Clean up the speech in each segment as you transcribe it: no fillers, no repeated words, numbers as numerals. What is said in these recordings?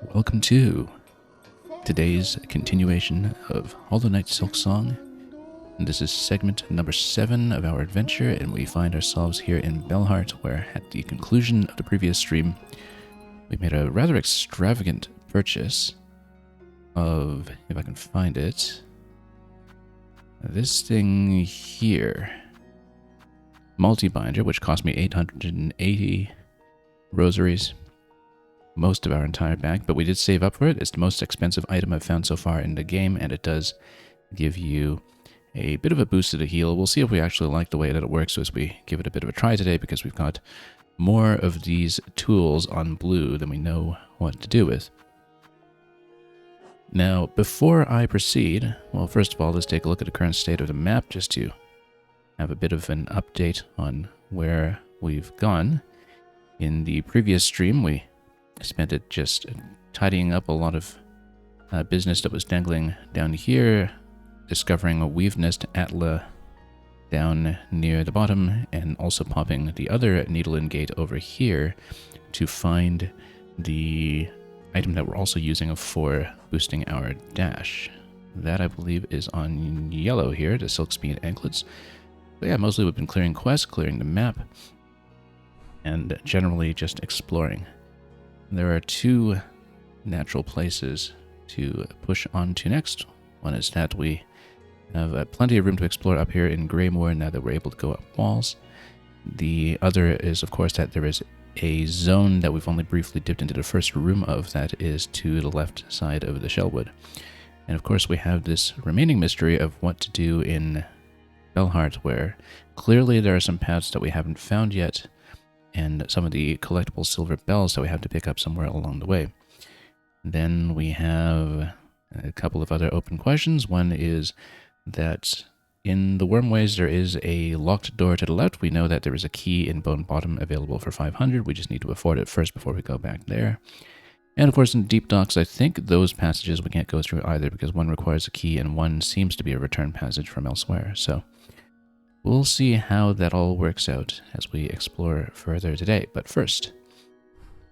Welcome to today's continuation of Hollow Knight Silksong. And this is segment number 7 of our adventure, and we find ourselves here in Belheart, where at the conclusion of the previous stream, we made a rather extravagant purchase of, if I can find it, this thing here. Multi-binder, which cost me 880 rosaries. Most of our entire bag, but we did save up for it. It's the most expensive item I've found so far in the game, and it does give you a bit of a boost to the heal. We'll see if we actually like the way that it works as we give it a bit of a try today, because we've got more of these tools on blue than we know what to do with. Now, before I proceed, well, first of all, let's take a look at the current state of the map, just to have a bit of an update on where we've gone. In the previous stream, we spent it just tidying up a lot of business that was dangling down here, discovering a weave nest Atla down near the bottom, and also popping the other needle in gate over here to find the item that we're also using for boosting our dash. That, I believe, is on yellow here, the Silk Speed Anklets. But yeah, mostly we've been clearing quests, clearing the map, and generally just exploring. There are two natural places to push on to next. One is that we have plenty of room to explore up here in Greymoor now that we're able to go up walls. The other is, of course, that there is a zone that we've only briefly dipped into the first room of that is to the left side of the Shellwood. And of course we have this remaining mystery of what to do in Belheart, where clearly there are some paths that we haven't found yet, and some of the collectible silver bells that we have to pick up somewhere along the way. Then we have a couple of other open questions. One is that in the Wormways there is a locked door to the left. We know that there is a key in Bone Bottom available for 500. We just need to afford it first before we go back there. And of course in Deep Docks, I think those passages we can't go through either, because one requires a key and one seems to be a return passage from elsewhere. So we'll see how that all works out as we explore further today. But first,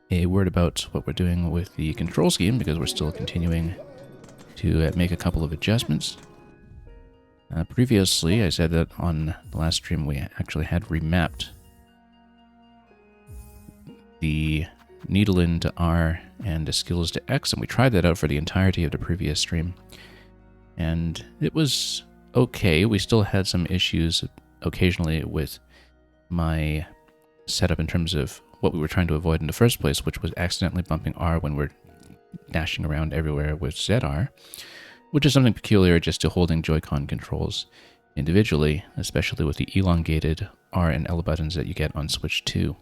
a word about what we're doing with the control scheme, because we're still continuing to make a couple of adjustments. Previously, I said that on the last stream we actually had remapped the needle into R and the skills to X, and we tried that out for the entirety of the previous stream. And it was okay. We still had some issues occasionally with my setup in terms of what we were trying to avoid in the first place, which was accidentally bumping R when we're dashing around everywhere with ZR, which is something peculiar just to holding Joy-Con controls individually, especially with the elongated R and L buttons that you get on Switch 2.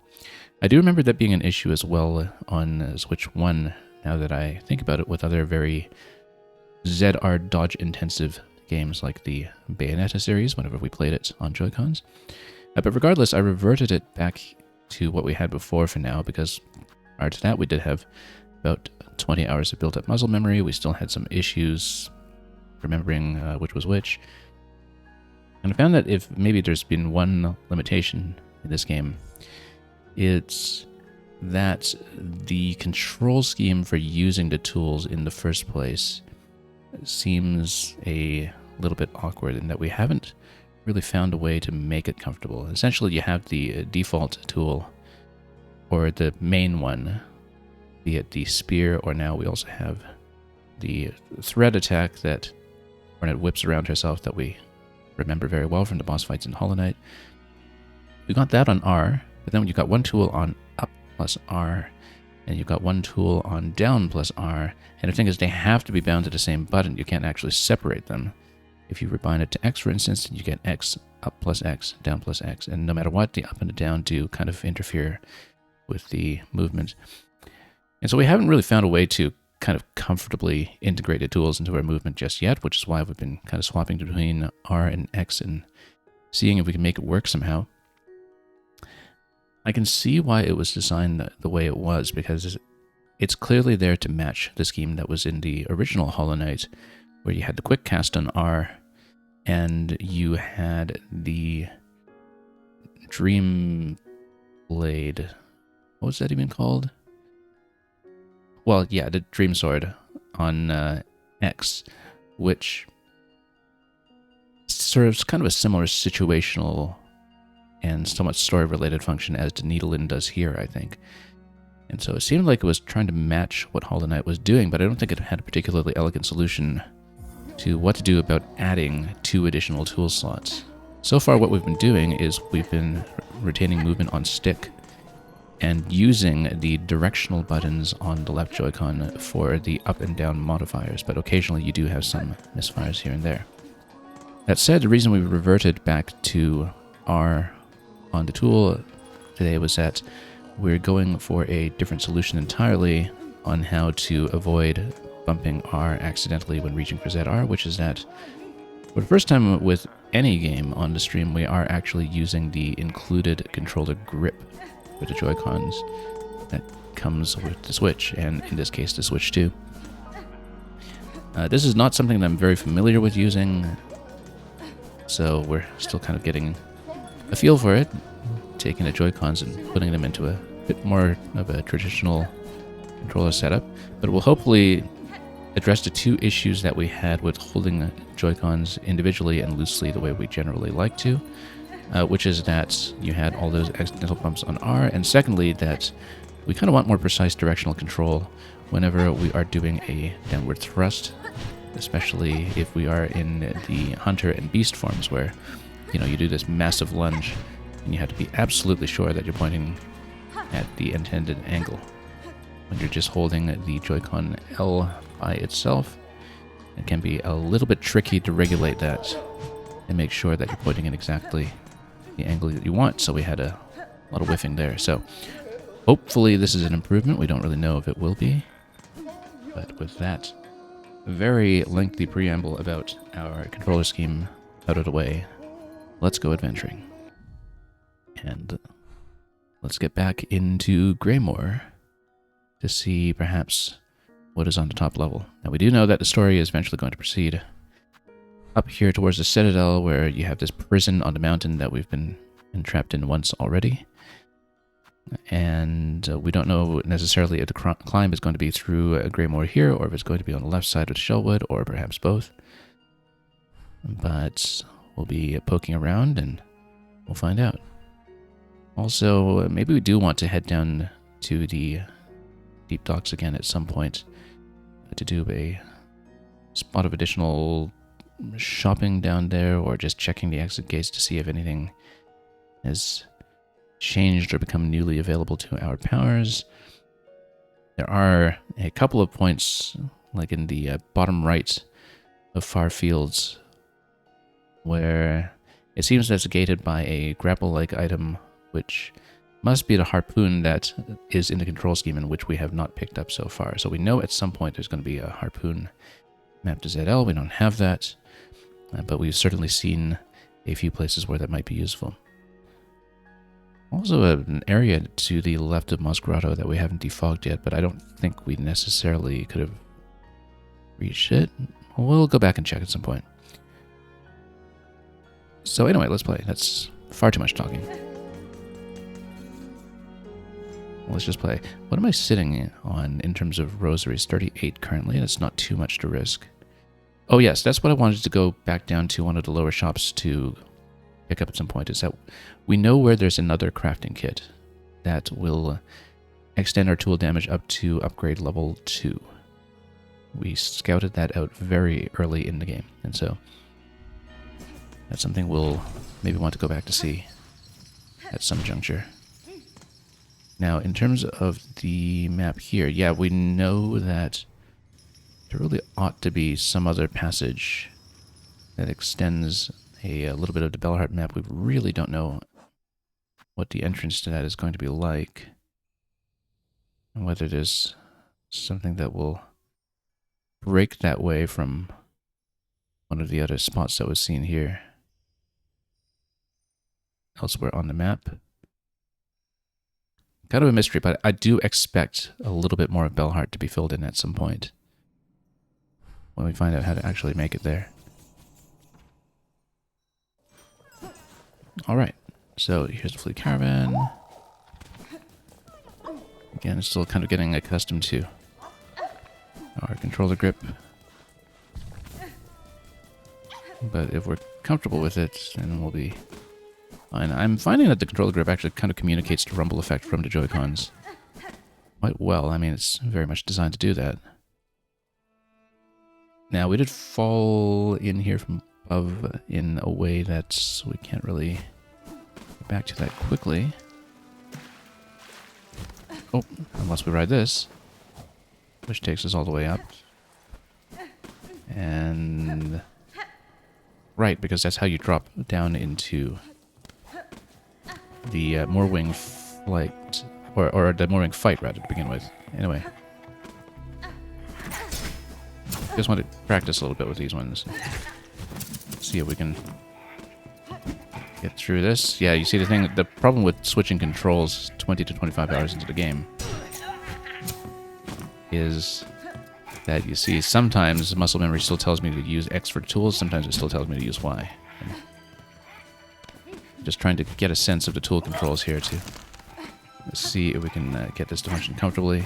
I do remember that being an issue as well on Switch 1, now that I think about it, with other very ZR dodge-intensive games like the Bayonetta series, whenever we played it on Joy-Cons. But regardless, I reverted it back to what we had before for now, because prior to that we did have about 20 hours of built-up muscle memory. We still had some issues remembering which was which. And I found that if maybe there's been one limitation in this game, it's that the control scheme for using the tools in the first place seems a little bit awkward, in that we haven't really found a way to make it comfortable. Essentially, you have the default tool, or the main one, be it the spear, or now we also have the thread attack that Hornet whips around herself that we remember very well from the boss fights in Hollow Knight. We got that on R, but then you've got one tool on up plus R, and you've got one tool on down plus R, and the thing is they have to be bound to the same button. You can't actually separate them. If you rebind it to X, for instance, you get X, up plus X, down plus X, and no matter what, the up and the down do kind of interfere with the movement. And so we haven't really found a way to kind of comfortably integrate the tools into our movement just yet, which is why we've been kind of swapping between R and X and seeing if we can make it work somehow. I can see why it was designed the way it was, because it's clearly there to match the scheme that was in the original Hollow Knight, where you had the quick cast on R, and you had the Dream Blade. What was that even called? well, yeah, the Dream Sword on X, which serves kind of a similar situational and somewhat story-related function as the Needlein does here, I think. And so it seemed like it was trying to match what Hollow Knight was doing, but I don't think it had a particularly elegant solution to what to do about adding 2 additional tool slots. So far what we've been doing is we've been retaining movement on stick and using the directional buttons on the left Joy-Con for the up and down modifiers, but occasionally you do have some misfires here and there. That said, the reason we reverted back to R on the tool today was that we're going for a different solution entirely on how to avoid bumping R accidentally when reaching for ZR, which is that for the first time with any game on the stream, we are actually using the included controller grip for the Joy-Cons that comes with the Switch, and in this case the Switch 2. This is not something that I'm very familiar with using, so we're still kind of getting a feel for it, taking the Joy-Cons and putting them into a bit more of a traditional controller setup, but it will hopefully address the 2 issues that we had with holding Joy-Cons individually and loosely the way we generally like to, which is that you had all those accidental bumps on R, and secondly that we kind of want more precise directional control whenever we are doing a downward thrust, especially if we are in the Hunter and Beast forms where, you know, you do this massive lunge and you have to be absolutely sure that you're pointing at the intended angle. When you're just holding the Joy-Con L by itself, it can be a little bit tricky to regulate that and make sure that you're pointing in exactly the angle that you want, so we had a lot of whiffing there. So hopefully this is an improvement. We don't really know if it will be, but with that very lengthy preamble about our controller scheme out of the way, let's go adventuring. And let's get back into Greymoor to see perhaps what is on the top level. Now we do know that the story is eventually going to proceed up here towards the Citadel, where you have this prison on the mountain that we've been entrapped in once already. And we don't know necessarily if the climb is going to be through Greymoor here, or if it's going to be on the left side of Shellwood, or perhaps both. But we'll be poking around and we'll find out. Also, maybe we do want to head down to the Deep Docks again at some point to do a spot of additional shopping down there, or just checking the exit gates to see if anything has changed or become newly available to our powers. There are a couple of points, like in the bottom right of Far Fields, where it seems that's gated by a grapple-like item, which must be the harpoon that is in the control scheme and which we have not picked up so far. So we know at some point there's going to be a harpoon mapped to ZL. We don't have that, but we've certainly seen a few places where that might be useful. Also an area to the left of Moss Grotto that we haven't defogged yet, but I don't think we necessarily could have reached it. We'll go back and check at some point. So anyway, let's play. That's far too much talking. Let's just play. What am I sitting on in terms of rosaries? 38 currently. That's not too much to risk. Oh yes, that's what I wanted to go back down to one of the lower shops to pick up at some point, is that we know where there's another crafting kit that will extend our tool damage up to upgrade level 2. We scouted that out very early in the game, and so that's something we'll maybe want to go back to see at some juncture. Now, in terms of the map here, yeah, we know that there really ought to be some other passage that extends a little bit of the Bellheart map. We really don't know what the entrance to that is going to be like, and whether there's something that will break that way from one of the other spots that was seen here elsewhere on the map. Kind of a mystery, but I do expect a little bit more of Bellheart to be filled in at some point when we find out how to actually make it there. Alright, so here's the fleet caravan. Again, still kind of getting accustomed to our controller grip. But if we're comfortable with it, then we'll be fine. I'm finding that the controller grip actually kind of communicates the rumble effect from the Joy-Cons quite well. I mean, it's very much designed to do that. Now, we did fall in here from above in a way that we can't really get back to that quickly. Oh, unless we ride this, which takes us all the way up. And... right, because that's how you drop down into the Moorwing flight, or the Moorwing fight, rather, to begin with. Anyway. Just want to practice a little bit with these ones. See if we can get through this. Yeah, you see the problem with switching controls 20 to 25 hours into the game is that, you see, sometimes muscle memory still tells me to use X for tools, sometimes it still tells me to use Y. Just trying to get a sense of the tool controls here to see if we can get this to function comfortably.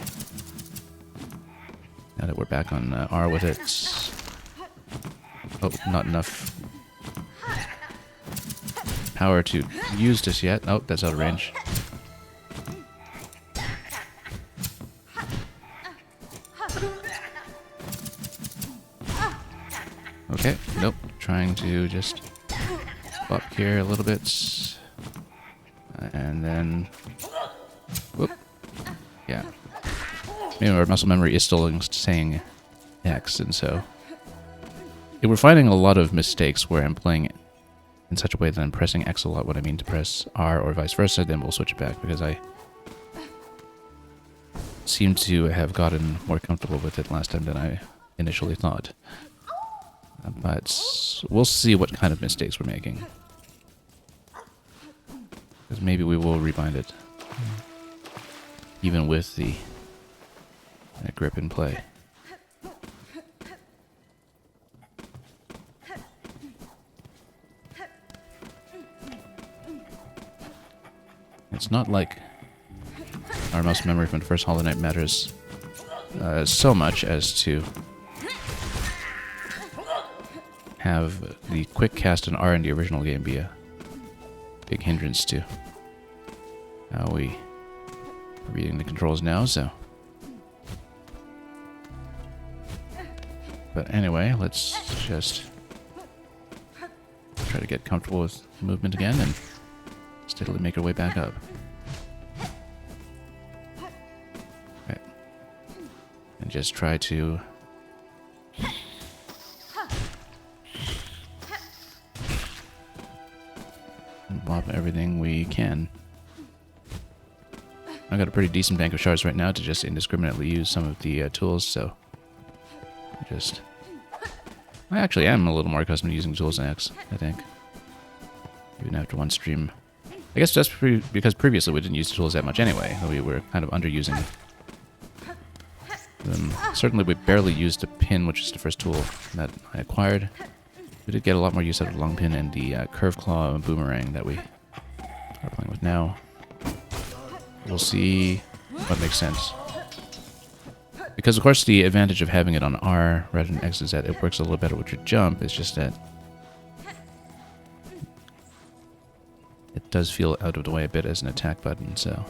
Now that we're back on R with it. Oh, not enough power to use this yet. Oh, that's out of range. Okay, nope. Trying to just up here a little bit. And then... whoop. Yeah. Maybe our muscle memory is still saying X, and so... if we're finding a lot of mistakes where I'm playing in such a way that I'm pressing X a lot when I mean to press R or vice versa, then we'll switch it back, because I seem to have gotten more comfortable with it last time than I initially thought. But we'll see what kind of mistakes we're making. Because maybe we will rebind it. Even with the grip in play. It's not like our muscle memory from the first Hollow Knight matters so much as to have the quick cast and R in the original game be a big hindrance to how we are reading the controls now, so... but anyway, let's just try to get comfortable with movement again and steadily make our way back up. Okay. And just try to... mop everything we can. I've got a pretty decent bank of shards right now to just indiscriminately use some of the tools, so... just... I actually am a little more accustomed to using tools than X, I think. Even after one stream. I guess that's because previously we didn't use tools that much anyway. We were kind of underusing them. Certainly we barely used the pin, which is the first tool that I acquired. We did get a lot more use out of the long pin and the curve claw and boomerang that we are playing with now. We'll see what makes sense. Because, of course, the advantage of having it on R rather than X is that it works a little better with your jump. It's just that it does feel out of the way a bit as an attack button, so...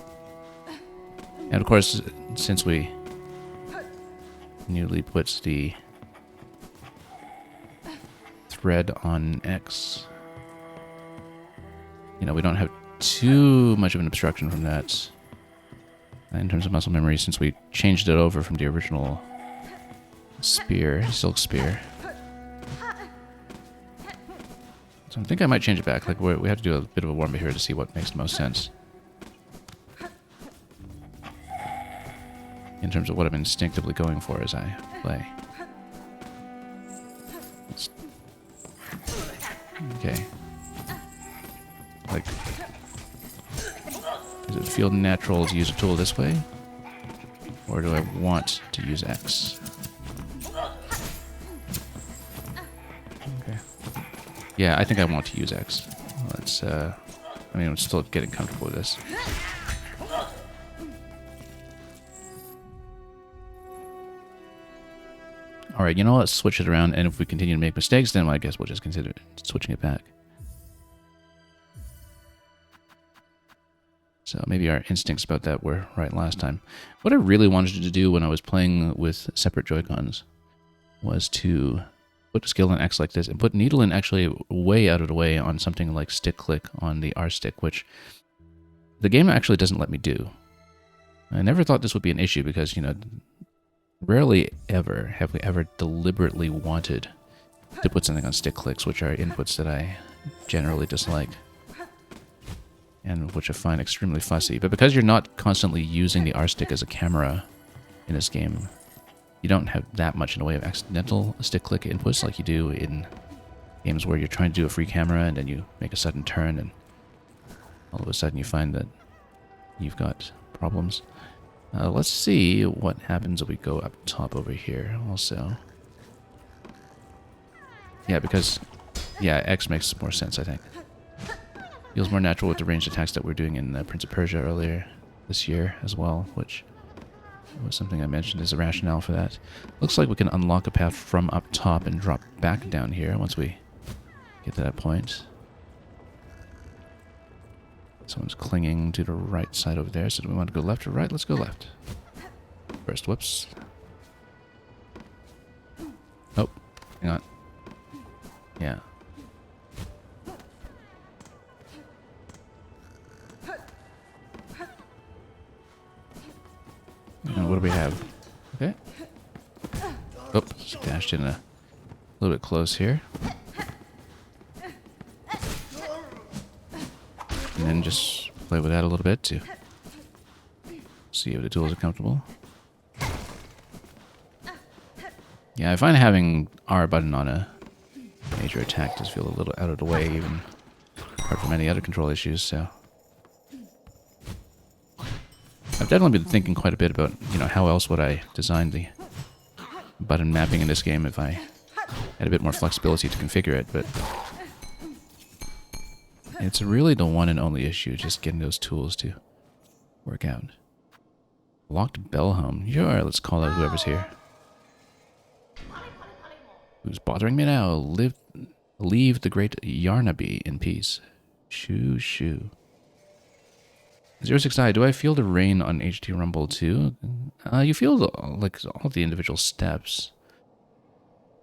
and, of course, since we newly put the thread on X, you know, we don't have too much of an obstruction from that in terms of muscle memory, since we changed it over from the original spear, Silk Spear. So I think I might change it back. Like, we have to do a bit of a warm up here to see what makes the most sense in terms of what I'm instinctively going for as I play. Okay. Like, does it feel natural to use a tool this way? Or do I want to use X? Okay. Yeah, I think I want to use X. Let's, I mean, I'm still getting comfortable with this. all right, you know, let's switch it around. And if we continue to make mistakes, then I guess we'll just consider switching it back. So maybe our instincts about that were right last time. What I really wanted to do when I was playing with separate Joy-Cons was to put a skill in X like this and put needle in actually way out of the way on something like stick click on the R stick, which the game actually doesn't let me do. I never thought this would be an issue because, you know, rarely ever have we ever deliberately wanted to put something on stick clicks, which are inputs that I generally dislike and which I find extremely fussy. But because you're not constantly using the R stick as a camera in this game, you don't have that much in the way of accidental stick click inputs like you do in games where you're trying to do a free camera and then you make a sudden turn and all of a sudden you find that you've got problems. Let's see what happens if we go up top over here also. Yeah, because, yeah, X makes more sense, I think. Feels more natural with the ranged attacks that we're doing in Prince of Persia earlier this year as well, which was something I mentioned as a rationale for that. Looks like we can unlock a path from up top and drop back down here once we get to that point. Someone's clinging to the right side over there, so do we want to go left or right? Let's go left. First, whoops. Oh, hang on. Yeah. And what do we have? Okay. Oops, dashed in a little bit close here. And then just play with that a little bit to see if the tools are comfortable. Yeah, I find having R button on a major attack does feel a little out of the way, even apart from any other control issues, so. I've definitely been thinking quite a bit about, you know, how else would I design the button mapping in this game if I had a bit more flexibility to configure it, but it's really the one and only issue, just getting those tools to work out. Locked bell home. Sure, let's call out whoever's here. Who's bothering me now? Leave the great Yarnaby in peace. Shoo, shoo. 06i, do I feel the rain on HT Rumble too? You feel like all the individual steps.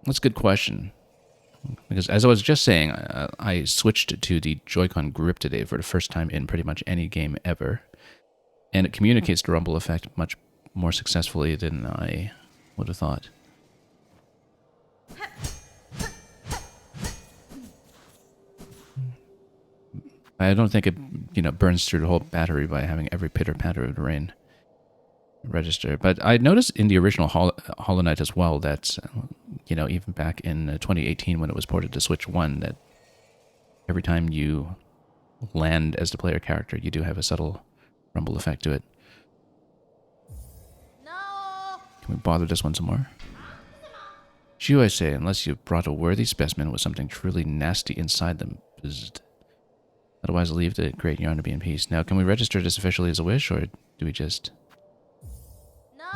That's a good question. Because as I was just saying, I switched to the Joy-Con grip today for the first time in pretty much any game ever. And it communicates the rumble effect much more successfully than I would have thought. I don't think it, you know, burns through the whole battery by having every pitter-patter of the rain register. But I noticed in the original Hollow Knight as well that, you know, even back in 2018 when it was ported to Switch 1, that every time you land as the player character, you do have a subtle rumble effect to it. No. Can we bother this one some more? Shoo, I say, unless you've brought a worthy specimen with something truly nasty inside them. Otherwise, leave the great Yarnaby in peace. Now, can we register this officially as a wish, or do we just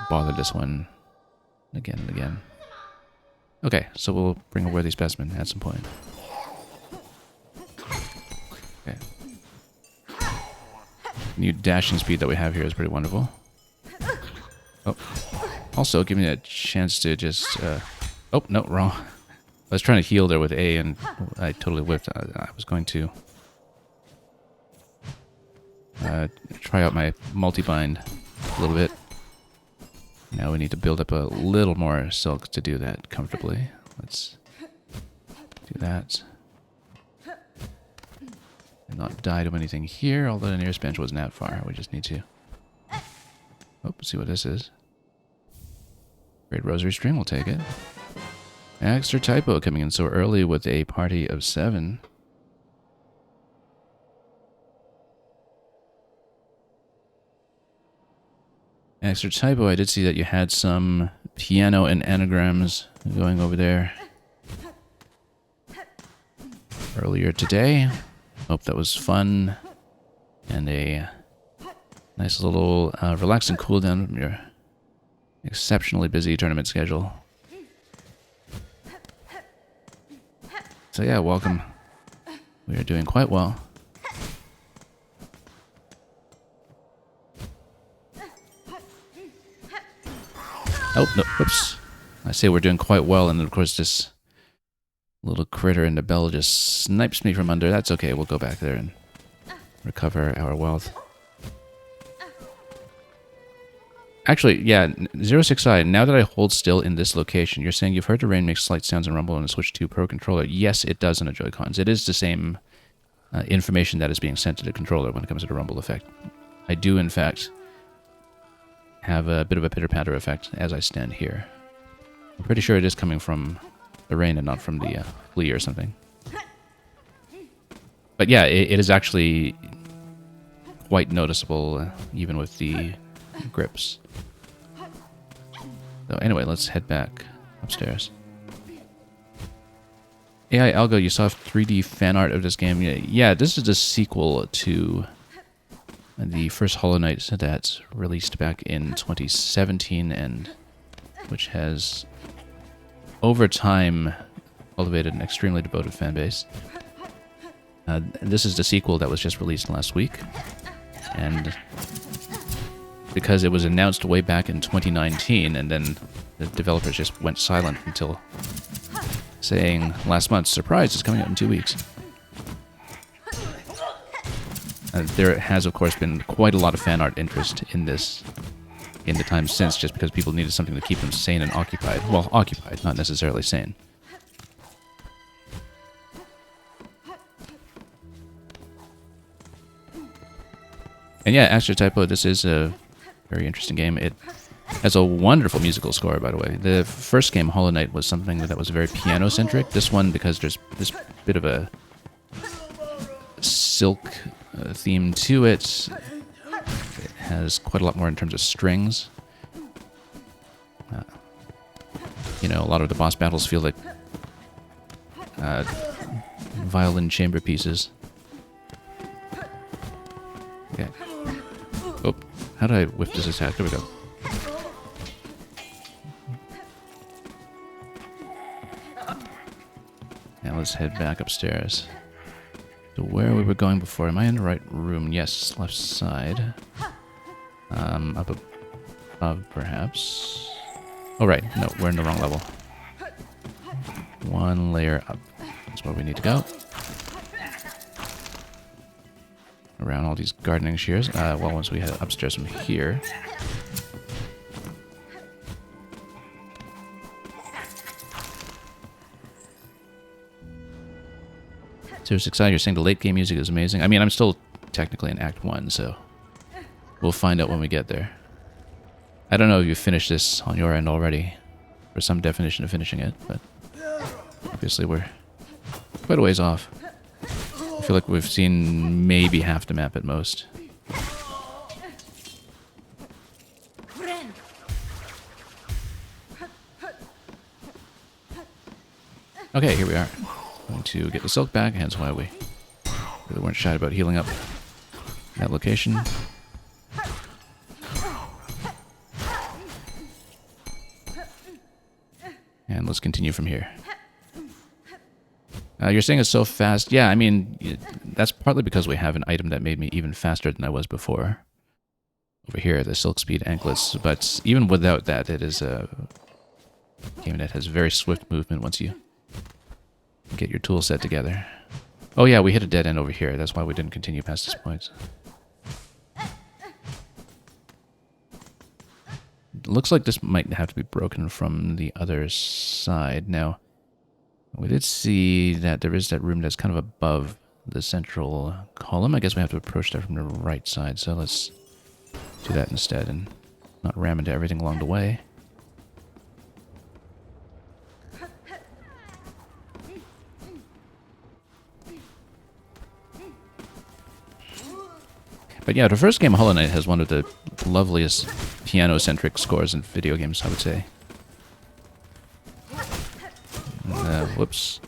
bother this one again and again? Okay, so we'll bring a worthy specimen at some point. Okay. New dashing speed that we have here is pretty wonderful. Oh. Also, give me a chance to just... Oh, no, wrong. I was trying to heal there with A, and I totally whiffed. I was going to... try out my multi-bind a little bit. Now we need to build up a little more silk to do that comfortably. Let's do that. And not die to anything here, although the nearest bench wasn't that far. We just need to... Oh, see what this is. Great Rosary String, we'll take it. Extra Typo coming in so early with a party of 7. Extra Typo, I did see that you had some piano and anagrams going over there earlier today. Hope that was fun and a nice little relaxing cool down from your exceptionally busy tournament schedule. So yeah, welcome. We are doing quite well. Oh, no, whoops. I say we're doing quite well, and then of course this little critter in the bell just snipes me from under. That's okay, we'll go back there and recover our wealth. Actually, yeah, 06i, now that I hold still in this location, you're saying you've heard the rain make slight sounds and rumble on the Switch 2 Pro controller. Yes, it does on the Joy-Cons. It is the same information that is being sent to the controller when it comes to the rumble effect. I do, in fact, have a bit of a pitter-patter effect as I stand here. I'm pretty sure it is coming from the rain and not from the flea or something. But yeah, it is actually quite noticeable, even with the grips. So anyway, let's head back upstairs. AI Algo, you saw 3D fan art of this game. Yeah, this is a sequel to the first Hollow Knight that's released back in 2017, and which has, over time, cultivated an extremely devoted fan base. This is the sequel that was just released last week, and because it was announced way back in 2019, and then the developers just went silent until saying last month, surprise, it's coming out in 2 weeks. There has, of course, been quite a lot of fan art interest in this in the time since, just because people needed something to keep them sane and occupied. Well, occupied, not necessarily sane. And yeah, Astro Typo, this is a very interesting game. It has a wonderful musical score, by the way. The first game, Hollow Knight, was something that was very piano-centric. This one, because there's this bit of a silk theme to it, it has quite a lot more in terms of strings. You know, a lot of the boss battles feel like violin chamber pieces. Okay. Oh, how do I whiff this attack? There we go. Now let's head back upstairs to where we were going before. Am I in the right room? Yes, left side. Up above, perhaps. Oh, right. No, we're in the wrong level. One layer up. That's where we need to go. Around all these gardening shears. Well, once we head upstairs from here. So 6i, you're saying the late game music is amazing. I mean, I'm still technically in Act 1, so we'll find out when we get there. I don't know if you finished this on your end already, or some definition of finishing it, but obviously we're quite a ways off. I feel like we've seen maybe half the map at most. Okay, here we are. Going to get the silk back, hence why we really weren't shy about healing up that location. And let's continue from here. You're saying it's so fast. Yeah, I mean, that's partly because we have an item that made me even faster than I was before. Over here, the Silk Speed Anklets. But even without that, it is a game that has very swift movement once you get your tool set together. Oh yeah, we hit a dead end over here. That's why we didn't continue past this point. Looks like this might have to be broken from the other side. Now, we did see that there is that room that's kind of above the central column. I guess we have to approach that from the right side, so let's do that instead and not ram into everything along the way. But yeah, the first game, Hollow Knight, has one of the loveliest piano-centric scores in video games, I would say. Whoops.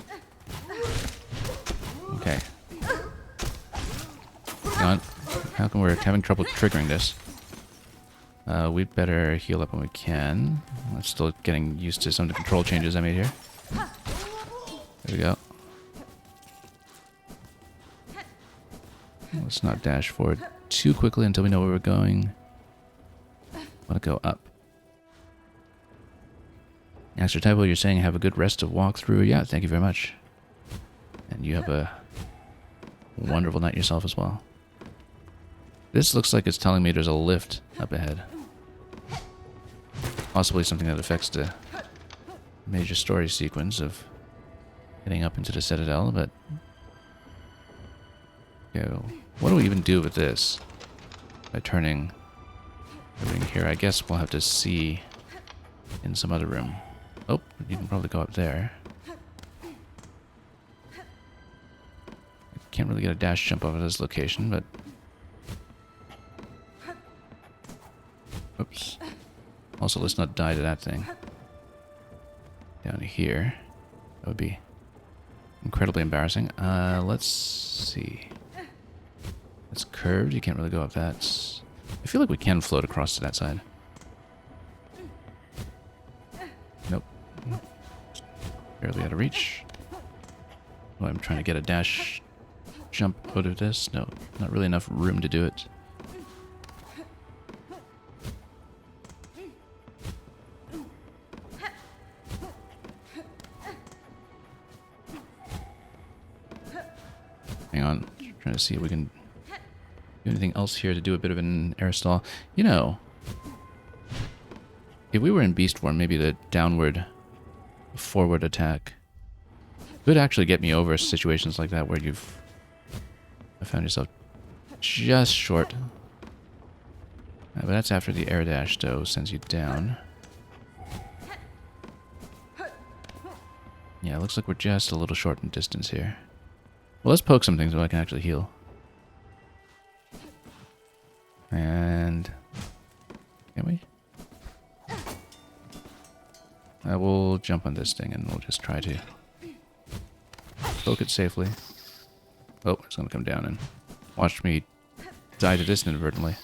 Okay. Hang on. How come we're having trouble triggering this? We'd better heal up when we can. I'm still getting used to some of the control changes I made here. There we go. Let's not dash forward too quickly until we know where we're going. I want to go up. Extra Typo, you're saying have a good rest of walkthrough. Yeah, thank you very much. And you have a wonderful night yourself as well. This looks like it's telling me there's a lift up ahead. Possibly something that affects the major story sequence of getting up into the Citadel, but... Okay, what do we even do with this? By turning everything here, I guess we'll have to see in some other room. Oh, you can probably go up there. Can't really get a dash jump off of this location, but... Oops. Also, let's not die to that thing. Down here. That would be incredibly embarrassing. Let's see. It's curved. You can't really go up that. I feel like we can float across to that side. Nope. Barely out of reach. Oh, I'm trying to get a dash jump out of this. No, not really enough room to do it. Hang on, trying to see if we can do anything else here to do a bit of an air stall. You know, if we were in beast form, maybe the downward forward attack could actually get me over situations like that where you've found yourself just short. But that's after the air dash, though, sends you down. Yeah, it looks like we're just a little short in distance here. Well, let's poke some things so I can actually heal. And... can we? I will jump on this thing and we'll just try to poke it safely. Oh, it's going to come down and watch me die to this inadvertently.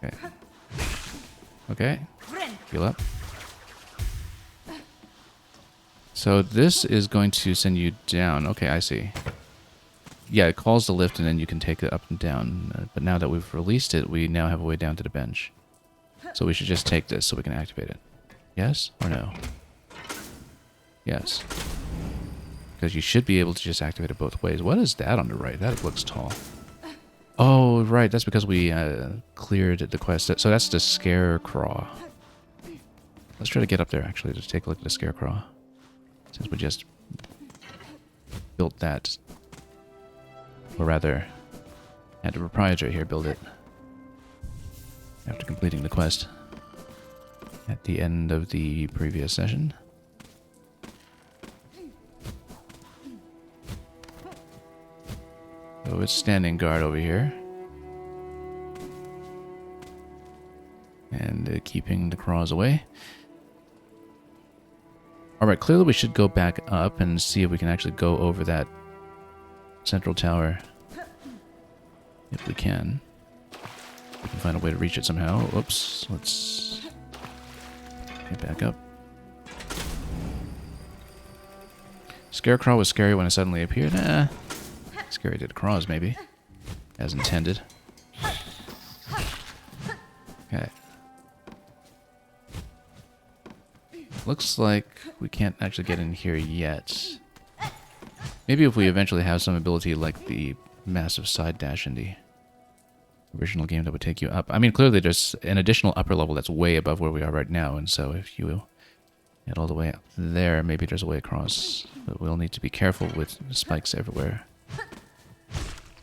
Okay. Okay. Heal up. So this is going to send you down. Okay, I see. Yeah, it calls the lift and then you can take it up and down. But now that we've released it, we now have a way down to the bench. So we should just take this so we can activate it. Yes or no? Yes. Because you should be able to just activate it both ways. What is that on the right? That looks tall. Oh, right. That's because we cleared the quest. So that's the Scarecrow. Let's try to get up there, actually, to take a look at the Scarecrow. Since we just built that. Or rather, had the proprietor here build it. After completing the quest. At the end of the previous session. So it's standing guard over here. And keeping the crawls away. Alright, clearly we should go back up and see if we can actually go over that central tower. If we can. We can find a way to reach it somehow. Whoops. Let's get back up. Scarecrow was scary when it suddenly appeared. Nah. Scary to the craws, maybe. As intended. Okay. Looks like we can't actually get in here yet. Maybe if we eventually have some ability like the massive side dash in the original game that would take you up. I mean, clearly there's an additional upper level that's way above where we are right now, and so if you get all the way up there, maybe there's a way across. But we'll need to be careful with spikes everywhere.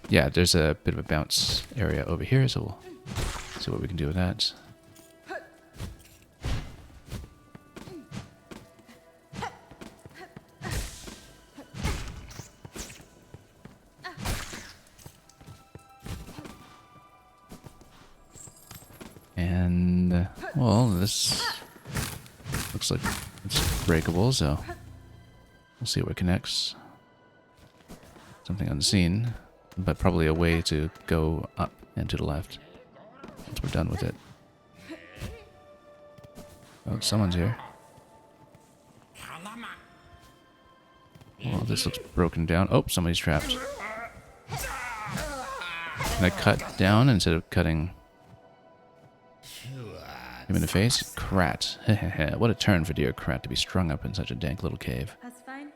Yeah, there's a bit of a bounce area over here, so we'll see what we can do with that. And, well, this looks like it's breakable, so we'll see where it connects. Something unseen, but probably a way to go up and to the left once we're done with it. Oh, someone's here. Well, this looks broken down. Oh, somebody's trapped. Can I cut down instead of cutting him in the face? Krat. What a turn for dear Krat to be strung up in such a dank little cave. That's fine.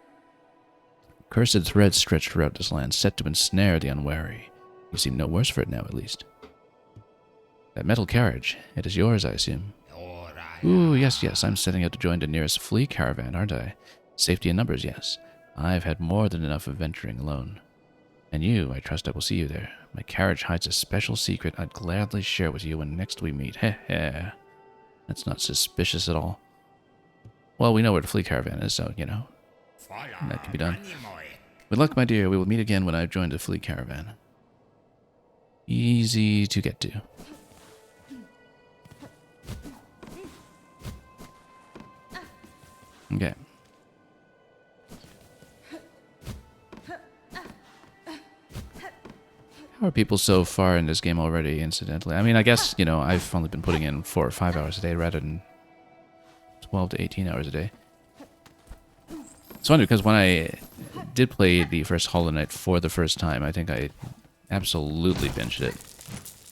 Cursed threads stretched throughout this land, set to ensnare the unwary. You seem no worse for it now, at least. That metal carriage, it is yours, I assume. Ooh, yes, I'm setting out to join the nearest flea caravan, aren't I? Safety in numbers, yes. I've had more than enough of venturing alone. And you, I trust I will see you there. My carriage hides a special secret I'd gladly share with you when next we meet. Heh. That's not suspicious at all. Well, we know where the flea caravan is, so, you know, that can be done. Good luck, my dear. We will meet again when I've joined the flea caravan. Easy to get to. Okay. How are people so far in this game already, incidentally? I mean, I guess, you know, I've only been putting in 4 or 5 hours a day rather than 12 to 18 hours a day. It's funny because when I did play the first Hollow Knight for the first time, I think I absolutely binged it.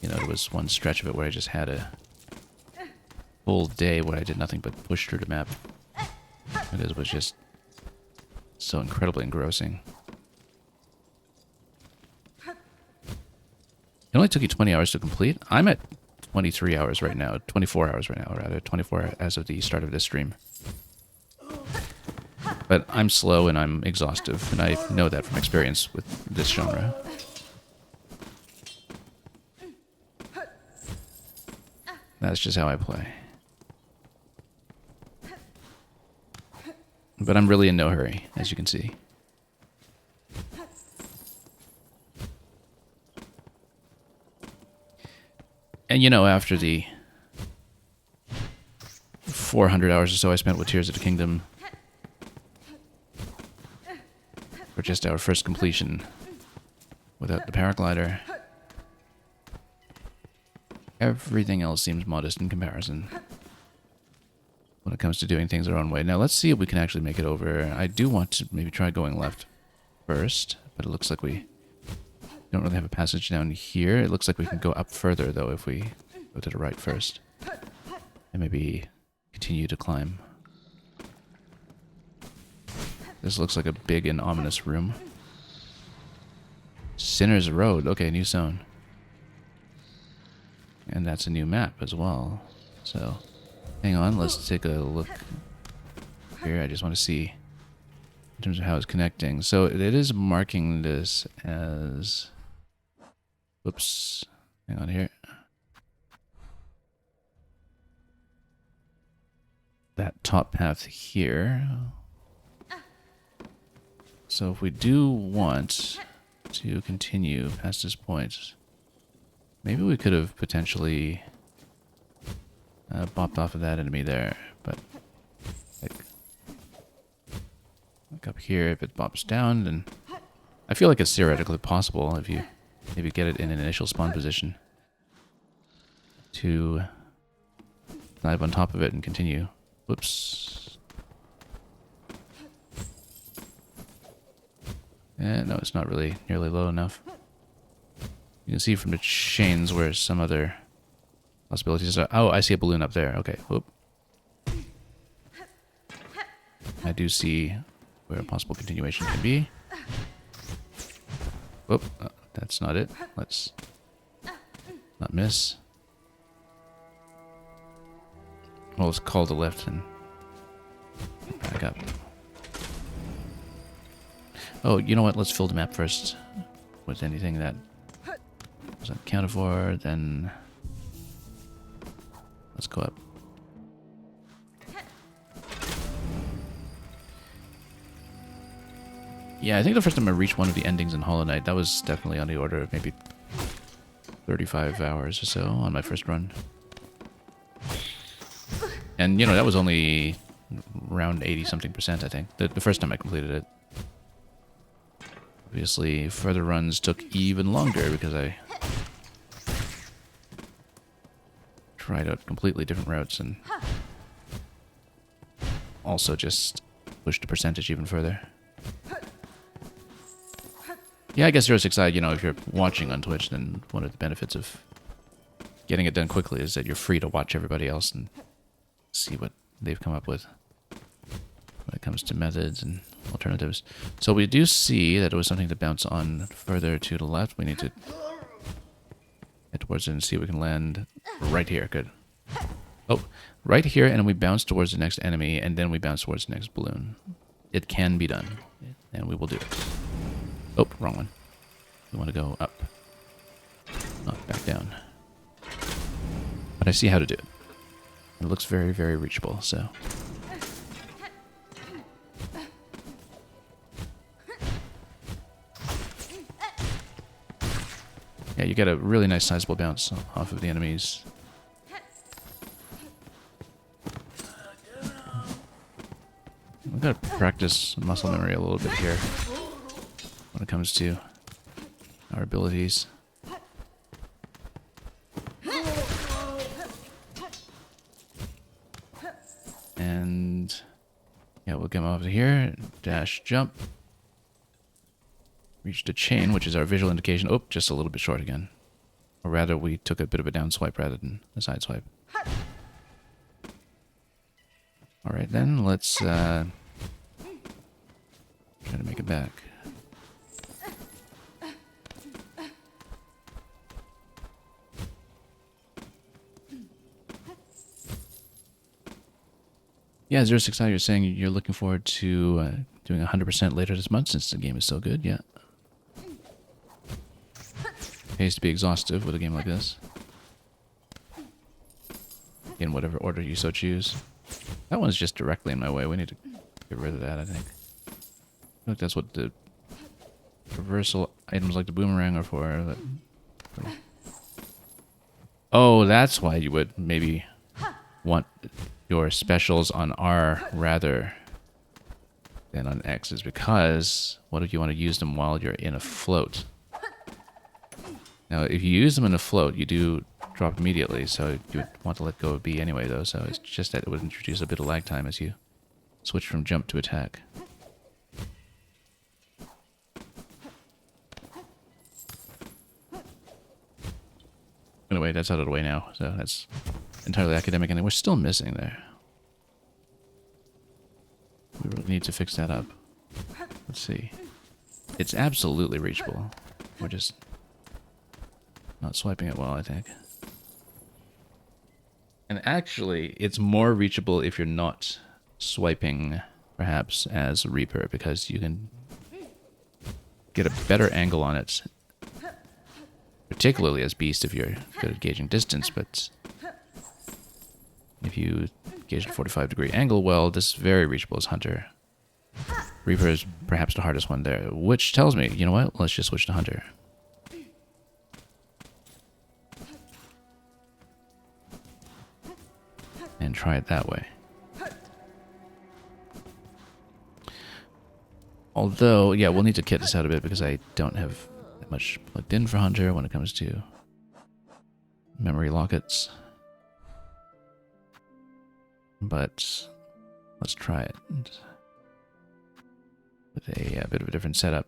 You know, there was one stretch of it where I just had a full day where I did nothing but push through the map. Because it was just so incredibly engrossing. It only took you 20 hours to complete. I'm at 23 hours right now. 24 hours right now, rather. 24 as of the start of this stream. But I'm slow and I'm exhaustive, and I know that from experience with this genre. That's just how I play. But I'm really in no hurry, as you can see. And you know, after the 400 hours or so I spent with Tears of the Kingdom, for just our first completion without the paraglider, everything else seems modest in comparison when it comes to doing things our own way. Now let's see if we can actually make it over. I do want to maybe try going left first, but it looks like we don't really have a passage down here. It looks like we can go up further, though, if we go to the right first. And maybe continue to climb. This looks like a big and ominous room. Sinner's Road. Okay, new zone. And that's a new map as well. So, hang on, let's take a look here. I just want to see in terms of how it's connecting. So it is marking this as... Whoops. Hang on here. That top path here. So if we do want to continue past this point, maybe we could have potentially bopped off of that enemy there, but like up here, if it bops down, then I feel like it's theoretically possible if you maybe get it in an initial spawn position to dive on top of it and continue. Whoops. No, it's not really nearly low enough. You can see from the chains where some other possibilities are. Oh, I see a balloon up there. Okay, whoop. I do see where a possible continuation can be. Whoop. That's not it. Let's not miss. Well, let's call to left and back up. Oh, you know what? Let's fill the map first with anything that wasn't accounted for, then let's go up. Yeah, I think the first time I reached one of the endings in Hollow Knight, that was definitely on the order of maybe 35 hours or so on my first run. And, you know, that was only around 80-something%, I think, the first time I completed it. Obviously, further runs took even longer because I tried out completely different routes and also just pushed the percentage even further. Yeah, I guess 069, you know, if you're watching on Twitch, then one of the benefits of getting it done quickly is that you're free to watch everybody else and see what they've come up with when it comes to methods and alternatives. So we do see that it was something to bounce on further to the left. We need to head towards it and see if we can land right here. Good. Oh, right here, and we bounce towards the next enemy, and then we bounce towards the next balloon. It can be done, and we will do it. Oh, wrong one. We want to go up, not back down. But I see how to do it. It looks very, very reachable, so... Yeah, you get a really nice sizable bounce off of the enemies. We've got to practice muscle memory a little bit here when it comes to our abilities. And yeah, we'll come over here, dash jump. Reached a chain, which is our visual indication. Oh, just a little bit short again. Or rather, we took a bit of a down swipe rather than a side swipe. Alright then, let's try to make it back. Yeah, 069, you're saying you're looking forward to doing 100% later this month since the game is so good, yeah. Pays to be exhaustive with a game like this. In whatever order you so choose. That one's just directly in my way. We need to get rid of that, I think. I think that's what the reversal items like the boomerang are for. Oh, that's why you would maybe want your specials on R rather than on X, is because what if you want to use them while you're in a float? Now, if you use them in a float, you do drop immediately, so you would want to let go of B anyway, though, so it's just that it would introduce a bit of lag time as you switch from jump to attack. Anyway, that's out of the way now, so that's entirely academic, and we're still missing there. We really need to fix that up. Let's see. It's absolutely reachable. We're just not swiping it well, I think. And actually, it's more reachable if you're not swiping, perhaps, as Reaper, because you can get a better angle on it. Particularly as Beast if you're good at gauging distance, but if you gauge a 45-degree angle, well, this is very reachable as Hunter. Reaper is perhaps the hardest one there, which tells me, you know what, let's just switch to Hunter. And try it that way. Although, yeah, we'll need to kit this out a bit because I don't have that much plugged in for Hunter when it comes to memory lockets. But let's try it with a bit of a different setup.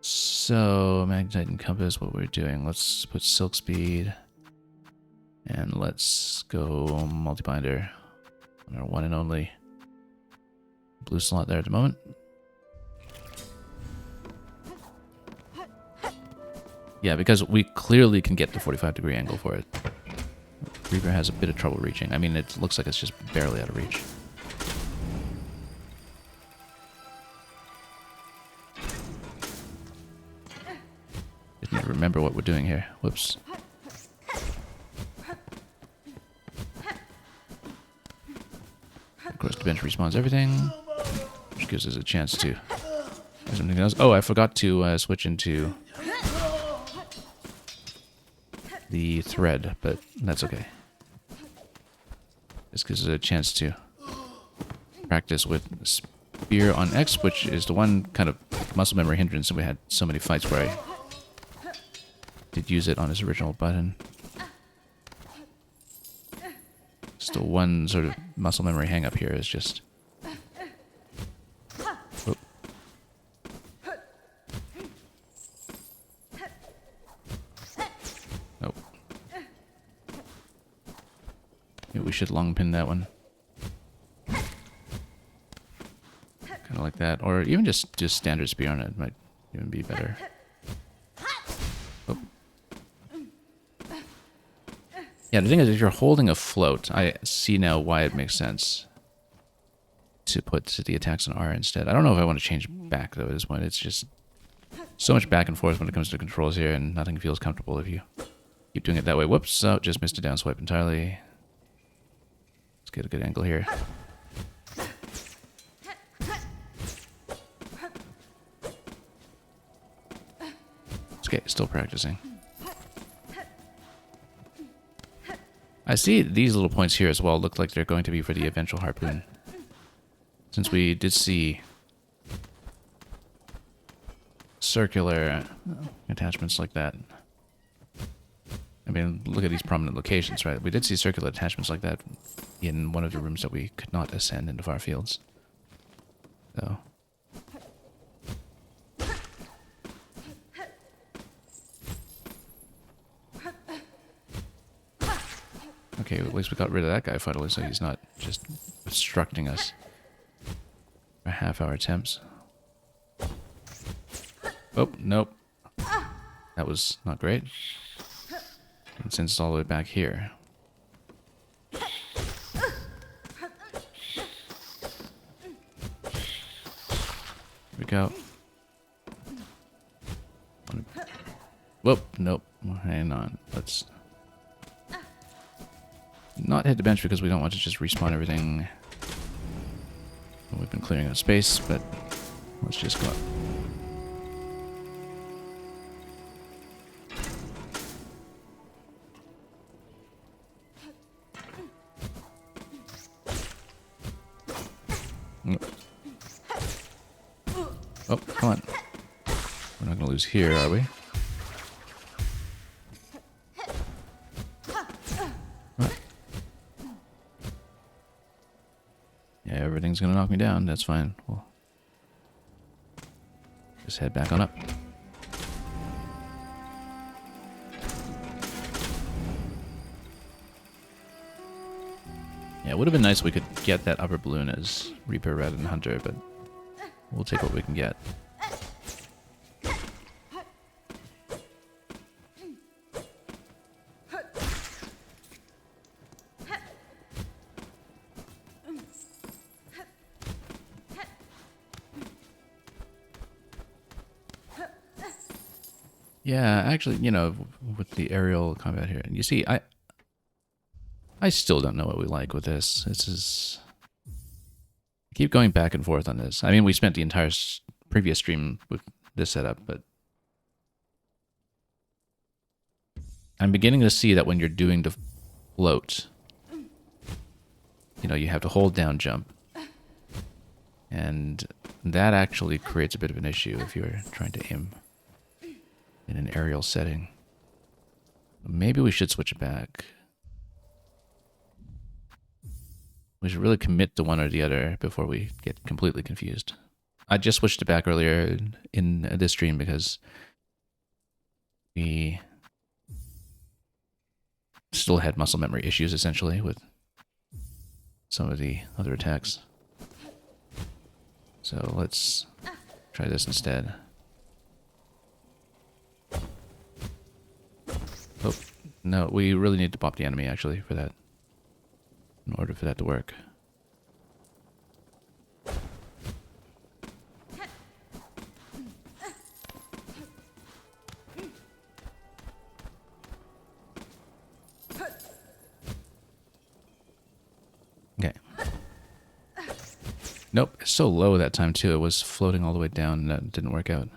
So, Magnetite and Compass, what we're doing, let's put Silk Speed. And let's go multi-binder on our one and only blue slot there at the moment. Yeah, because we clearly can get the 45-degree angle for it. Reaper has a bit of trouble reaching. I mean, it looks like it's just barely out of reach. Just need to remember what we're doing here. Whoops. Of course, the bench respawns everything, which gives us a chance to do something else. Oh, I forgot to switch into the thread, but that's okay. This gives us a chance to practice with Spear on X, which is the one kind of muscle memory hindrance, and we had so many fights where I did use it on his original button. Still one sort of muscle memory hang up here is just... Oh. Maybe we should long pin that one. Kind of like that. Or even just standard spear on it might even be better. Oh. Yeah, the thing is, if you're holding a float, I see now why it makes sense to put the attacks on R instead. I don't know if I want to change back, though, at this point. It's just so much back and forth when it comes to controls here, and nothing feels comfortable if you keep doing it that way. Whoops, oh, just missed a down swipe entirely. Let's get a good angle here. Okay, still practicing. I see these little points here as well look like they're going to be for the eventual harpoon. Since we did see circular attachments like that. I mean, look at these prominent locations, right? We did see circular attachments like that in one of the rooms that we could not ascend into far fields. So... okay, at least we got rid of that guy finally, so he's not just obstructing us for half-hour attempts. Oh, nope. That was not great. And since it's all the way back here. Here we go. Whoop, nope. Hang on. Let's... not hit the bench because we don't want to just respawn everything. We've been clearing out space, but let's just go up. Oh, come on. We're not going to lose here, are we? Everything's gonna knock me down. That's fine. We'll just head back on up. Yeah, it would have been nice if we could get that upper balloon as Reaper rather than Hunter, but we'll take what we can get. Yeah, actually, you know, with the aerial combat here, and you see, I still don't know what we like with this. This is... I keep going back and forth on this. I mean, we spent the entire previous stream with this setup, but... I'm beginning to see that when you're doing the float, you know, you have to hold down jump. And that actually creates a bit of an issue if you're trying to aim in an aerial setting. Maybe we should switch it back. We should really commit to one or the other before we get completely confused. I just switched it back earlier in this stream because we still had muscle memory issues, essentially, with some of the other attacks. So let's try this instead. Oh, no, we really need to pop the enemy, actually, for that. In order for that to work. Okay. Nope, it's so low that time, too. It was floating all the way down, and that didn't work out.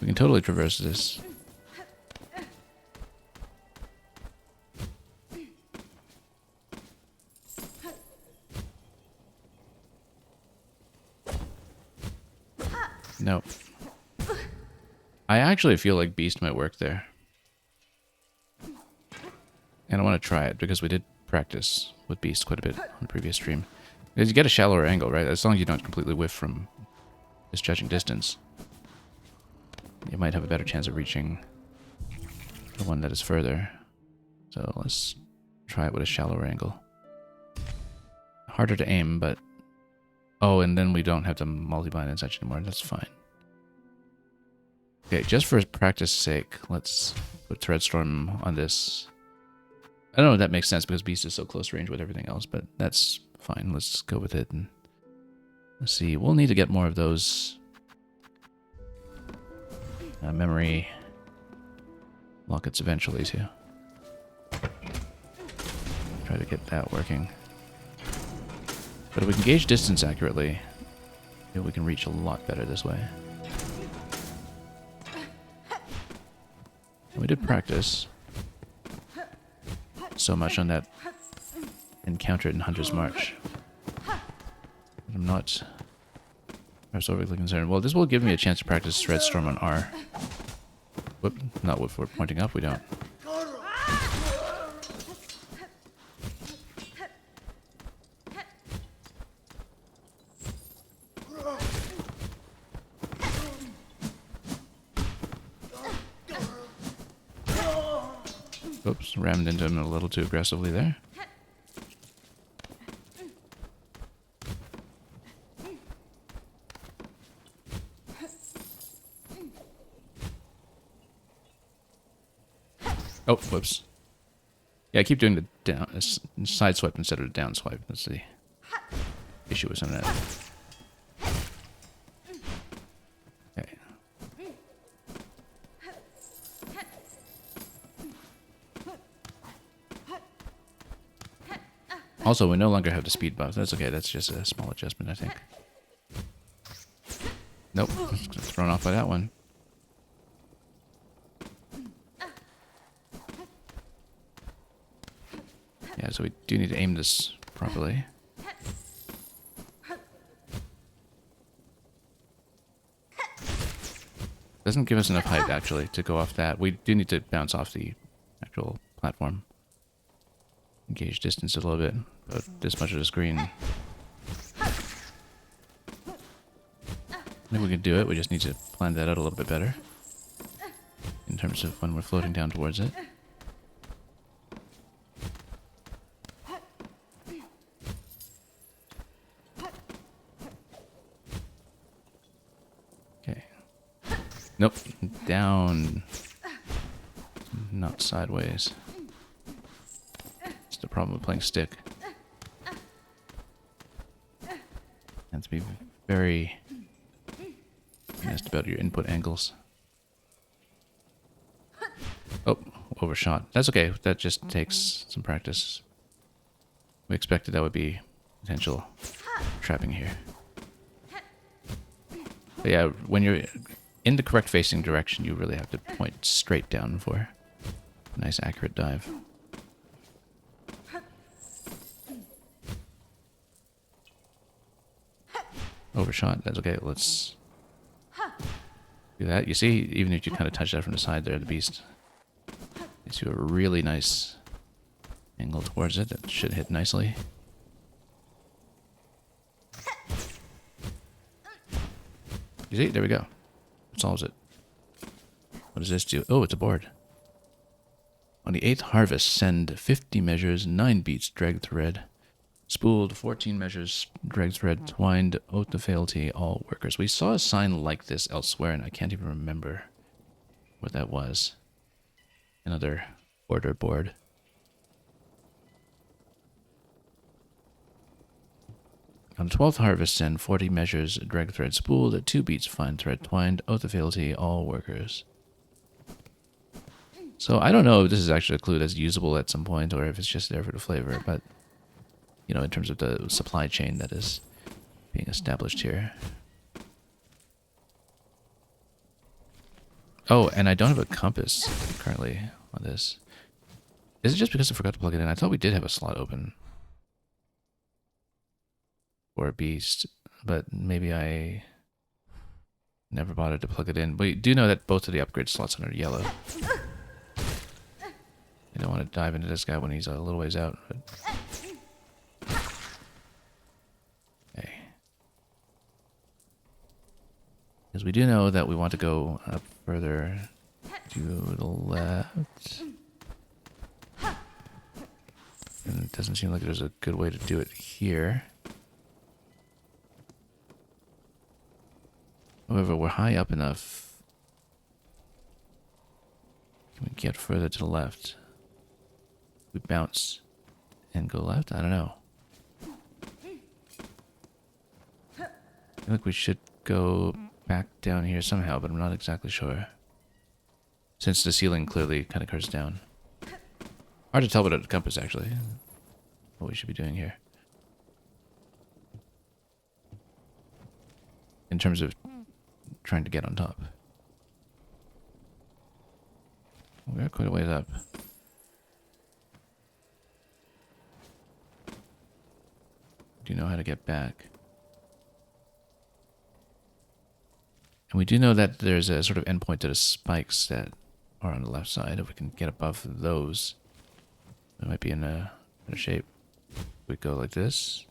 We can totally traverse this. Nope. I actually feel like Beast might work there. And I want to try it because we did practice with Beast quite a bit on the previous stream. Because you get a shallower angle, right? As long as you don't completely whiff from misjudging distance. you might have a better chance of reaching the one that is further. So let's try it with a shallower angle. Harder to aim, but... Oh, and then we don't have to multi-bind and such anymore. That's fine. Okay, just for practice sake, let's put Threadstorm on this. I don't know if that makes sense because Beast is so close range with everything else, but that's fine. Let's go with it and let's see. We'll need to get more of those memory lockets eventually too. Try to get that working. But if we can gauge distance accurately, maybe we can reach a lot better this way. And we did practice so much on that encounter in Hunter's March. I'm not overly concerned. Well, this will give me a chance to practice Threadstorm on R. Whoop, not if we're pointing up, we don't. Oops, rammed into him a little too aggressively there. Oh, whoops. Yeah, I keep doing the down side swipe instead of the down swipe. That's the issue with some of that. Okay. Also, we no longer have the speed buff. That's okay. That's just a small adjustment, I think. Nope. Thrown off by that one. Yeah, so we do need to aim this properly. Doesn't give us enough height, actually, to go off that. We do need to bounce off the actual platform. Engage distance a little bit, but this much of the screen. I think we can do it, we just need to plan that out a little bit better. In terms of when we're floating down towards it. Okay. Nope, down. Not sideways. The problem with playing stick. You have to be very honest about your input angles. Oh, overshot. That's okay. That just takes some practice. We expected that would be potential trapping here. But yeah, when you're in the correct facing direction, you really have to point straight down for a nice accurate dive. Overshot. That's okay. Let's do that. You see, even if you kind of touch that from the side there, the beast gives you a really nice angle towards it. That should hit nicely. You see? There we go. It solves it. What does this do? Oh, it's a board. On the 8th harvest, send 50 measures, 9 beats, drag thread. Spooled, 14 measures, drag thread, twined, oath to fealty, all workers. We saw a sign like this elsewhere, and I can't even remember what that was. Another order board. On the 12th harvest, send 40 measures, drag thread, spooled, 2 beats, fine thread, twined, oath to fealty, all workers. So I don't know if this is actually a clue that's usable at some point, or if it's just there for the flavor, but... You know, in terms of the supply chain that is being established here. Oh, and I don't have a compass currently on this. Is it just because I forgot to plug it in? I thought we did have a slot open for a beast, but maybe I never bothered to plug it in. We do know that both of the upgrade slots are yellow. I don't want to dive into this guy when he's a little ways out. But... Okay. Because we do know that we want to go up further to the left. And it doesn't seem like there's a good way to do it here. However, we're high up enough. Can we get further to the left? We bounce and go left? I don't know. I feel like we should go back down here somehow, but I'm not exactly sure. Since the ceiling clearly kind of curves down. Hard to tell without a compass, actually. What we should be doing here. In terms of trying to get on top. We're quite a ways up. Do you know how to get back? And we do know that there's a sort of endpoint to the spikes that are on the left side. If we can get above those, we might be in a better shape. We go like this.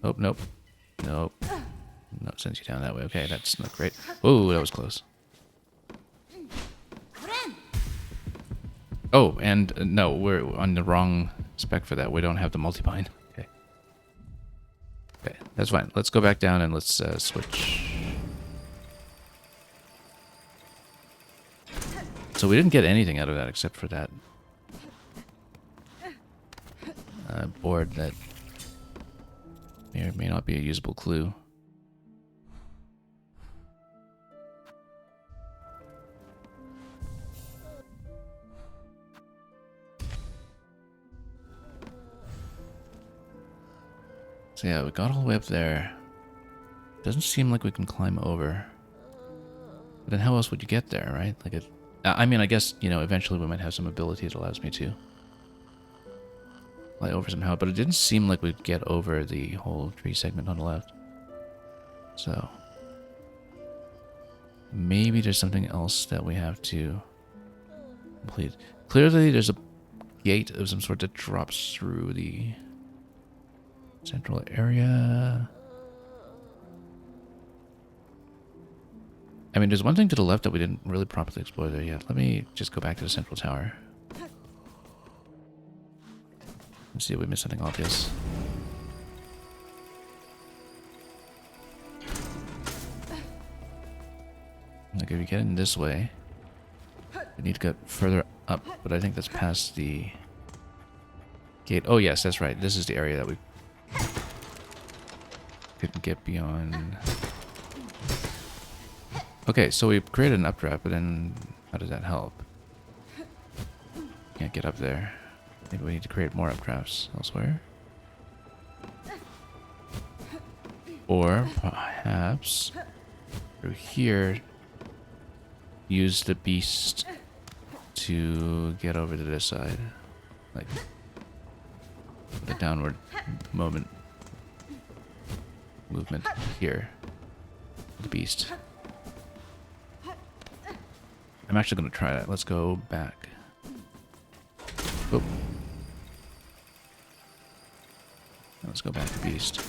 Oh, nope. Nope. No, it sends you down that way. Okay, that's not great. Whoa, that was close. Oh, and no, we're on the wrong spec for that. We don't have the multi-bind. Okay. Okay, that's fine. Let's go back down and let's switch. So we didn't get anything out of that except for that board that may or may not be a usable clue. So yeah, we got all the way up there. Doesn't seem like we can climb over. But then how else would you get there, right? Like, I mean, I guess, you know, eventually we might have some ability that allows me to fly over somehow, but it didn't seem like we'd get over the whole tree segment on the left. So maybe there's something else that we have to complete. Clearly there's a gate of some sort that drops through the central area. I mean, there's one thing to the left that we didn't really properly explore there yet. Let me just go back to the central tower. Let's see if we missed something obvious. Like, if you get in this way, we need to get further up, but I think that's past the gate. Oh, yes, that's right. This is the area that we couldn't get beyond. Okay, so we created an updraft, but then how does that help? Can't get up there. Maybe we need to create more updrafts elsewhere. Or perhaps through here, use the beast to get over to this side. Like the downward movement here. The beast. I'm actually going to try that. Let's go back. Oh. Let's go back to beast.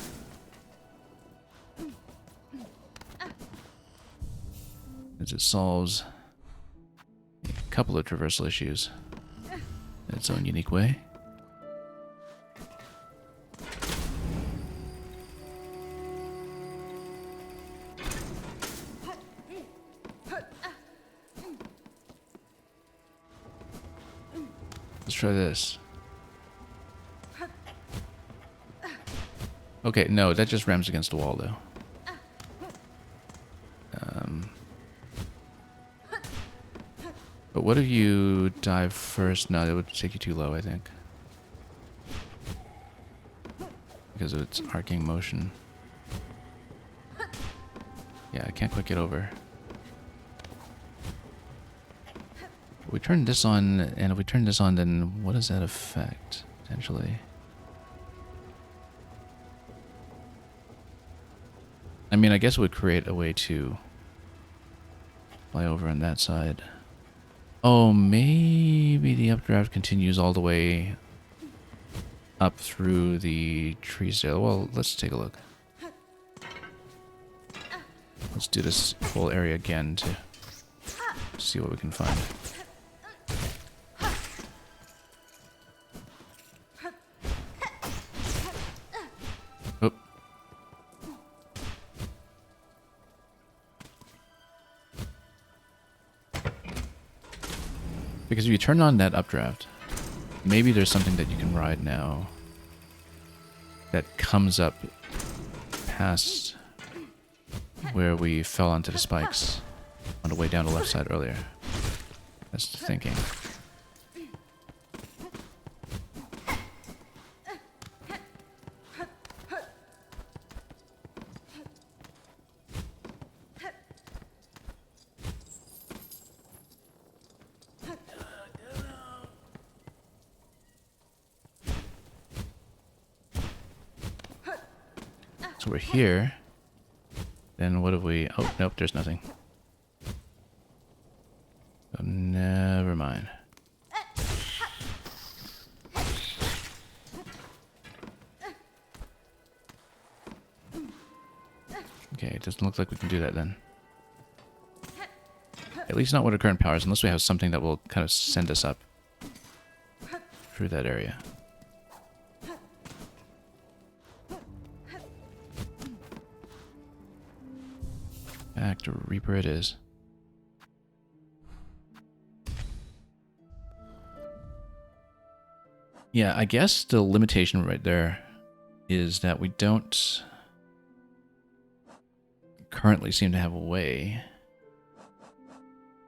As it solves a couple of traversal issues in its own unique way. Let's try this. Okay, no, that just rams against the wall, though. But what if you dive first? No, that would take you too low, I think. Because of its arcing motion. Yeah, I can't quite get over. We turn this on, and if we turn this on, then what does that affect, potentially? I mean, I guess it would create a way to fly over on that side. Oh, maybe the updraft continues all the way up through the trees there. Well, let's take a look. Let's do this whole area again to see what we can find. Oh. Because if you turn on that updraft, maybe there's something that you can ride now that comes up past where we fell onto the spikes on the way down the left side earlier. That's the thinking. So we're here. Then what have we... Oh, nope, there's nothing. So never mind. Okay, it doesn't look like we can do that then. At least not with our current powers, unless we have something that will kind of send us up through that area. Back to Reaper it is. Yeah, I guess the limitation right there is that we don't currently seem to have a way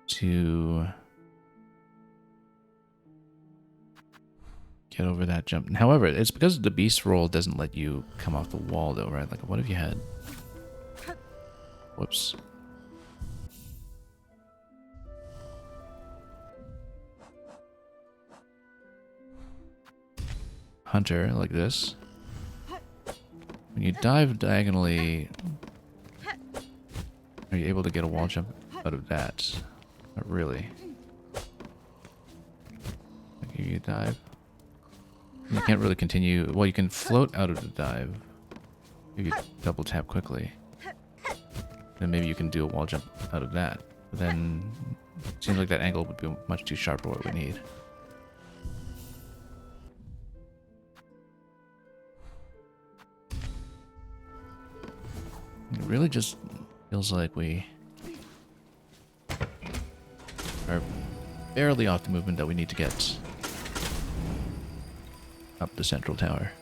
to get over that jump. However, it's because the beast roll doesn't let you come off the wall though, right? Like, what if you had... Whoops. Hunter, like this. When you dive diagonally, are you able to get a wall jump out of that? Not really. Like you dive. You can't really continue. Well, you can float out of the dive if you double tap quickly. Then maybe you can do a wall jump out of that. But then it seems like that angle would be much too sharp for what we need. It really just feels like we are barely off the movement that we need to get up the central tower.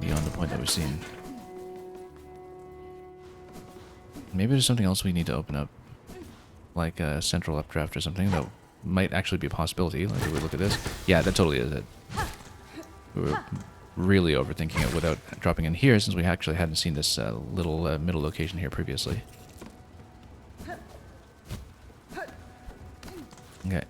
Beyond the point that we've seen. Maybe there's something else we need to open up. Like a central updraft or something that might actually be a possibility. Like if we look at this. Yeah, that totally is it. We were really overthinking it without dropping in here since we actually hadn't seen this little middle location here previously. Okay.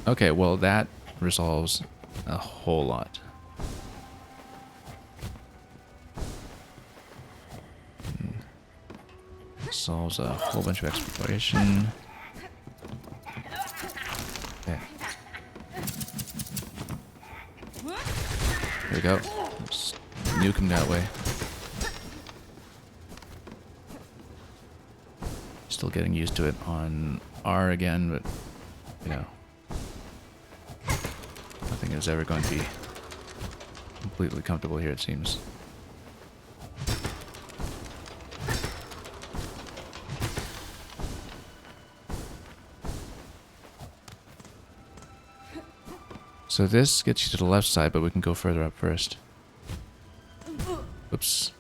Okay, well that resolves a whole lot. Solves a whole bunch of exploration. Okay. Here we go. Just nuke him that way. Still getting used to it on R again, but you know, nothing is ever going to be completely comfortable here, it seems. So this gets you to the left side, but we can go further up first. Oops.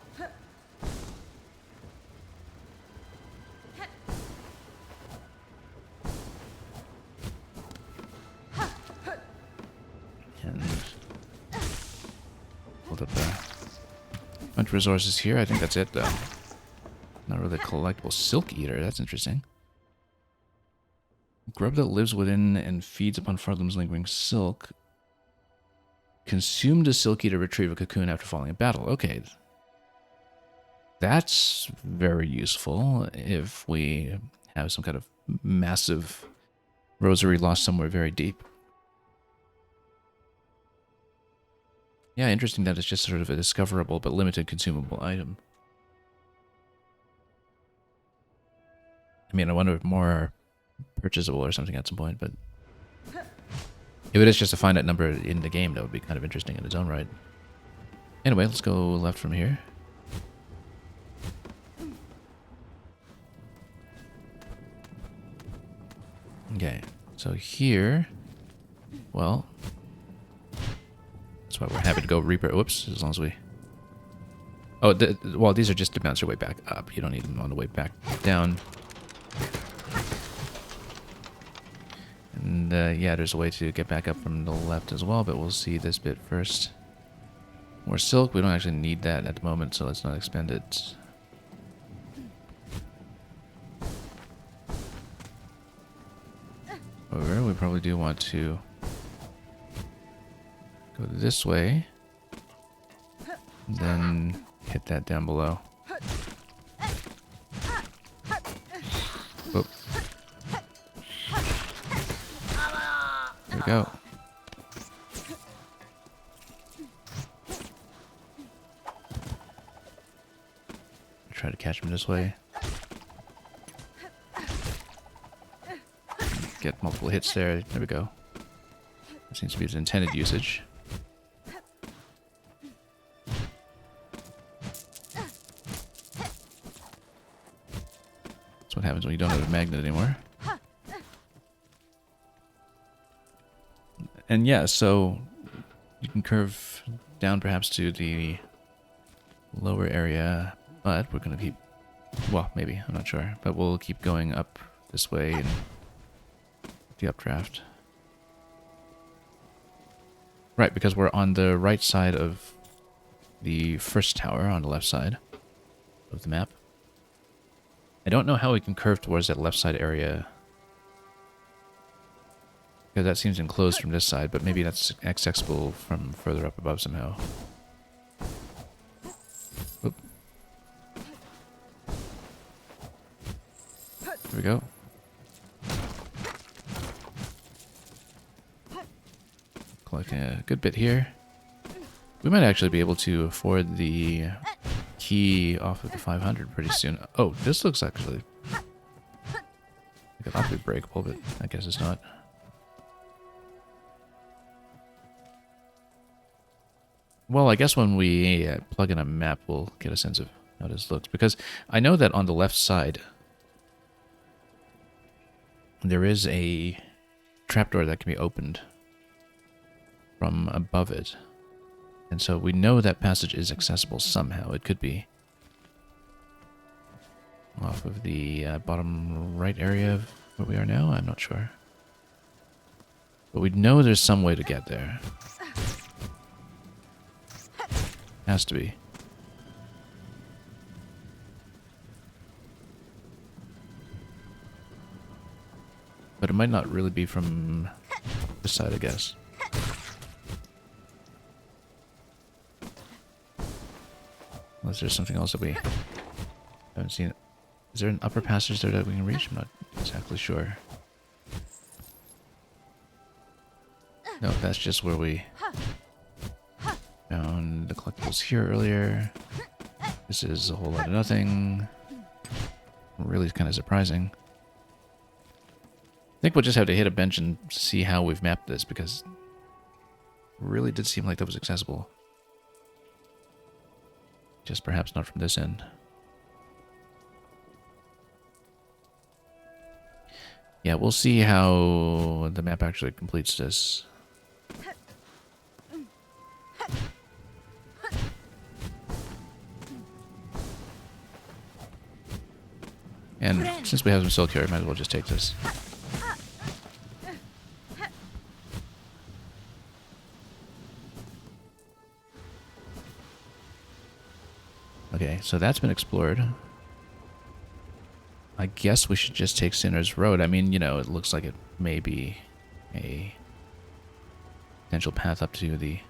And hold up a bunch of resources here. I think that's it, though. Not really a collectible silk eater. That's interesting. Grub that lives within and feeds upon Fartham's lingering silk. Consume the silk eater, retrieve a cocoon after falling in battle. Okay. That's very useful if we have some kind of massive rosary lost somewhere very deep. Yeah, interesting that it's just sort of a discoverable but limited consumable item. I mean, I wonder if more are purchasable or something at some point, but if it is just a finite number in the game, that would be kind of interesting in its own right. Anyway, let's go left from here. Okay, so here, well, that's why we're happy to go Reaper. Whoops, as long as we... Oh, well, these are just to bounce your way back up. You don't need them on the way back down. And yeah, there's a way to get back up from the left as well, but we'll see this bit first. More silk. We don't actually need that at the moment, so let's not expend it. However, we probably do want to go this way, then hit that down below. Whoop. There we go. Try to catch him this way. Get multiple hits there. There we go. That seems to be its intended usage. That's what happens when you don't have a magnet anymore. And yeah, so you can curve down perhaps to the lower area, but we're going to keep... Well, maybe. I'm not sure. But we'll keep going up this way and the updraft. Right, because we're on the right side of the first tower, on the left side of the map. I don't know how we can curve towards that left side area, because that seems enclosed from this side, but maybe that's accessible from further up above somehow. Oop. There we go. Collecting a good bit here. We might actually be able to afford the key off of the 500 pretty soon. Oh, this looks actually like it ought to be breakable, but I guess it's not. Well, I guess when we plug in a map, we'll get a sense of how this looks. Because I know that on the left side, there is a trapdoor that can be opened from above it. And so we know that passage is accessible somehow. It could be off of the bottom right area of where we are now. I'm not sure. But we know there's some way to get there. Has to be. But it might not really be from this side, I guess. Unless there's something else that we haven't seen. Is there an upper passage there that we can reach? I'm not exactly sure. No, that's just where we found the collectibles here earlier. This is a whole lot of nothing. Really kind of surprising. I think we'll just have to hit a bench and see how we've mapped this, because it really did seem like that was accessible. Just perhaps not from this end. Yeah, we'll see how the map actually completes this. And since we have some silk here, I might as well just take this. Okay, so that's been explored. I guess we should just take Sinner's Road. I mean, you know, it looks like it may be a potential path up to the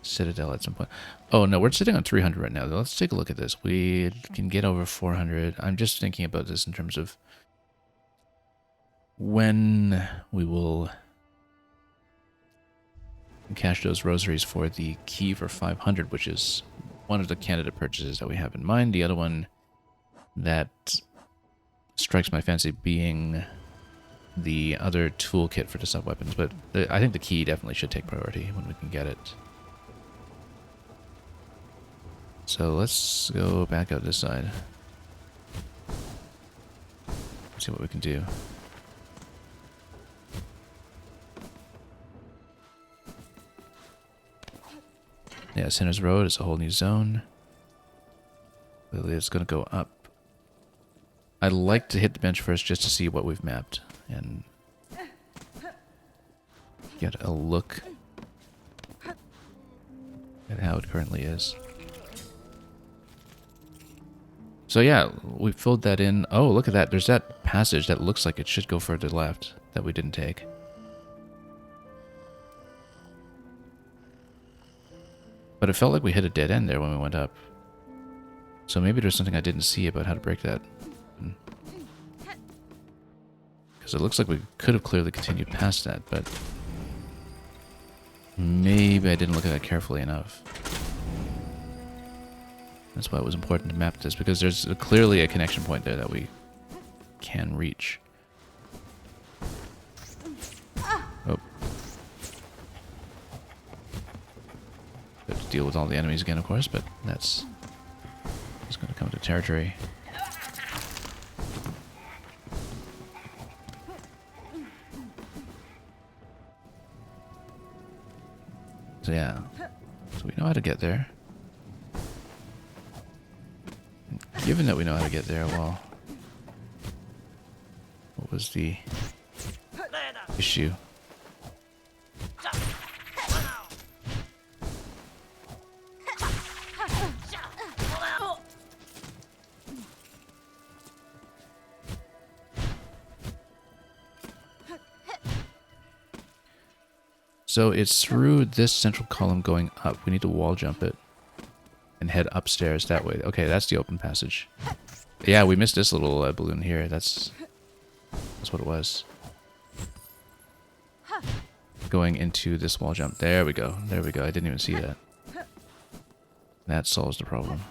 Citadel at some point. Oh, no, we're sitting on 300 right now. Let's take a look at this. We can get over 400. I'm just thinking about this in terms of when we will and cash those rosaries for the key for 500, which is one of the candidate purchases that we have in mind. The other one that strikes my fancy being the other toolkit for the sub-weapons, but I think the key definitely should take priority when we can get it. So let's go back out this side. See what we can do. Yeah, Sinner's Road is a whole new zone. Clearly it's going to go up. I'd like to hit the bench first just to see what we've mapped and get a look at how it currently is. So yeah, we filled that in. Oh, look at that. There's that passage that looks like it should go further left that we didn't take. But it felt like we hit a dead end there when we went up. So maybe there's something I didn't see about how to break that. Because it looks like we could have clearly continued past that, but maybe I didn't look at that carefully enough. That's why it was important to map this, because there's clearly a connection point there that we can reach. Oh. Have to deal with all the enemies again, of course, but that's just going to come to territory. So yeah, so we know how to get there. And given that we know how to get there, well, what was the issue? So it's through this central column going up. We need to wall jump it and head upstairs that way. Okay, that's the open passage. Yeah, we missed this little balloon here. That's what it was. Going into this wall jump. There we go. There we go. I didn't even see that. That solves the problem.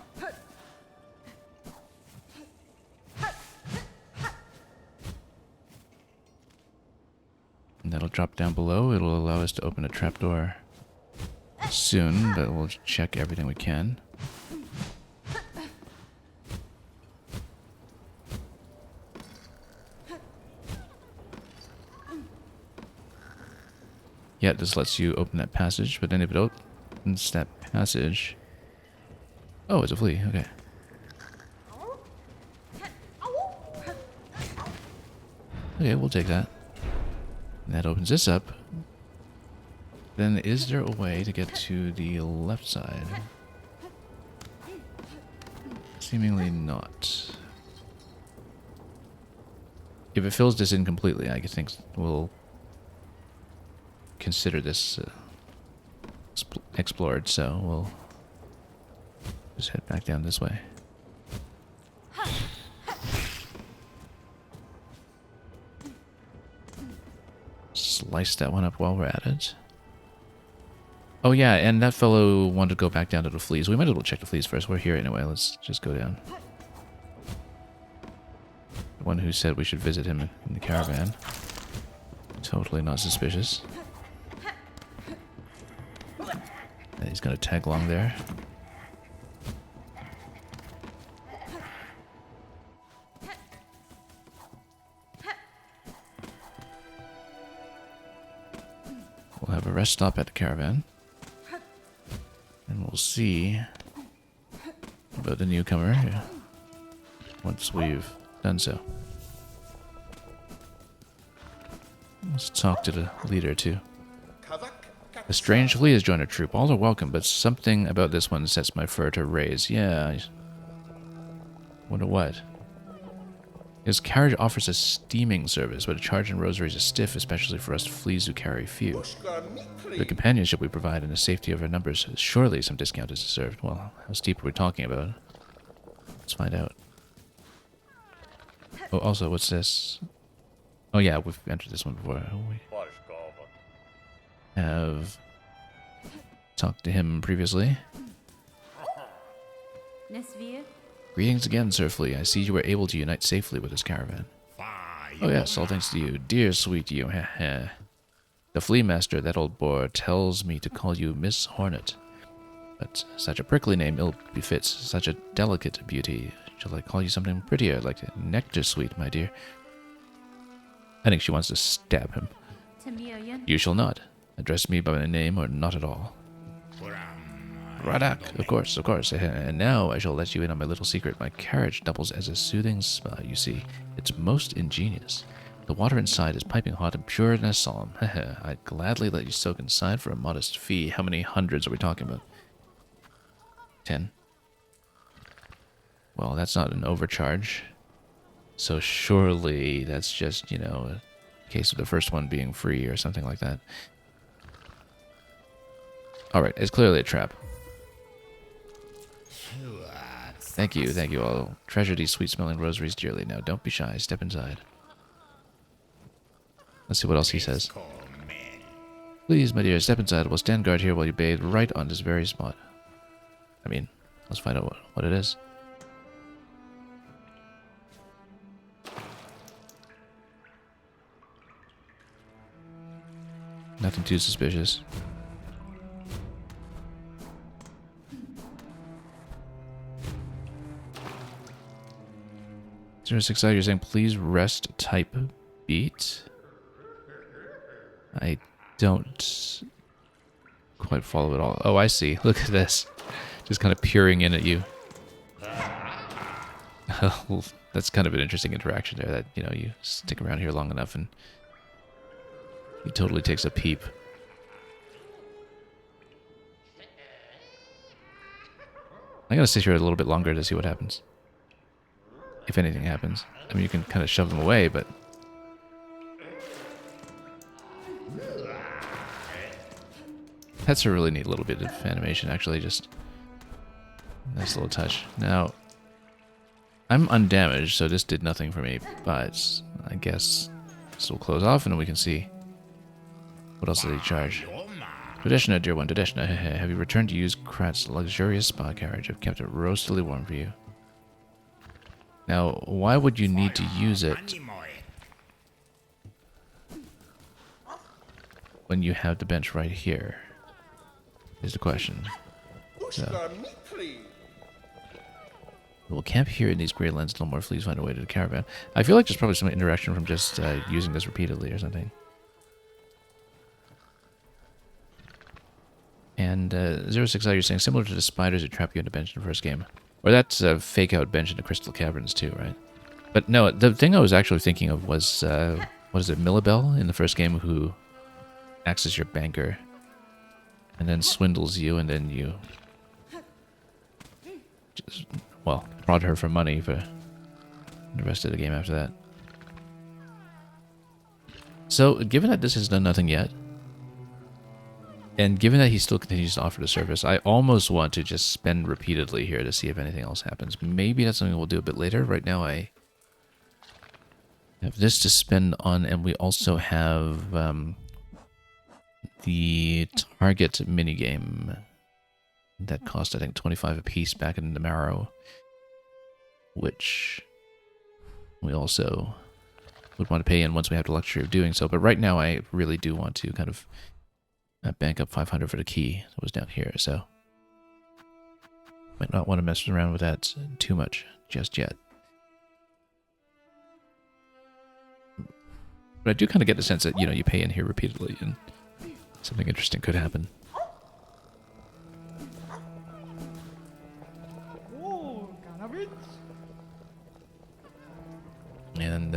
And that'll drop down below. It'll allow us to open a trapdoor soon, but we'll check everything we can. Yeah, this lets you open that passage, but then if it opens that passage... Oh, it's a flea, okay. Okay, we'll take that. And that opens this up. Then is there a way to get to the left side? Seemingly not. If it fills this in completely, I think we'll consider this explored, so we'll just head back down this way. Slice that one up while we're at it. Oh yeah, and that fellow wanted to go back down to the fleas. We might as well check the fleas first. We're here anyway. Let's just go down. The one who said we should visit him in the caravan. Totally not suspicious. And he's gonna tag along there. We'll have a rest stop at the caravan. And we'll see about the newcomer once we've done so. Let's talk to the leader too. A strange flea has joined our troop. All are welcome, but something about this one sets my fur to raise. Yeah, I wonder what. His carriage offers a steaming service, but a charge in rosaries is stiff, especially for us fleas who carry few. The companionship we provide and the safety of our numbers, surely some discount is deserved. Well, how steep are we talking about? Let's find out. Oh, also, what's this? Oh yeah, we've entered this one before. We have talked to him previously. Greetings again, Sir Flea. I see you were able to unite safely with this caravan. Oh yes, all thanks to you. Dear sweet you. The Flea Master, that old boar, tells me to call you Miss Hornet. But such a prickly name ill befits such a delicate beauty. Shall I call you something prettier, like Nectar Sweet, my dear? I think she wants to stab him. You shall not. Address me by my name or not at all. Radak, of course. And now I shall let you in on my little secret. My carriage doubles as a soothing spa, you see. It's most ingenious. The water inside is piping hot and pure as solemn. I'd gladly let you soak inside for a modest fee. How many hundreds are we talking about? 10. Well, that's not an overcharge. So surely that's just, you know, a case of the first one being free or something like that. Alright, it's clearly a trap. Thank you. I'll treasure these sweet-smelling rosaries dearly. Now, don't be shy. Step inside. Let's see what else he says. Please, my dear, step inside. We'll stand guard here while you bathe right on this very spot. I mean, let's find out what it is. Nothing too suspicious. 06 you're saying please rest type beat? I don't quite follow it all. Oh, I see. Look at this. Just kind of peering in at you. Oh, that's kind of an interesting interaction there, that, you know, you stick around here long enough and he totally takes a peep. I'm gonna sit here a little bit longer to see what happens. If anything happens. I mean, you can kind of shove them away, but... Pets are a really neat little bit of animation, actually, just... Nice little touch. Now, I'm undamaged, so this did nothing for me, but I guess this will close off and we can see what else did he charge. Traditioner, dear one, Traditioner, have you returned to use Krat's luxurious spa carriage? I've kept it roastily warm for you. Now, why would you need to use it when you have the bench right here? Is the question. So, we'll camp here in these gray lands until more fleas find a way to the caravan. I feel like there's probably some interaction from just using this repeatedly or something. And 06 you're saying similar to the spiders that trap you in the bench in the first game. Or that's a fake-out bench in the Crystal Caverns too, right? But no, the thing I was actually thinking of was, what is it, Millabelle in the first game, who acts as your banker and then swindles you, and then you just, well, prod her for money for the rest of the game after that. So, given that this has done nothing yet, and given that he still continues to offer the service, I almost want to just spend repeatedly here to see if anything else happens. Maybe that's something we'll do a bit later. Right now I have this to spend on, and we also have the target minigame that cost, I think, 25 apiece back in the Marrow, which we also would want to pay in once we have the luxury of doing so. But right now I really do want to kind of bank up 500 for the key that was down here, so might not want to mess around with that too much just yet. But I do kind of get the sense that, you know, you pay in here repeatedly and something interesting could happen. And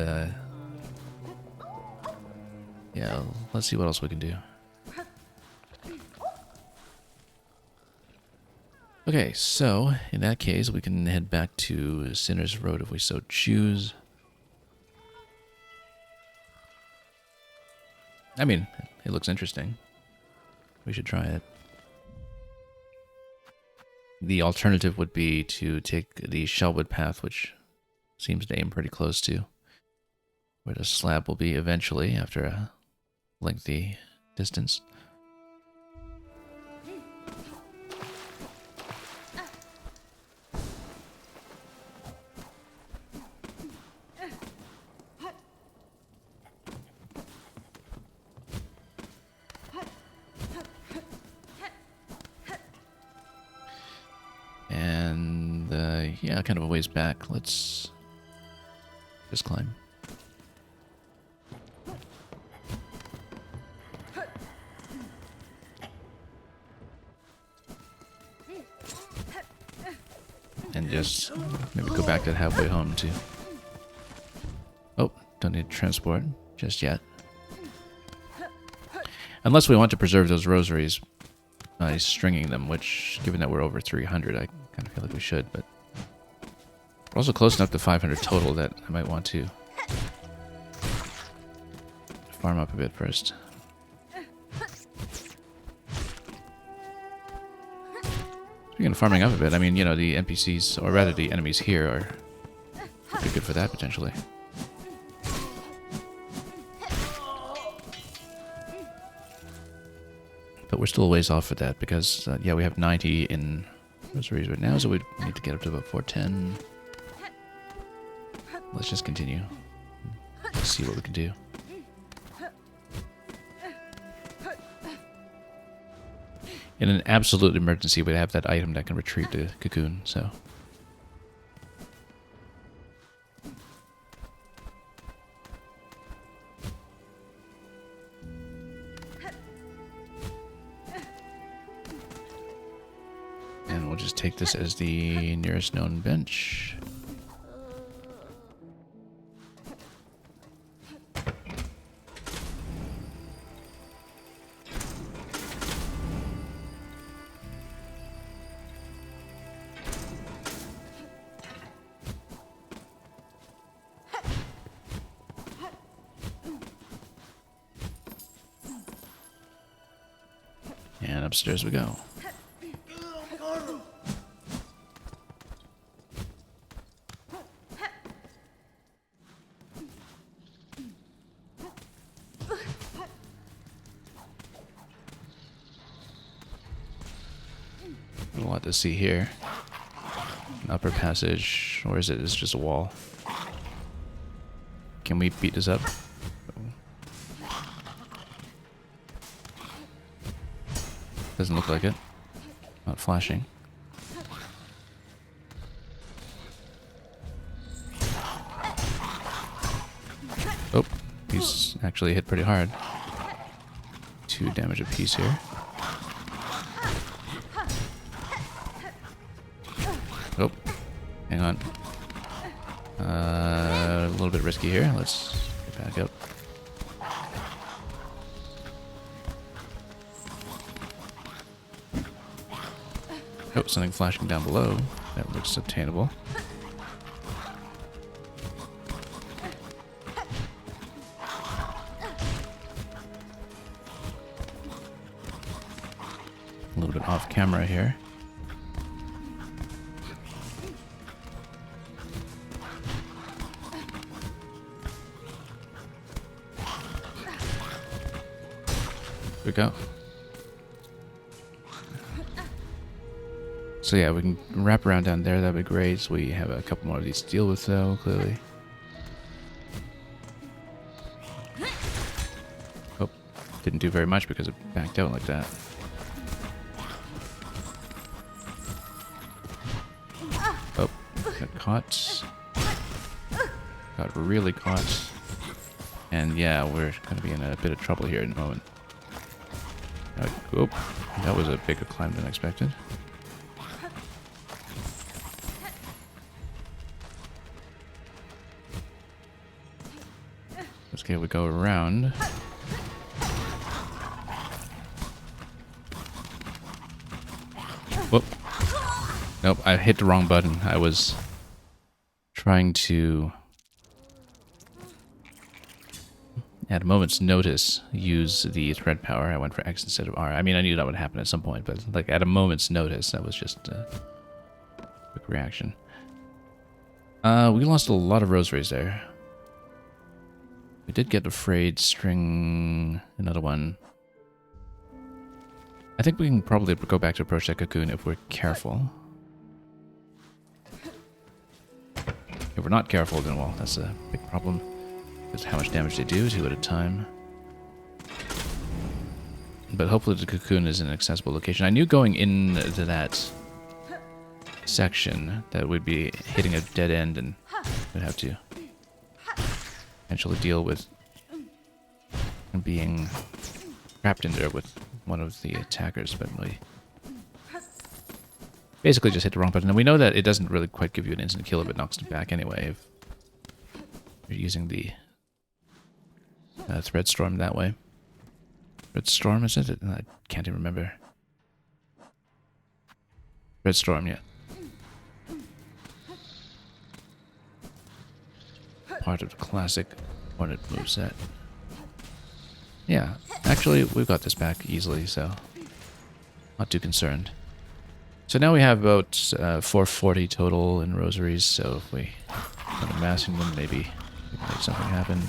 yeah, let's see what else we can do. Okay, so in that case, we can head back to Sinner's Road if we so choose. I mean, it looks interesting. We should try it. The alternative would be to take the Shellwood path, which seems to aim pretty close to where the slab will be eventually after a lengthy distance. And yeah, kind of a ways back. Let's just climb. And just maybe go back that halfway home too. Oh, don't need transport just yet. Unless we want to preserve those rosaries by stringing them, which, given that we're over 300, I kind of feel like we should, but we're also close enough to 500 total that I might want to farm up a bit first. Speaking of farming up a bit, I mean, you know, the NPCs, or rather the enemies here, are pretty good for that, potentially. But we're still a ways off for that, because, yeah, we have 90 in rosaries right now, so we need to get up to about 410. Let's just continue. Let's see what we can do. In an absolute emergency, we'd have that item that can retrieve the cocoon, so... And we'll just take this as the nearest known bench. And upstairs we go. A lot to see here. An upper passage, or is it? It's just a wall. Can we beat this up? Doesn't look like it. Not flashing. Oh, he's actually hit pretty hard. 2 damage apiece here. Oh, hang on. A little bit risky here. Let's get back up. Oh, something flashing down below. That looks obtainable. A little bit off camera here. Here we go. So yeah, we can wrap around down there, that'd be great. So we have a couple more of these to deal with though, clearly. Oh, didn't do very much because it backed out like that. Oh, got caught. Got really caught. And yeah, we're gonna be in a bit of trouble here in a moment. Oh, that was a bigger climb than expected. Okay, we go around. Whoop. Nope, I hit the wrong button. I was trying to, at a moment's notice, use the thread power. I went for X instead of R. I mean, I knew that would happen at some point, but like at a moment's notice, that was just a quick reaction. We lost a lot of rosaries there. We did get a frayed string, another one. I think we can probably go back to approach that cocoon if we're careful. If we're not careful, then, well, that's a big problem. Because how much damage they do, 2 at a time. But hopefully the cocoon is in an accessible location. I knew going into that section that would be hitting a dead end, and would have to eventually deal with being trapped in there with one of the attackers, but we basically just hit the wrong button. And we know that it doesn't really quite give you an instant kill if it knocks it back anyway, if you're using the Thread Storm that way. Thread Storm, is it? I can't even remember. Thread Storm, yeah. Part of the classic Hornet moveset. Yeah, actually, we've got this back easily, so not too concerned. So now we have about 440 total in rosaries, so if we start amassing them, maybe we can make something happen.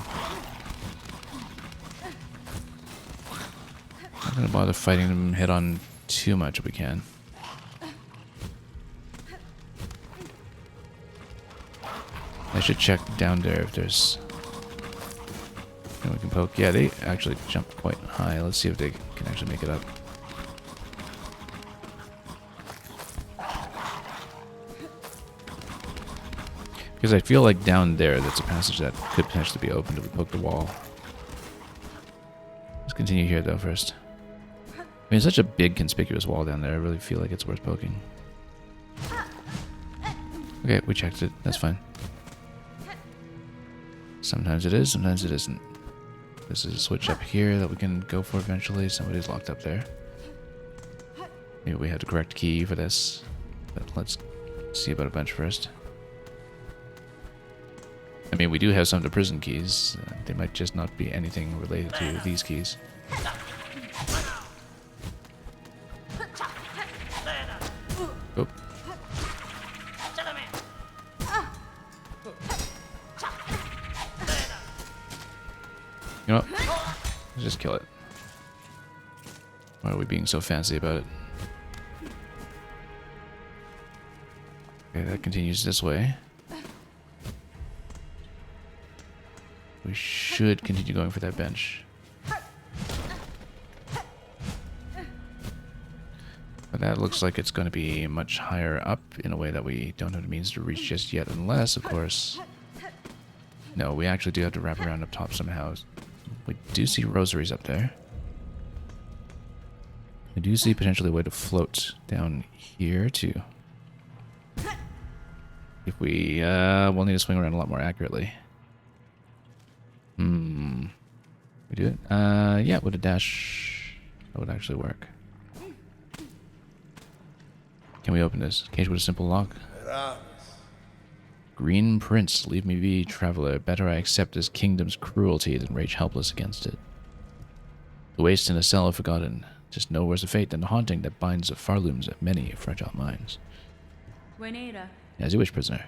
Not going to bother fighting them head on too much if we can. I should check down there if there's... we can poke. Yeah, they actually jump quite high. Let's see if they can actually make it up. Because I feel like down there, that's a passage that could potentially be opened if we poke the wall. Let's continue here, though, first. I mean, it's such a big, conspicuous wall down there. I really feel like it's worth poking. Okay, we checked it. That's fine. Sometimes it is, sometimes it isn't. This is a switch up here that we can go for eventually. Somebody's locked up there. Maybe we have the correct key for this. But let's see about a bench first. I mean, we do have some of the prison keys. They might just not be anything related to these keys. Oh. You know what? Let's just kill it. Why are we being so fancy about it? Okay, that continues this way. We should continue going for that bench. But that looks like it's going to be much higher up in a way that we don't have the means to reach just yet, unless, of course... No, we actually do have to wrap around up top somehow. We do see rosaries up there. I do see potentially a way to float down here, too. If we... we'll need to swing around a lot more accurately. We do it? Yeah, with a dash, that would actually work. Can we open this? Cage with a simple lock. Green Prince, leave me be, traveler. Better I accept this kingdom's cruelty than rage helpless against it. The waste in a cell forgotten. Just no worse a fate than the haunting that binds the farlooms of many fragile minds. As you wish, prisoner.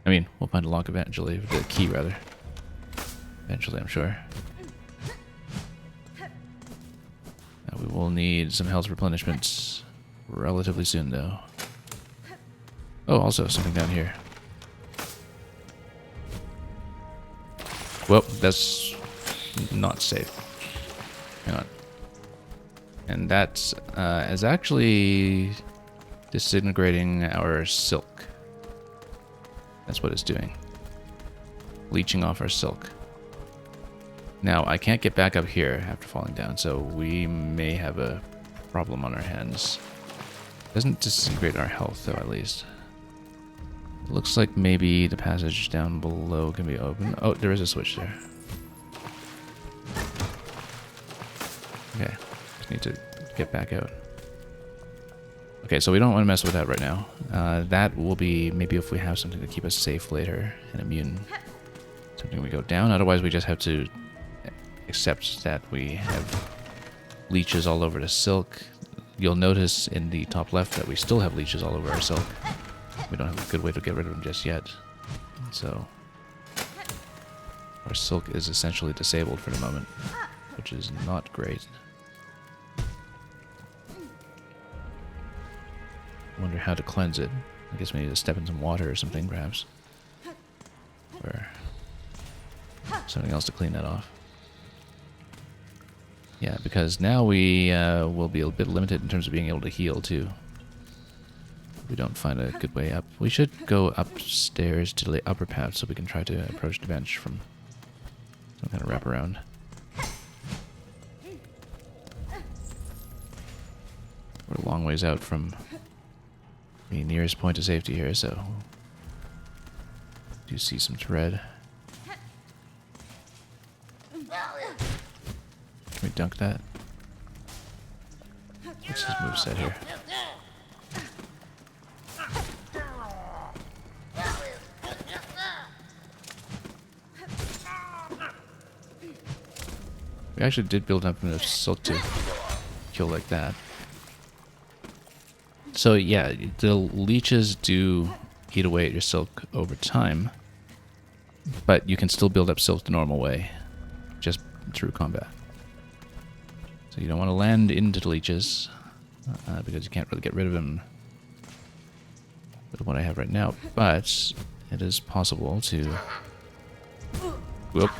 I mean, we'll find a lock eventually, the key rather. Eventually, I'm sure. Now we will need some health replenishments relatively soon, though. Oh, also something down here. Well, that's not safe. Hang on. And that is actually disintegrating our silk. That's what it's doing. Leeching off our silk. Now, I can't get back up here after falling down, so we may have a problem on our hands. Doesn't disintegrate our health, though, at least. Looks like maybe the passage down below can be open. Oh, there is a switch there. Okay, just need to get back out. Okay, so we don't want to mess with that right now. That will be maybe if we have something to keep us safe later and immune. Something we go down, otherwise we just have to accept that we have leeches all over the silk. You'll notice in the top left that we still have leeches all over our silk. We don't have a good way to get rid of them just yet. So our silk is essentially disabled for the moment, which is not great. Wonder how to cleanse it. I guess we need to step in some water or something, perhaps. Or something else to clean that off. Yeah, because now we will be a bit limited in terms of being able to heal, too. We don't find a good way up. We should go upstairs to the upper path so we can try to approach the bench from some kind of wraparound. We're a long ways out from the nearest point of safety here, so do see some tread. Can we dunk that? What's his moveset here? We actually did build up enough silk to kill like that. So yeah, the leeches do eat away at your silk over time, but you can still build up silk the normal way, just through combat. So you don't want to land into the leeches, because you can't really get rid of them with what I have right now, but it is possible to... Whoop.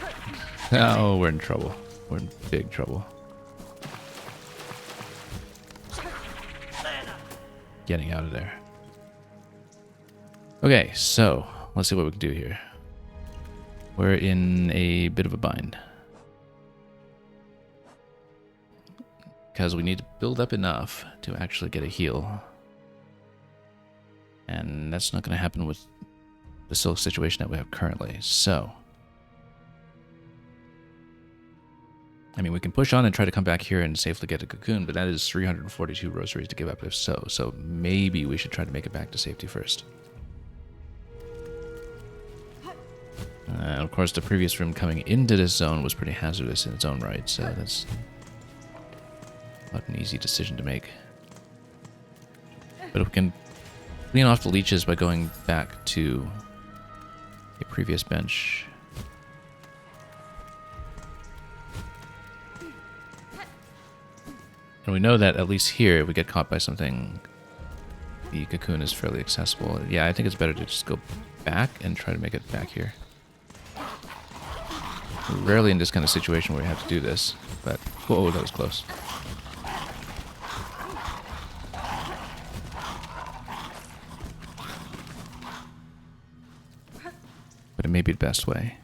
Oh, we're in trouble. We're in big trouble. Getting out of there. Okay, so let's see what we can do here. We're in a bit of a bind, because we need to build up enough to actually get a heal. And that's not going to happen with the silk situation that we have currently. So, I mean, we can push on and try to come back here and safely get a cocoon, but that is 342 rosaries to give up if so. So maybe we should try to make it back to safety first. Of course, the previous room coming into this zone was pretty hazardous in its own right, so that's not an easy decision to make. But if we can clean off the leeches by going back to a previous bench. And we know that at least here, if we get caught by something, the cocoon is fairly accessible. Yeah, I think it's better to just go back and try to make it back here. We're rarely in this kind of situation where we have to do this, but... Whoa, that was close. But it may be the best way.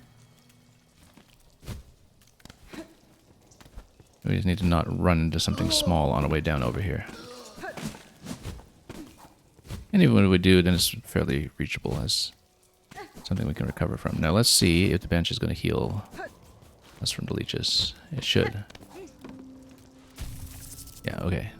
We just need to not run into something small on our way down over here. And even when we do, then it's fairly reachable as something we can recover from. Now let's see if the bench is going to heal us from the leeches. It should. Yeah, okay.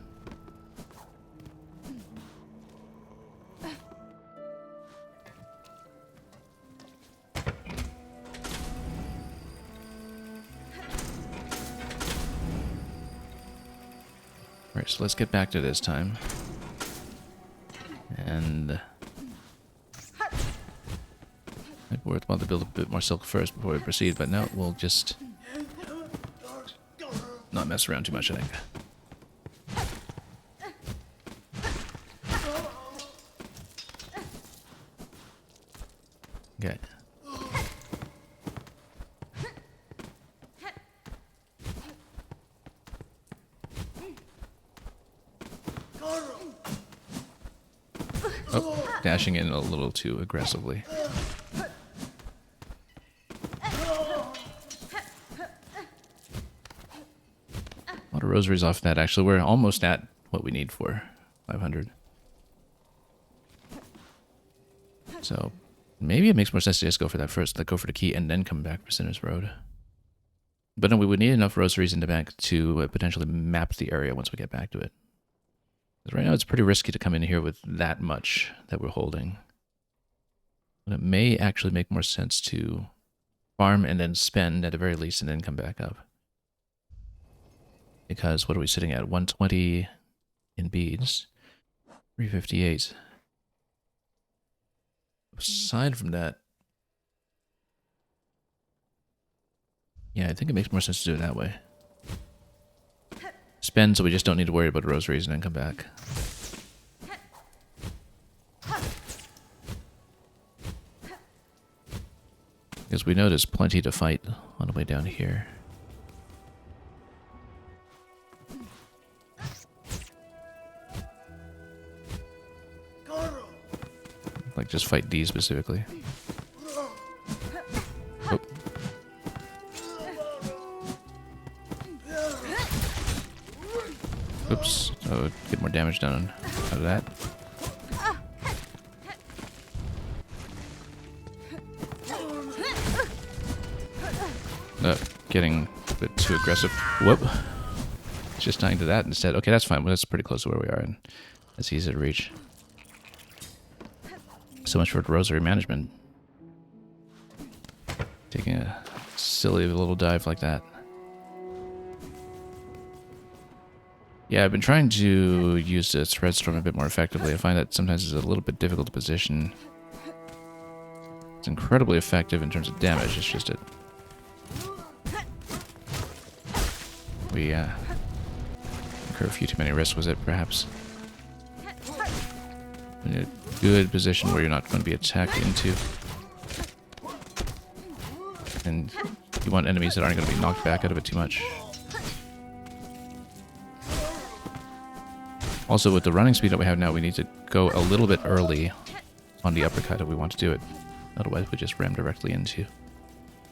Alright, so let's get back to this time. And... maybe we're about to build a bit more silk first before we proceed, but no, we'll just... not mess around too much, I think. Okay. Oh, dashing in a little too aggressively. A lot of rosaries off that, actually. We're almost at what we need for 500. So maybe it makes more sense to just go for that first. Like, go for the key and then come back for Sinner's Road. But then we would need enough rosaries in the back to potentially map the area once we get back to it. Because right now it's pretty risky to come in here with that much that we're holding. But it may actually make more sense to farm and then spend at the very least and then come back up. Because what are we sitting at? 120 in beads. 358. Aside from that, yeah, I think it makes more sense to do it that way. Spend so we just don't need to worry about rosaries and then come back. Because we know there's plenty to fight on the way down here. just fight D specifically. Oh. Oops. Oh, get more damage done out of that. Getting a bit too aggressive. Whoop. Just dying to that instead. Okay, that's fine. Well, that's pretty close to where we are, and that's easy to reach. So much for rosary management. Taking a silly little dive like that. Yeah, I've been trying to use the thread storm a bit more effectively. I find that sometimes it's a little bit difficult to position. It's incredibly effective in terms of damage. It's just we incur a few too many risks with it, perhaps. In a good position where you're not going to be attacked into. And you want enemies that aren't going to be knocked back out of it too much. Also, with the running speed that we have now, we need to go a little bit early on the uppercut if we want to do it. Otherwise, we just ram directly into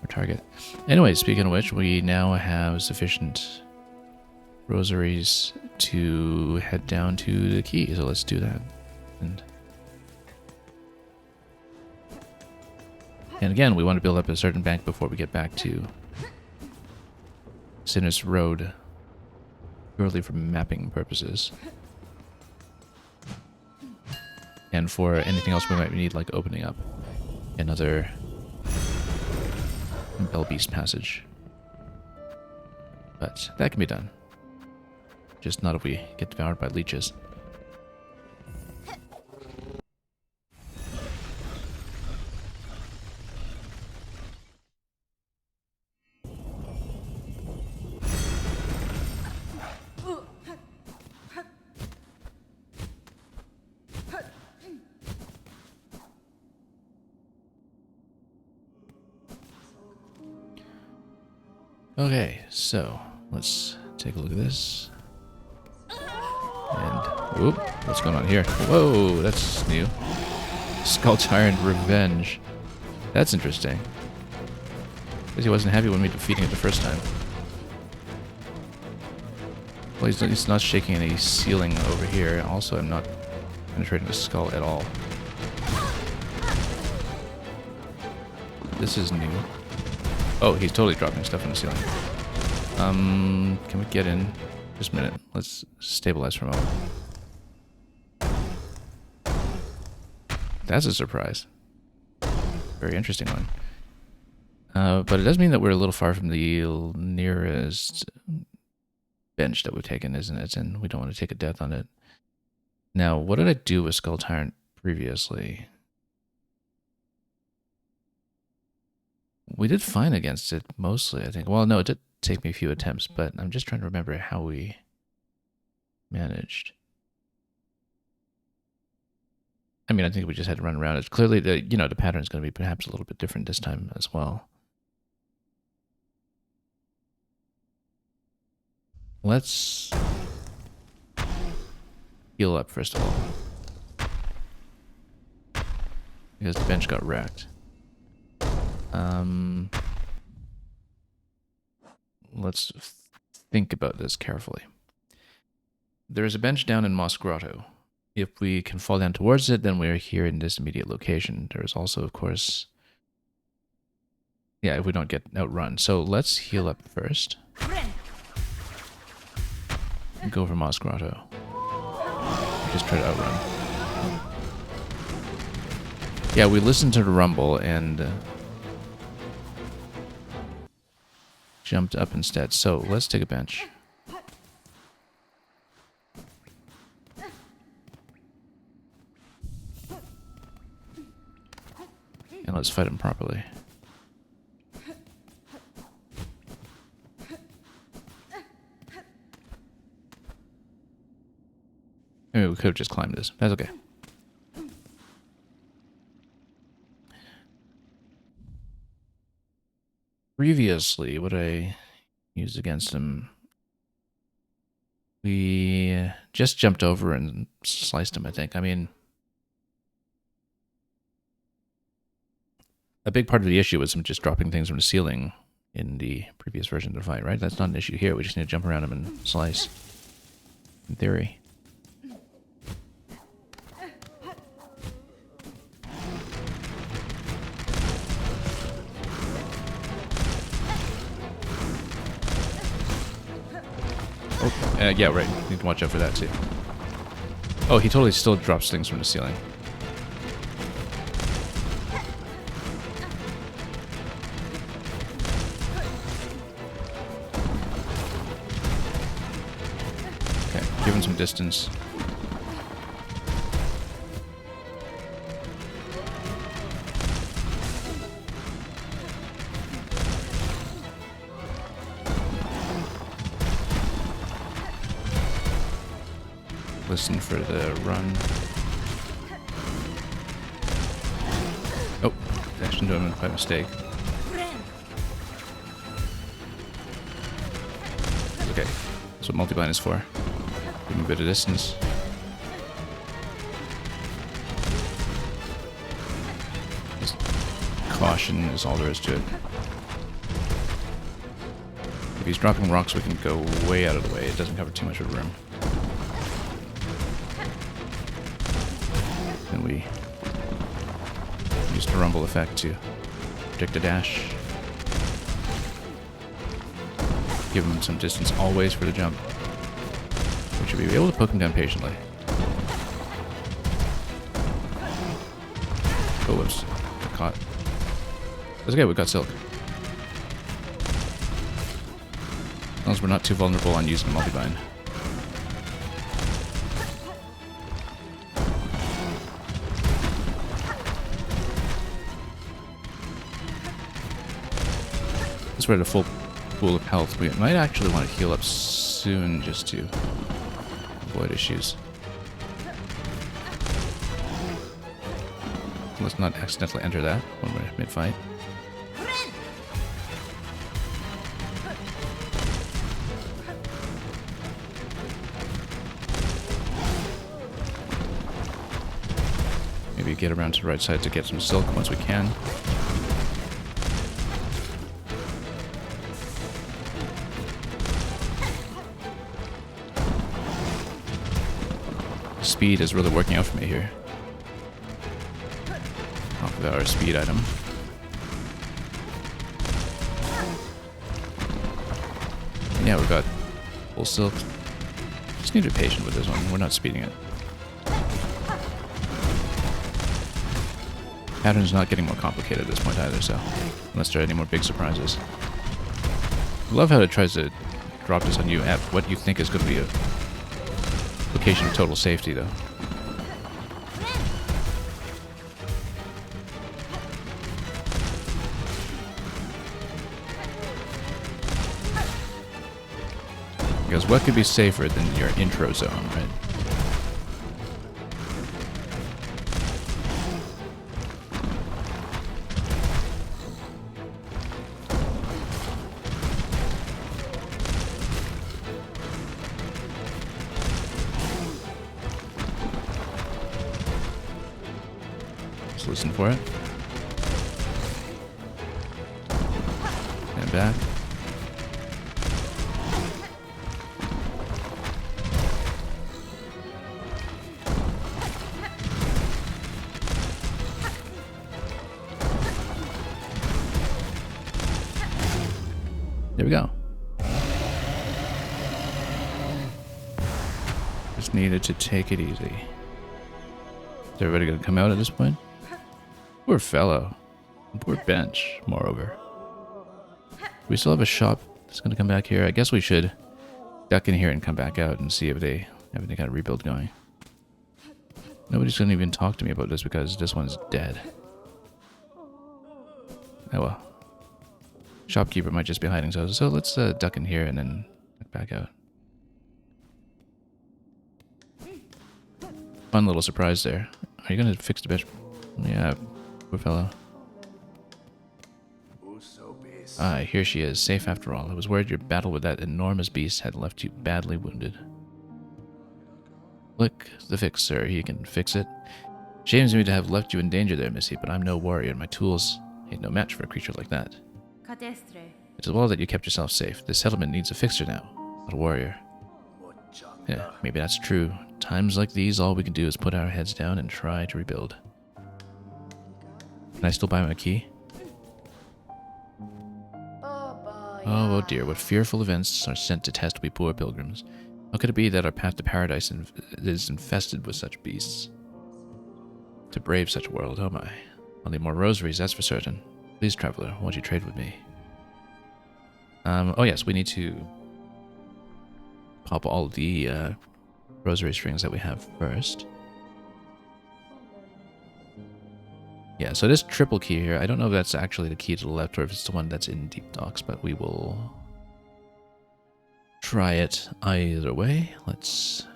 our target. Anyway, speaking of which, we now have sufficient rosaries to head down to the key, so let's do that. And again, we want to build up a certain bank before we get back to Sinner's Road, purely for mapping purposes. And for anything else we might need, like opening up another Bell Beast passage. But that can be done. Just not if we get devoured by leeches. Okay, so let's take a look at this. And, whoop, what's going on here? Whoa, that's new. Skull Tyrant Revenge. That's interesting. Because he wasn't happy with me defeating it the first time. Well, he's not shaking any ceiling over here. Also, I'm not penetrating the skull at all. This is new. Oh, he's totally dropping stuff in the ceiling. Can we get in? Just a minute. Let's stabilize for a moment. That's a surprise. Very interesting one. But it does mean that we're a little far from the nearest bench that we've taken, isn't it? And we don't want to take a death on it. Now, what did I do with Skull Tyrant previously? We did fine against it, mostly, I think. Well, no, it did take me a few attempts, but I'm just trying to remember how we managed. I mean, I think we just had to run around it. Clearly, the pattern's going to be perhaps a little bit different this time as well. Let's heal up, first of all. Because the bench got wrecked. Let's think about this carefully. There is a bench down in Moss Grotto. If we can fall down towards it, then we're here in this immediate location. There's also, of course... Yeah, if we don't get outrun. So let's heal up first. And go for Moss Grotto. Just try to outrun. Yeah, we listened to the rumble and... jumped up instead. So let's take a bench. And let's fight him properly. Maybe we could have just climbed this. That's okay. Previously, what I used against him, we just jumped over and sliced him, I think. I mean, a big part of the issue was him just dropping things from the ceiling in the previous version of the fight, right? That's not an issue here. We just need to jump around him and slice. In theory. Oh, yeah, right. Need to watch out for that too. Oh, he totally still drops things from the ceiling. Okay, give him some distance. Listen for the run. Oh, dashed into him by mistake. Okay, that's what multi-blind is for. Give him a bit of distance. Just caution is all there is to it. If he's dropping rocks, we can go way out of the way. It doesn't cover too much of the room. And we use the rumble effect to predict a dash. Give him some distance always for the jump. We should be able to poke him down patiently. Oh, whoops. Got caught. That's okay, we got Silk. As long as we're not too vulnerable on using multi-bind. Since we're at a full pool of health, we might actually want to heal up soon just to avoid issues. Let's not accidentally enter that when we're mid-fight. Maybe get around to the right side to get some Silk once we can. Speed is really working out for me here. Off of our speed item. And yeah, we've got full Silk. Just need to be patient with this one. We're not speeding it. Pattern's not getting more complicated at this point either, so unless there are any more big surprises. I love how it tries to drop this on you at what you think is going to be a location of total safety, though. Because what could be safer than your intro zone, right? Just listen for it. And back. There we go. Just needed to take it easy. Is everybody gonna come out at this point? Poor fellow. Poor bench, moreover. We still have a shop that's gonna come back here. I guess we should duck in here and come back out and see if they have any kind of rebuild going. Nobody's gonna even talk to me about this because this one's dead. Oh well. Shopkeeper might just be hiding, so let's duck in here and then back out. Fun little surprise there. Are you gonna fix the bitch? Yeah, poor fellow. Ah, here she is, safe after all. I was worried your battle with that enormous beast had left you badly wounded. Look, the fix, sir. He can fix it. Shames me to have left you in danger there, Missy, but I'm no warrior. My tools Ain't no match for a creature like that. It's well that you kept yourself safe. This settlement needs a fixer now, not a warrior. Yeah, maybe that's true. Times like these, all we can do is put our heads down and try to rebuild. Can I still buy my key? Oh dear, what fearful events are sent to test we poor pilgrims. How could it be that our path to paradise is infested with such beasts? To brave such a world, oh my. I'll need more rosaries, that's for certain. Please, traveler, won't you trade with me? Oh yes, we need to pop all the rosary strings that we have first. Yeah, so this triple key here, I don't know if that's actually the key to the left or if it's the one that's in Deep Docks, but we will try it either way. Let's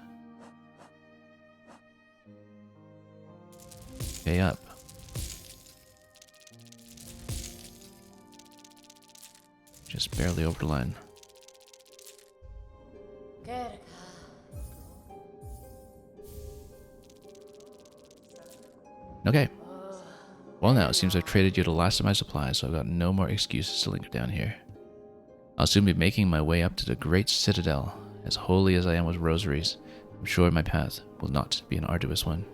pay up. Just barely over the line. Okay. Well now, it seems I've traded you the last of my supplies, so I've got no more excuses to linger down here. I'll soon be making my way up to the great citadel. As holy as I am with rosaries, I'm sure my path will not be an arduous one.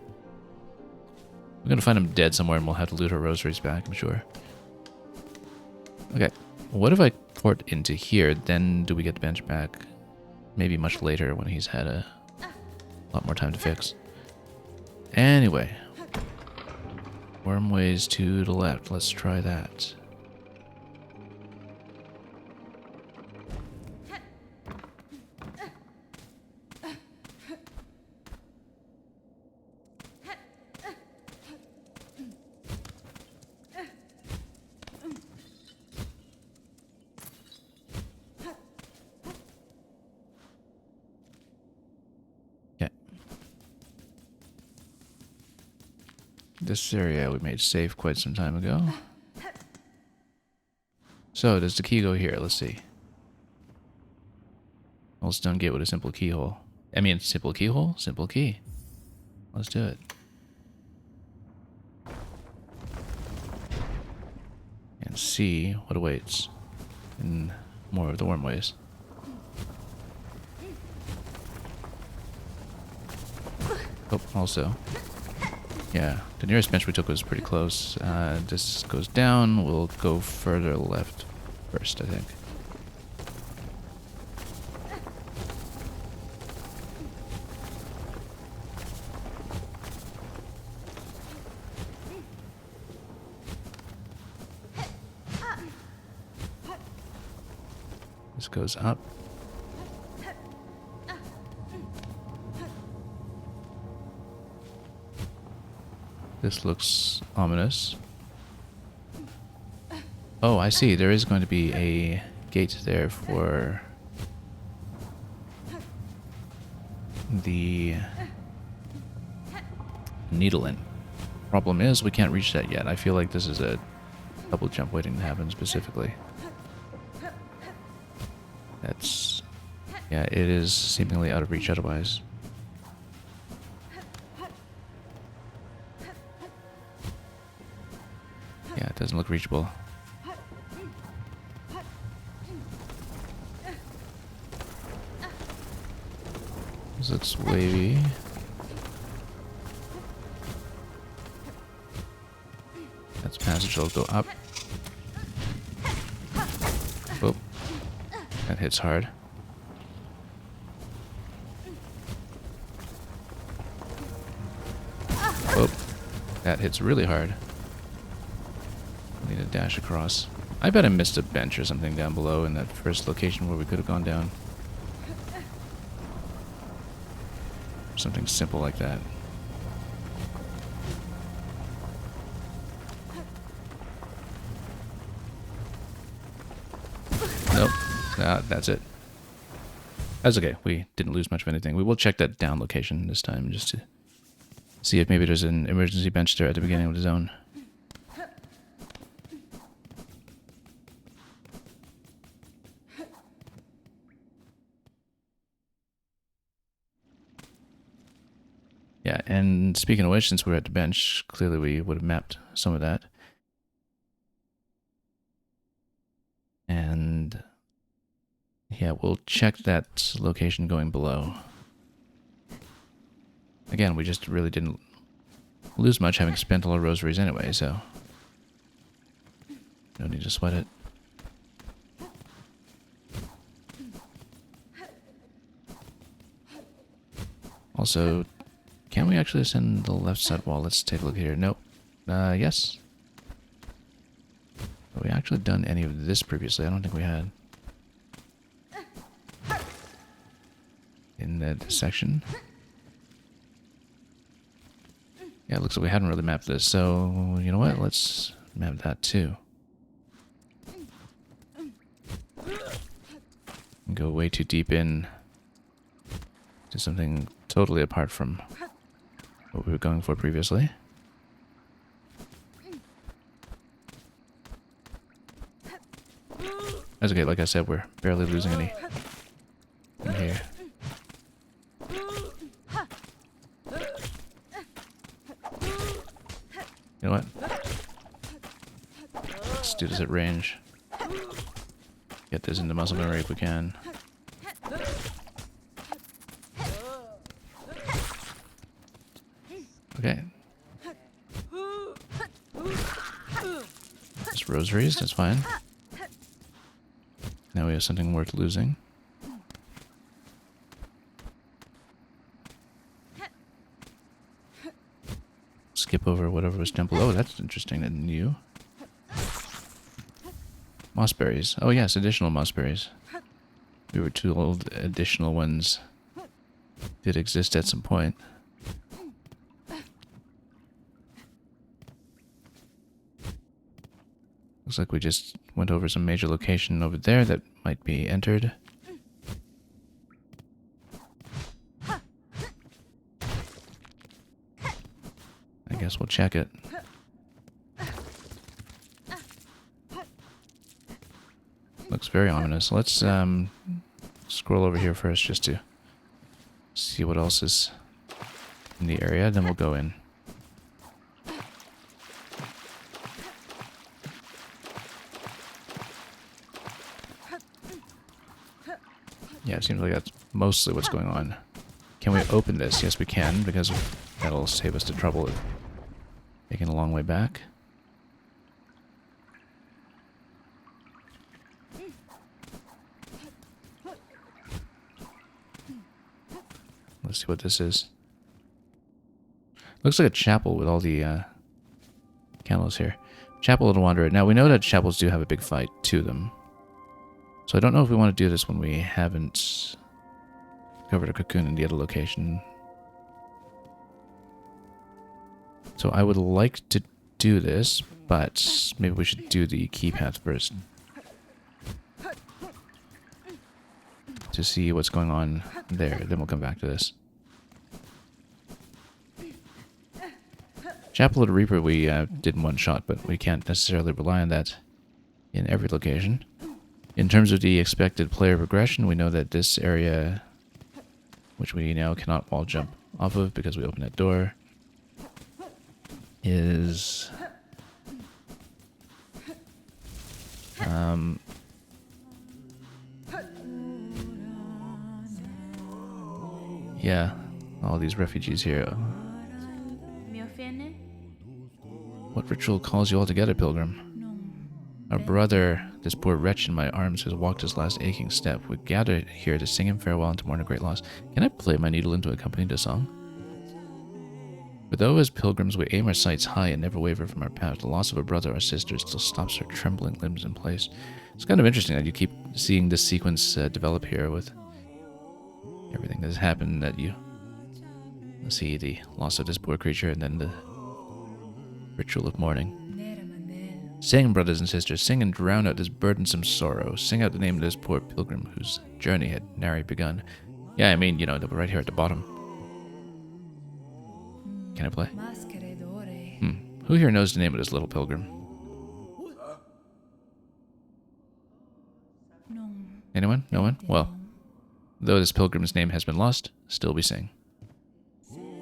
We're gonna find him dead somewhere and we'll have to loot our rosaries back, I'm sure. Okay, what if I port into here, then do we get the bench back? Maybe much later when he's had a lot more time to fix. Anyway. Wormways to the left. Let's try that. This area we made safe quite some time ago. So, does the key go here? Let's see. Old stone gate with a simple keyhole. I mean, simple keyhole? Simple key. Let's do it. And see what awaits in more of the wormways. Oh, also. Yeah, the nearest bench we took was pretty close. This goes down. We'll go further left first, I think. This goes up. This looks ominous. Oh, I see. There is going to be a gate there for the Needle-in. Problem is, we can't reach that yet. I feel like this is a double jump waiting to happen specifically. That's... yeah, it is seemingly out of reach otherwise. Yeah, it doesn't look reachable. This looks wavy. That's passage, I'll go up. Oh, that hits hard. Oh, that hits really hard. Need to dash across. I bet I missed a bench or something down below in that first location where we could have gone down. Something simple like that. Nope. That's it. That's okay. We didn't lose much of anything. We will check that down location this time just to see if maybe there's an emergency bench there at the beginning of the zone. Yeah, and speaking of which, since we're at the bench, clearly we would have mapped some of that. Yeah, we'll check that location going below. Again, we just really didn't lose much having spent all our rosaries anyway, so no need to sweat it. Also, can we actually ascend the left side wall? Let's take a look here. Nope. Yes. Have we actually done any of this previously? I don't think we had. In that section. Yeah, it looks like we hadn't really mapped this, so you know what? Let's map that too. And go way too deep in to something totally apart from what we were going for previously. That's okay, like I said, we're barely losing any in here. You know what? Let's do this at range. Get this into muscle memory if we can. Okay. Just rosaries, that's fine. Now we have something worth losing. Skip over whatever was down below. Oh, that's interesting and new. Mossberries. Oh yes, additional mossberries. We were told additional ones did exist at some point. Looks like we just went over some major location over there that might be entered. I guess we'll check it. Looks very ominous. Let's scroll over here first just to see what else is in the area, then we'll go in. Yeah, it seems like that's mostly what's going on. Can we open this? Yes, we can, because that'll save us the trouble of taking a long way back. Let's see what this is. Looks like a chapel with all the candles here. Chapel of the Wanderer. Now, we know that chapels do have a big fight to them. So I don't know if we want to do this when we haven't covered a cocoon in the other location. So I would like to do this, but maybe we should do the key path first. To see what's going on there, then we'll come back to this. Chapel of the Reaper we did in one shot, but we can't necessarily rely on that in every location. In terms of the expected player progression, we know that this area, which we now cannot wall jump off of because we opened that door, is yeah, all these refugees here. What ritual calls you all together, pilgrim? Our brother, this poor wretch in my arms, has walked his last aching step. We gather here to sing him farewell and to mourn a great loss. Can I play my needle into accompany the song? For though as pilgrims we aim our sights high and never waver from our path, the loss of a brother or sister still stops our trembling limbs in place. It's kind of interesting that you keep seeing this sequence develop here with everything that's happened, that you see the loss of this poor creature and then the ritual of mourning. Sing, brothers and sisters, sing and drown out this burdensome sorrow. Sing out the name of this poor pilgrim whose journey had nary begun. Yeah, I mean, you know, right here at the bottom. Can I play? Who here knows the name of this little pilgrim? Anyone? No one? Well, though this pilgrim's name has been lost, still we sing.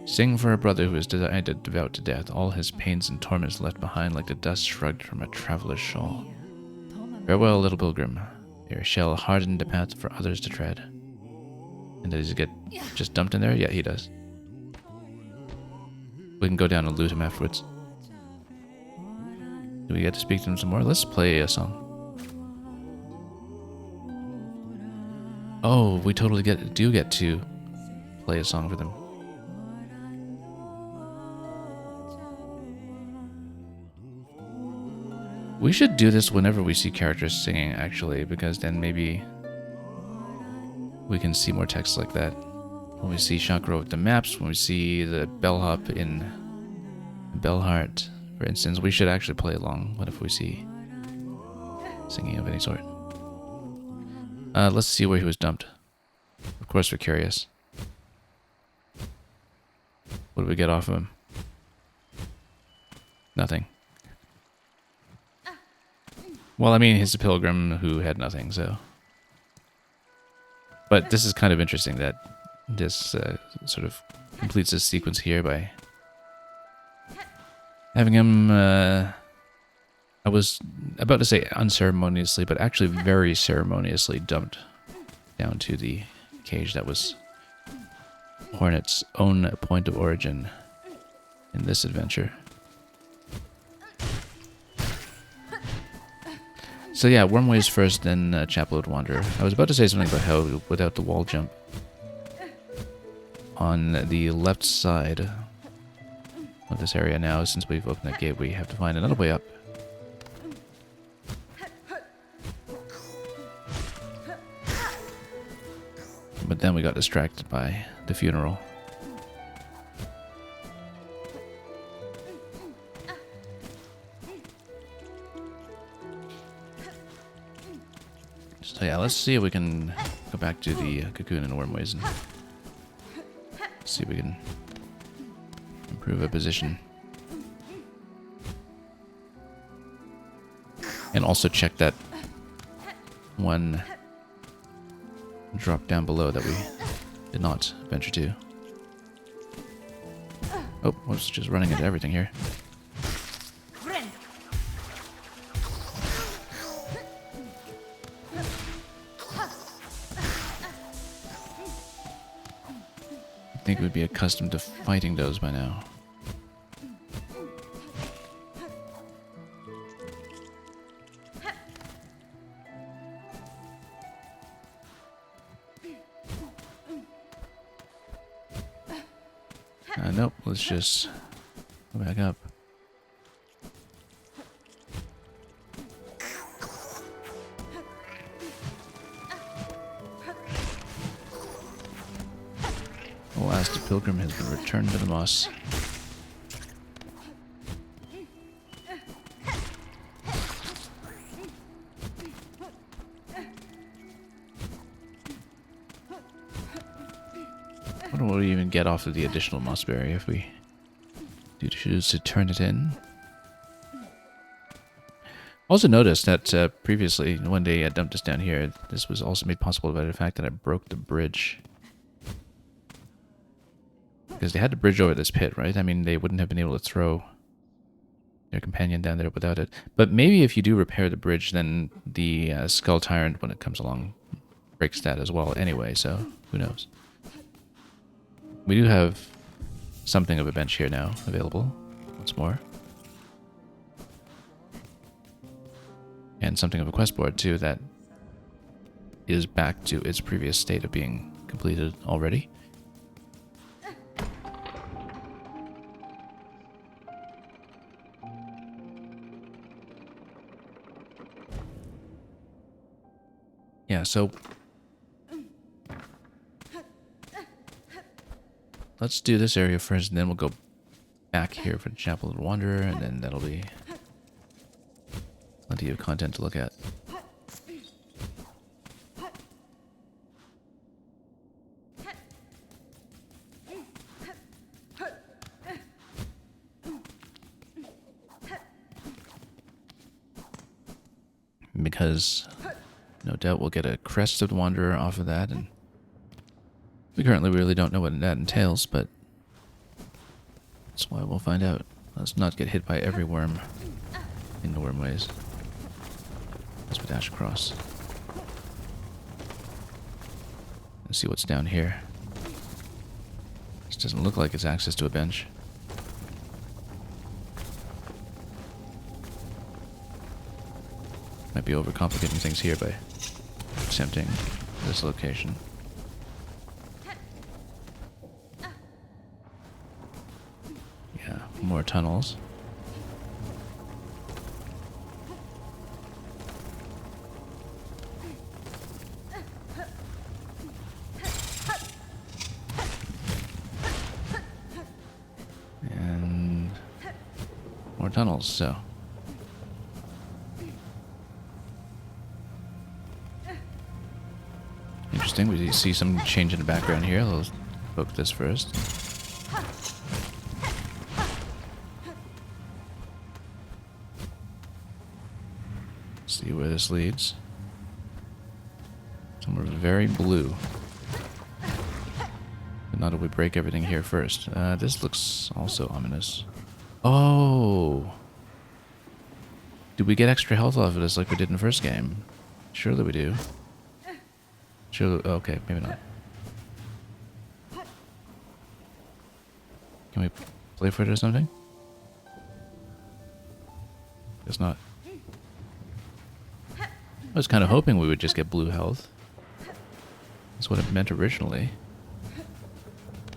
Sing for a brother who is devout to death, all his pains and torments left behind like the dust shrugged from a traveler's shawl. Farewell, little pilgrim. Your shell hardened a path for others to tread. And does he get just dumped in there? Yeah, he does. We can go down and loot him afterwards. Do we get to speak to him some more? Let's play a song. Oh, we totally do get to play a song for them. We should do this whenever we see characters singing, actually, because then maybe we can see more text like that. When we see Chakra with the maps, when we see the bellhop in Bellheart, for instance, we should actually play along whenever we see singing of any sort. Let's see where he was dumped. Of course we're curious. What do we get off of him? Nothing. Well, I mean, he's a pilgrim who had nothing, so... But this is kind of interesting that this sort of completes this sequence here by having him, I was about to say unceremoniously, but actually very ceremoniously dumped down to the cage that was Hornet's own point of origin in this adventure. So yeah, Wormways first, then Chapelwood Wanderer. I was about to say something about how without the wall jump, on the left side of this area now, since we've opened that gate, we have to find another way up. But then we got distracted by the funeral. So yeah, let's see if we can go back to the cocoon and Wormways and see if we can improve our position. And also check that one drop down below that we did not venture to. Oh, I was just running into everything here. I think we'd be accustomed to fighting those by now. Nope, let's just go back up. Alas, the pilgrim has been returned to the moss. What will we even get off of the additional mossberry if we do choose to turn it in? Also noticed that previously, when they dumped us down here, this was also made possible by the fact that I broke the bridge. Because they had to bridge over this pit, right? I mean, they wouldn't have been able to throw their companion down there without it. But maybe if you do repair the bridge, then the Skull Tyrant, when it comes along, breaks that as well anyway, so who knows. We do have something of a bench here now available, once more. And something of a quest board, too, that is back to its previous state of being completed already. Yeah, so let's do this area first, and then we'll go back here for the Chapel of the Wanderer, and then that'll be plenty of content to look at. Because no doubt we'll get a Crest of the Wanderer off of that, and we currently really don't know what that entails, but that's why we'll find out. Let's not get hit by every worm in the Wormways as we dash across. Let's see what's down here. This doesn't look like it's access to a bench. Might be overcomplicating things here by attempting this location. Yeah, more tunnels. And more tunnels, so. Interesting, we see some change in the background here. Let's poke this first. See where this leads. Somewhere very blue. But not if we break everything here first. This looks also ominous. Oh! Did we get extra health off of this like we did in the first game? Surely we do. Surely, okay, maybe not. Can we play for it or something? Guess not. I was kind of hoping we would just get blue health. That's what it meant originally.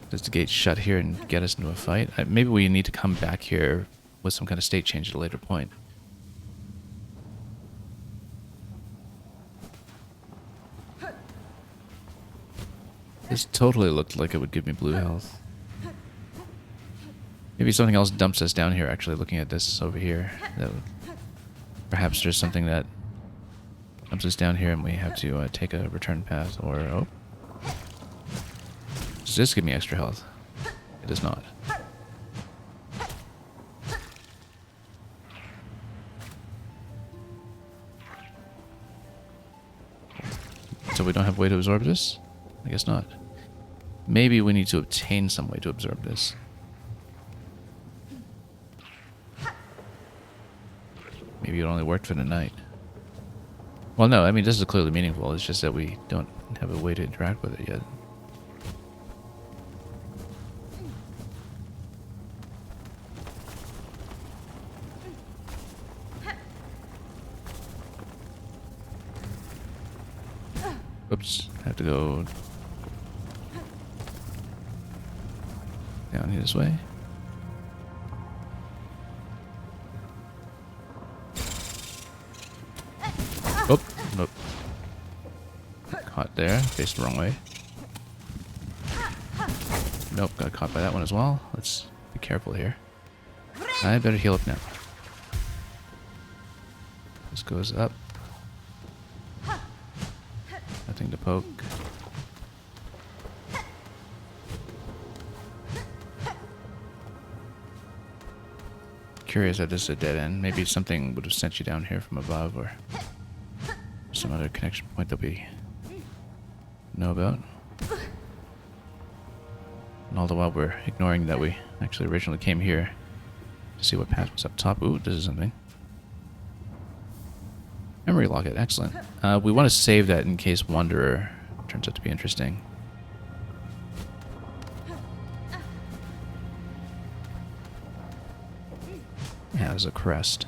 Does the gate shut here and get us into a fight? Maybe we need to come back here with some kind of state change at a later point. This totally looked like it would give me blue health. Maybe something else dumps us down here, actually, looking at this over here. Perhaps there's something that dumps us down here and we have to take a return path, or... oh. Does this give me extra health? It does not. So we don't have a way to absorb this? I guess not. Maybe we need to obtain some way to absorb this. Maybe it only worked for the night. Well, no, I mean, this is clearly meaningful. It's just that we don't have a way to interact with it yet. Oops, I have to go down here this way. Oh, nope. Caught there, faced the wrong way. Nope, got caught by that one as well. Let's be careful here. I better heal up now. This goes up. Nothing to poke. Curious that this is a dead end. Maybe something would have sent you down here from above, or some other connection point that we know about. And all the while we're ignoring that we actually originally came here to see what path was up top. Ooh, this is something. Memory locket, excellent. We want to save that in case Wanderer turns out to be interesting. Yeah, there's a crest.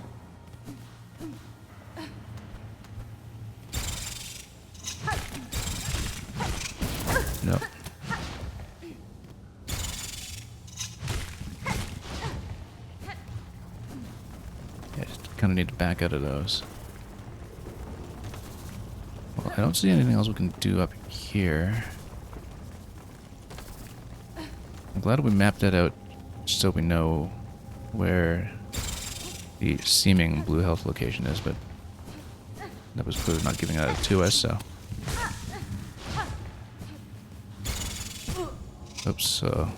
Nope. Yeah, just kind of need to back out of those. Well, I don't see anything else we can do up here. I'm glad we mapped that out so we know where the seeming blue health location is, but that was clearly not giving that to us, so... Oops, grab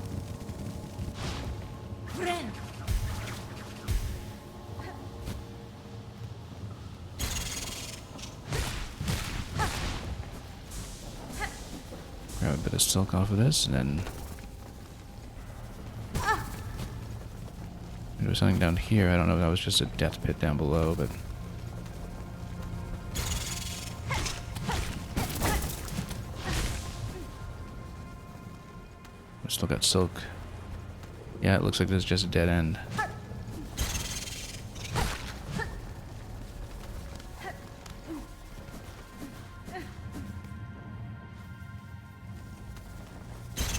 a bit of silk off of this, and then... There was something down here. I don't know if that was just a death pit down below, but... still got silk. Yeah, it looks like this is just a dead end.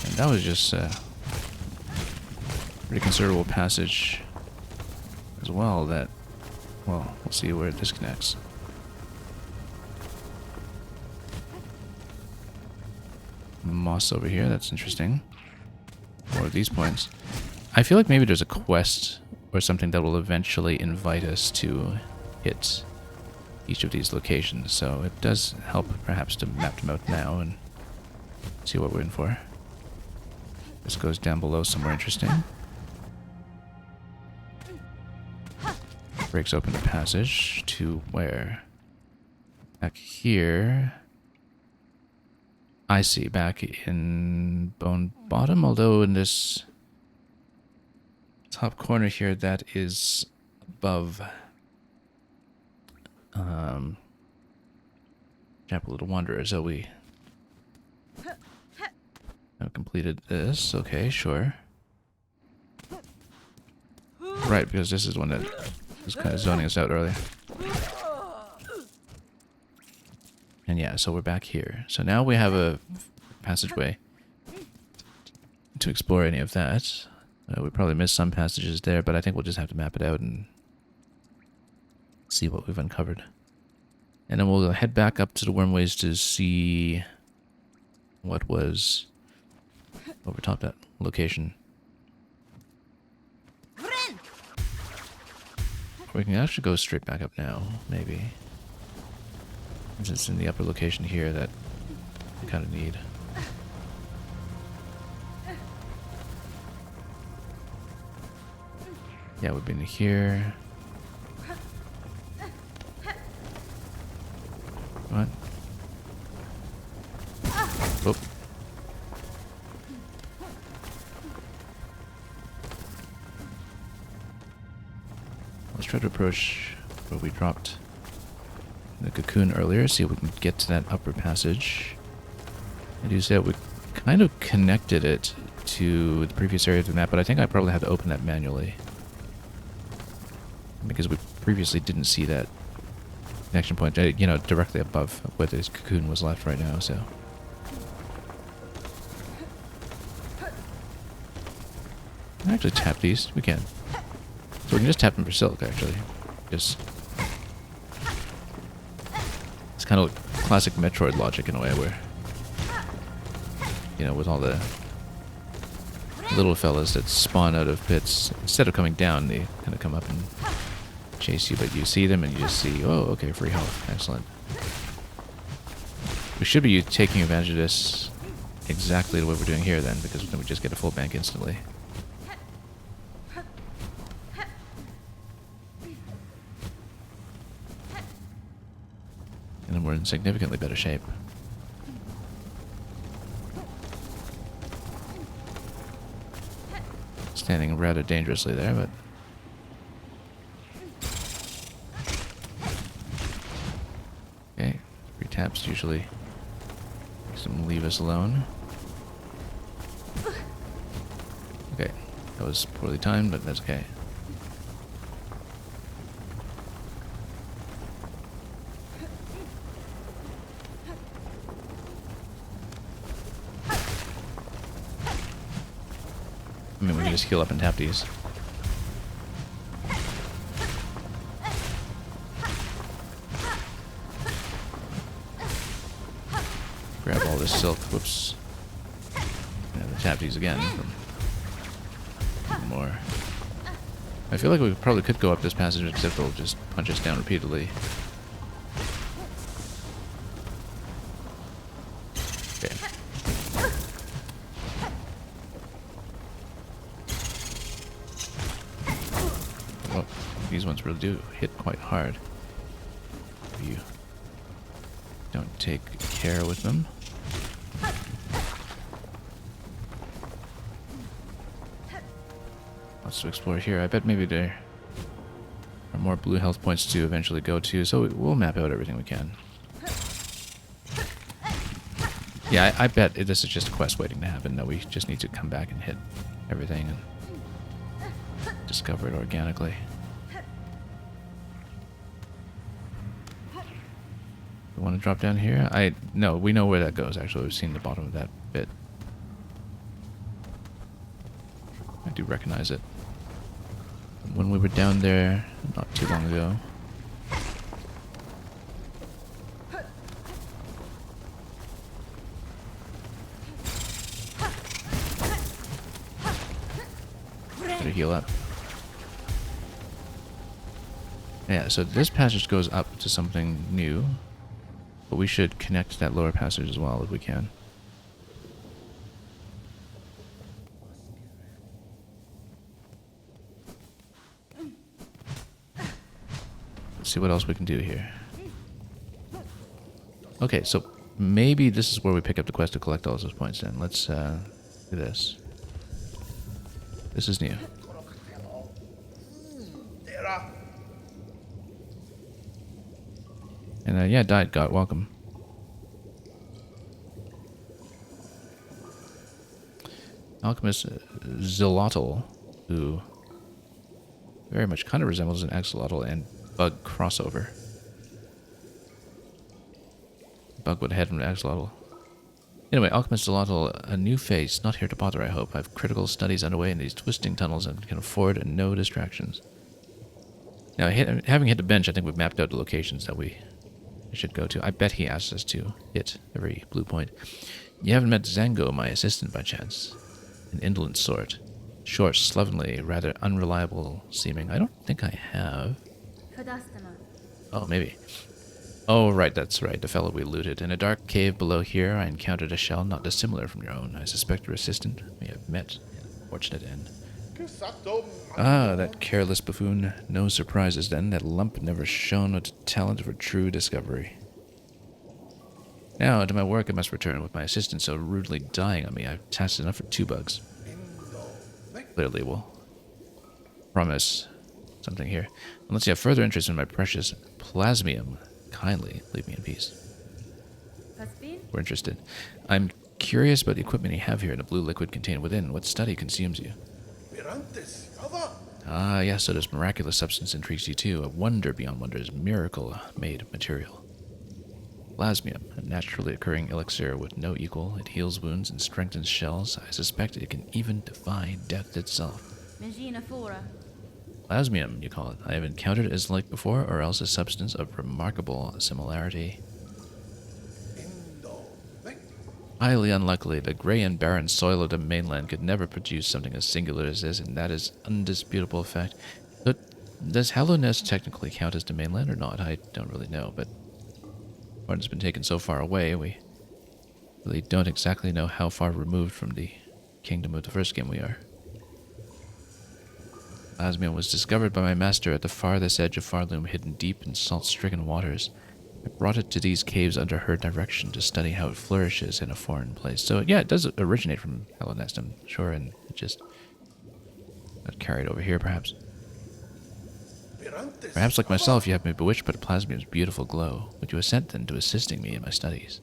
And that was just a pretty considerable passage as well that, well, we'll see where it disconnects. Moss over here, that's interesting. More of these points. I feel like maybe there's a quest or something that will eventually invite us to hit each of these locations, so it does help perhaps to map them out now and see what we're in for. This goes down below somewhere interesting. Breaks open the passage to where? Back here. I see, back in Bone Bottom, although in this top corner here, that is above Chapel of the Wanderer, so we have completed this. Okay, sure. Right, because this is one that was kind of zoning us out earlier. And yeah, so we're back here. So now we have a passageway to explore any of that. We probably missed some passages there, but I think we'll just have to map it out and see what we've uncovered. And then we'll head back up to the wormways to see what was over top that location. We can actually go straight back up now, maybe. Since it's in the upper location here that we kind of need. Yeah, we've been here. What? Oh. Let's try to approach where we dropped the cocoon earlier, see if we can get to that upper passage. I do say that we kind of connected it to the previous area of the map, but I think I probably had to open that manually. Because we previously didn't see that connection point, you know, directly above where this cocoon was left right now, so. Can I actually tap these? We can. So we can just tap them for silk, actually. Just... It's kind of like classic Metroid logic in a way, where... You know, with all the little fellas that spawn out of pits, instead of coming down, they kind of come up and chase you, but you see them and you just see, oh, okay, free health. Excellent. We should be taking advantage of this exactly the way we're doing here then, because then we just get a full bank instantly. And then we're in significantly better shape. Standing rather dangerously there, but... Okay, 3 taps usually makes them leave us alone. Okay, that was poorly timed, but that's okay. I mean, we can just heal up and tap these. Grab all this silk. Whoops. And tap these again. For more. I feel like we probably could go up this passage, except they'll just punch us down repeatedly. Okay. Well, these ones really do hit quite hard if you don't take care with them. Lots to explore here. I bet maybe there are more blue health points to eventually go to, so we'll map out everything we can. Yeah, I bet this is just a quest waiting to happen, that we just need to come back and hit everything and discover it organically. We want to drop down here? No, we know where that goes, actually. We've seen the bottom of that bit. I do recognize it. When we were down there not too long ago. Better heal up. Yeah, so this passage goes up to something new. But we should connect that lower passage as well if we can. Let's see what else we can do here. Okay, so maybe this is where we pick up the quest to collect all those points then. Let's do this. This is new. And yeah, died God, welcome. Alchemist Zilotl, who very much kind of resembles an axolotl and bug crossover. Bug would head from an axolotl. Anyway, Alchemist Zilotl, a new face, not here to bother, I hope. I have critical studies underway in these twisting tunnels and can afford no distractions. Now, having hit the bench, I think we've mapped out the locations that we should go to. I bet he asks us to hit every blue point. You haven't met Zango, my assistant, by chance? An indolent sort. Short, slovenly, rather unreliable seeming. I don't think I have. Oh, maybe. Oh, right, that's right. The fellow we looted. In a dark cave below here, I encountered a shell not dissimilar from your own. I suspect your assistant may have met an unfortunate end. Ah, that careless buffoon. No surprises then. That lump never shone with talent for true discovery. Now, to my work I must return, with my assistant so rudely dying on me. I've tasked enough for 2 bugs. Clearly we'll promise something here. Unless you have further interest in my precious plasmium, kindly leave me in peace. We're interested. I'm curious about the equipment you have here and the blue liquid contained within. What study consumes you? Ah, yes, so this miraculous substance intrigues you too. A wonder beyond wonders, miracle-made material. Plasmium, a naturally occurring elixir with no equal. It heals wounds and strengthens shells. I suspect it can even defy death itself. Plasmium, you call it. I have encountered its like before, or else a substance of remarkable similarity. Highly unlikely. The grey and barren soil of the mainland could never produce something as singular as this, and that is undisputable fact. But does Hallownest technically count as the mainland or not? I don't really know, but Martin's been taken so far away, we really don't exactly know how far removed from the kingdom of the first game we are. Plasmium was discovered by my master at the farthest edge of Farloom, hidden deep in salt-stricken waters. I brought it to these caves under her direction to study how it flourishes in a foreign place. So yeah, it does originate from Hallownest, I'm sure, and it just got carried over here, perhaps. Perhaps like myself, you have been bewitched by the plasmium's beautiful glow. Would you assent then to assisting me in my studies?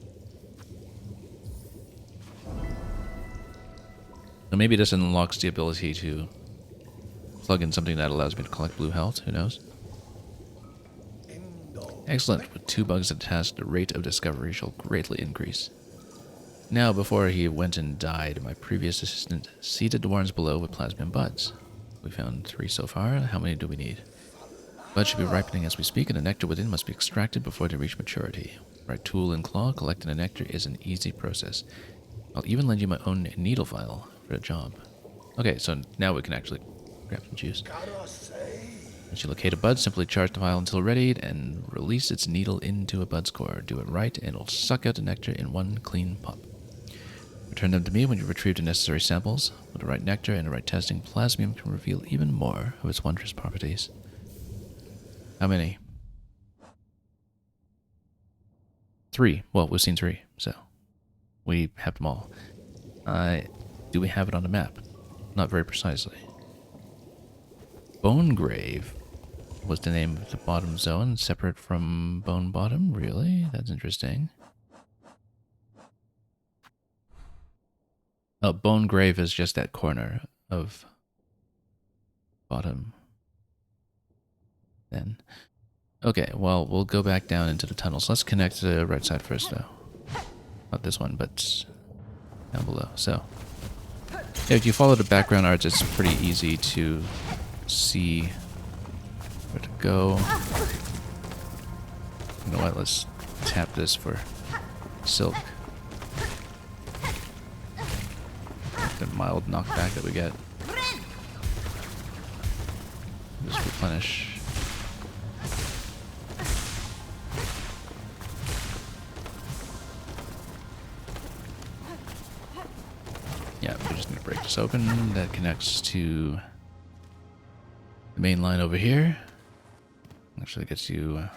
So maybe this unlocks the ability to plug in something that allows me to collect blue health, who knows? Excellent. With 2 bugs at task, the rate of discovery shall greatly increase. Now, before he went and died, my previous assistant seeded the warrens below with plasmium buds. We found 3 so far. How many do we need? Buds should be ripening as we speak, and the nectar within must be extracted before they reach maturity. Right tool and claw, collecting the nectar is an easy process. I'll even lend you my own needle file for the job. Okay, so now we can actually grab some juice. Once you locate a bud, simply charge the vial until readied and release its needle into a bud's core. Do it right, and it'll suck out the nectar in one clean pop. Return them to me when you retrieve the necessary samples. With the right nectar and the right testing, plasmium can reveal even more of its wondrous properties. How many? 3. Well, we've seen 3, so we have them all. Do we have it on the map? Not very precisely. Bone Grave was the name of the bottom zone, separate from Bone Bottom? Really? That's interesting. Oh, Bone Grave is just that corner of bottom. Then. Okay, well, we'll go back down into the tunnels. Let's connect to the right side first, though. Not this one, but down below. So, yeah, if you follow the background arts, it's pretty easy to see where to go. You know what? Let's tap this for silk. The mild knockback that we get. Just replenish. Yeah, we're just gonna break this open. That connects to the main line over here. Actually gets you a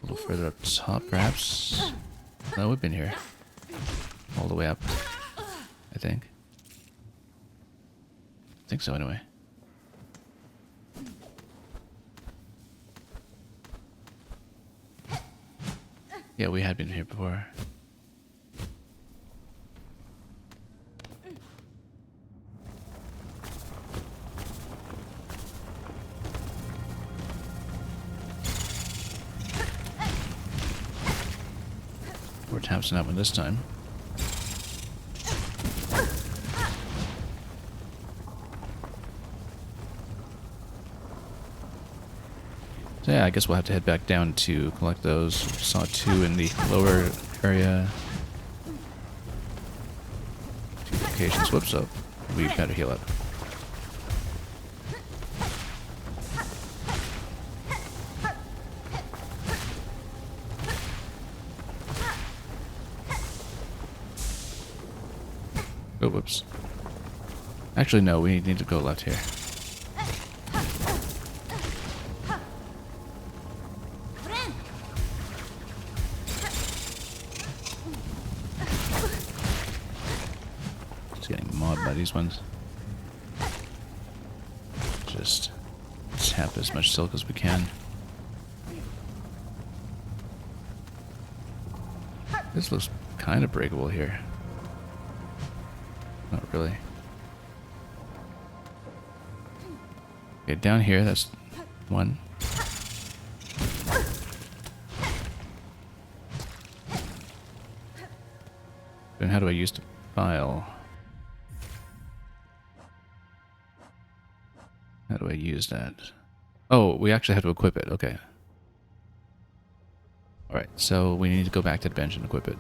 little further up top, perhaps. No, we've been here. All the way up, I think. I think so, anyway. Yeah, we had been here before. We're tapping that one this time. So yeah, I guess we'll have to head back down to collect those. Saw two in the lower area. Two locations. Whoops, so we better heal up. Oh, whoops. Actually, no, we need to go left here. Just getting mobbed by these ones. Just tap as much silk as we can. This looks kind of breakable here. Not really. Okay, down here, that's one. Then how do I use the file? How do I use that? Oh, we actually have to equip it. Okay. Alright, so we need to go back to the bench and equip it.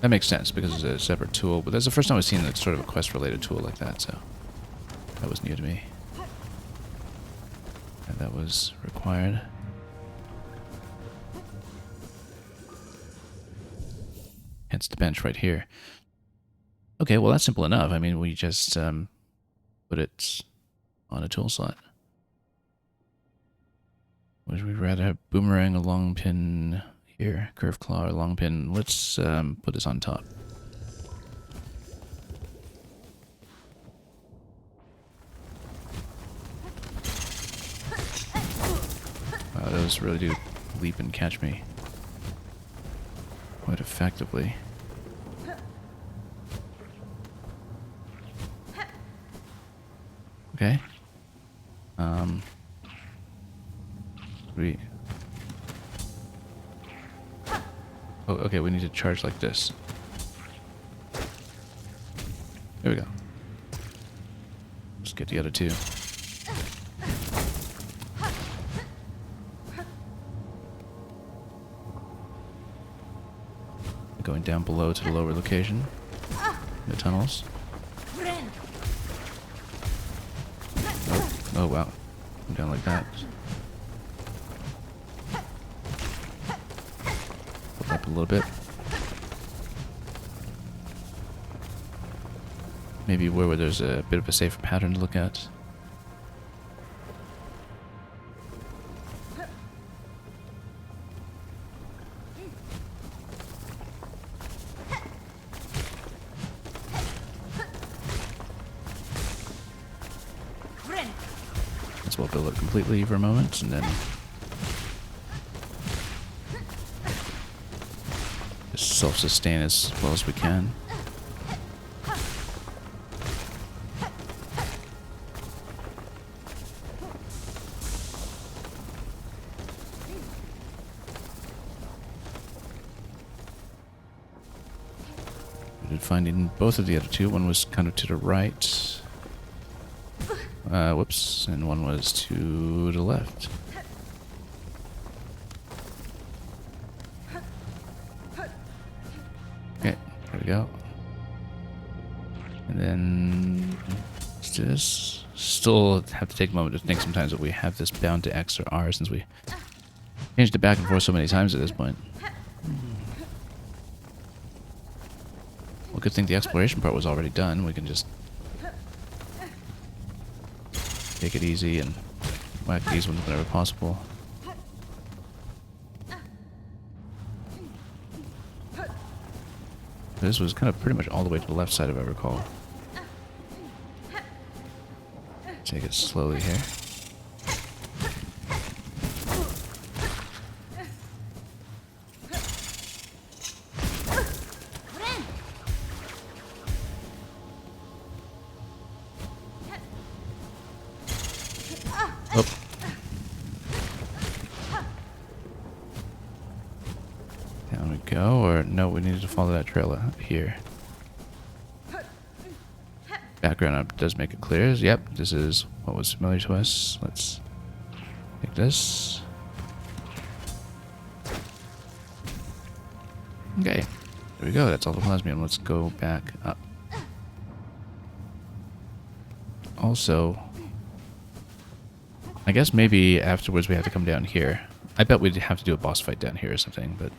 That makes sense because it's a separate tool, but that's the first time I've seen that sort of a quest-related tool like that, so that was new to me. And that was required. Hence the bench right here. Okay, well that's simple enough. I mean, we just put it on a tool slot. Would we rather have boomerang, a long pin here, curved claw, or long pin? Let's put this on top. Wow, those really do leap and catch me quite effectively. Okay. Oh, okay, we need to charge like this. There we go. Let's get the other two. Going down below to the lower location. The tunnels. Oh wow. I'm down like that. Up a little bit. Maybe where there's a bit of a safer pattern to look at. Let's well build it completely for a moment and then just self-sustain as well as we can. We did finding both of the other two. One was kind of to the right. Whoops. And one was to the left. Okay, there we go. And then let's do this. Still have to take a moment to think sometimes that we have this bound to X or R since we changed it back and forth so many times at this point. Well, good thing the exploration part was already done. We can just take it easy and whack these ones whenever possible. This was kind of pretty much all the way to the left side if I recall. Take it slowly here. Oh. Down we go, or no, we needed to follow that trail up here. Background up does make it clear. Yep, this is what was familiar to us. Let's take this. Okay, there we go. That's all the plasmium. Let's go back up. Also, I guess maybe afterwards we have to come down here. I bet we'd have to do a boss fight down here or something, but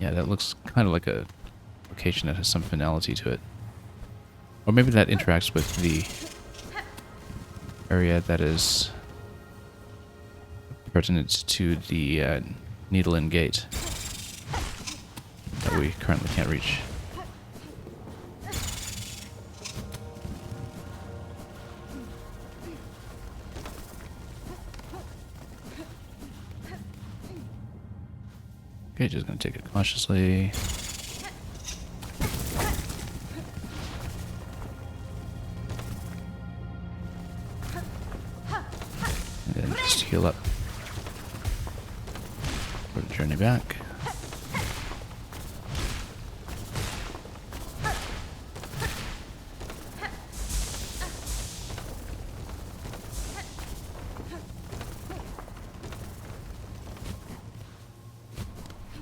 yeah, that looks kind of like a location that has some finality to it. Or maybe that interacts with the area that is pertinent to the Needle-In Gate that we currently can't reach. Okay, just gonna take it cautiously. And then just heal up for the journey back.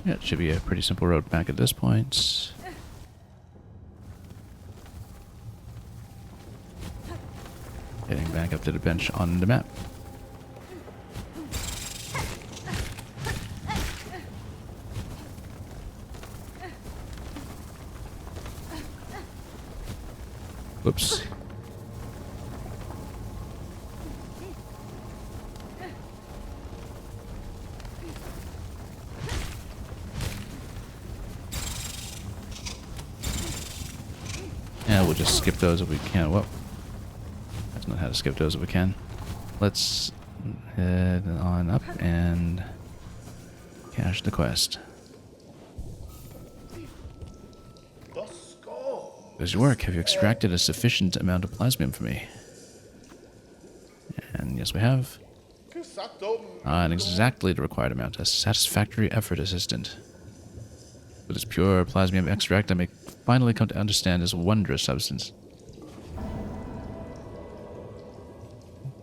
Yeah, it should be a pretty simple road back at this point. Getting back up to the bench on the map. Whoops. Yeah, we'll just skip those if we can. Whoa. That's not how to skip those if we can. Let's head on up and cache the quest. Does your work? Have you extracted a sufficient amount of plasmium for me? And yes, we have. And exactly the required amount. A satisfactory effort, assistant. With its pure plasmium extract, I may finally come to understand this wondrous substance.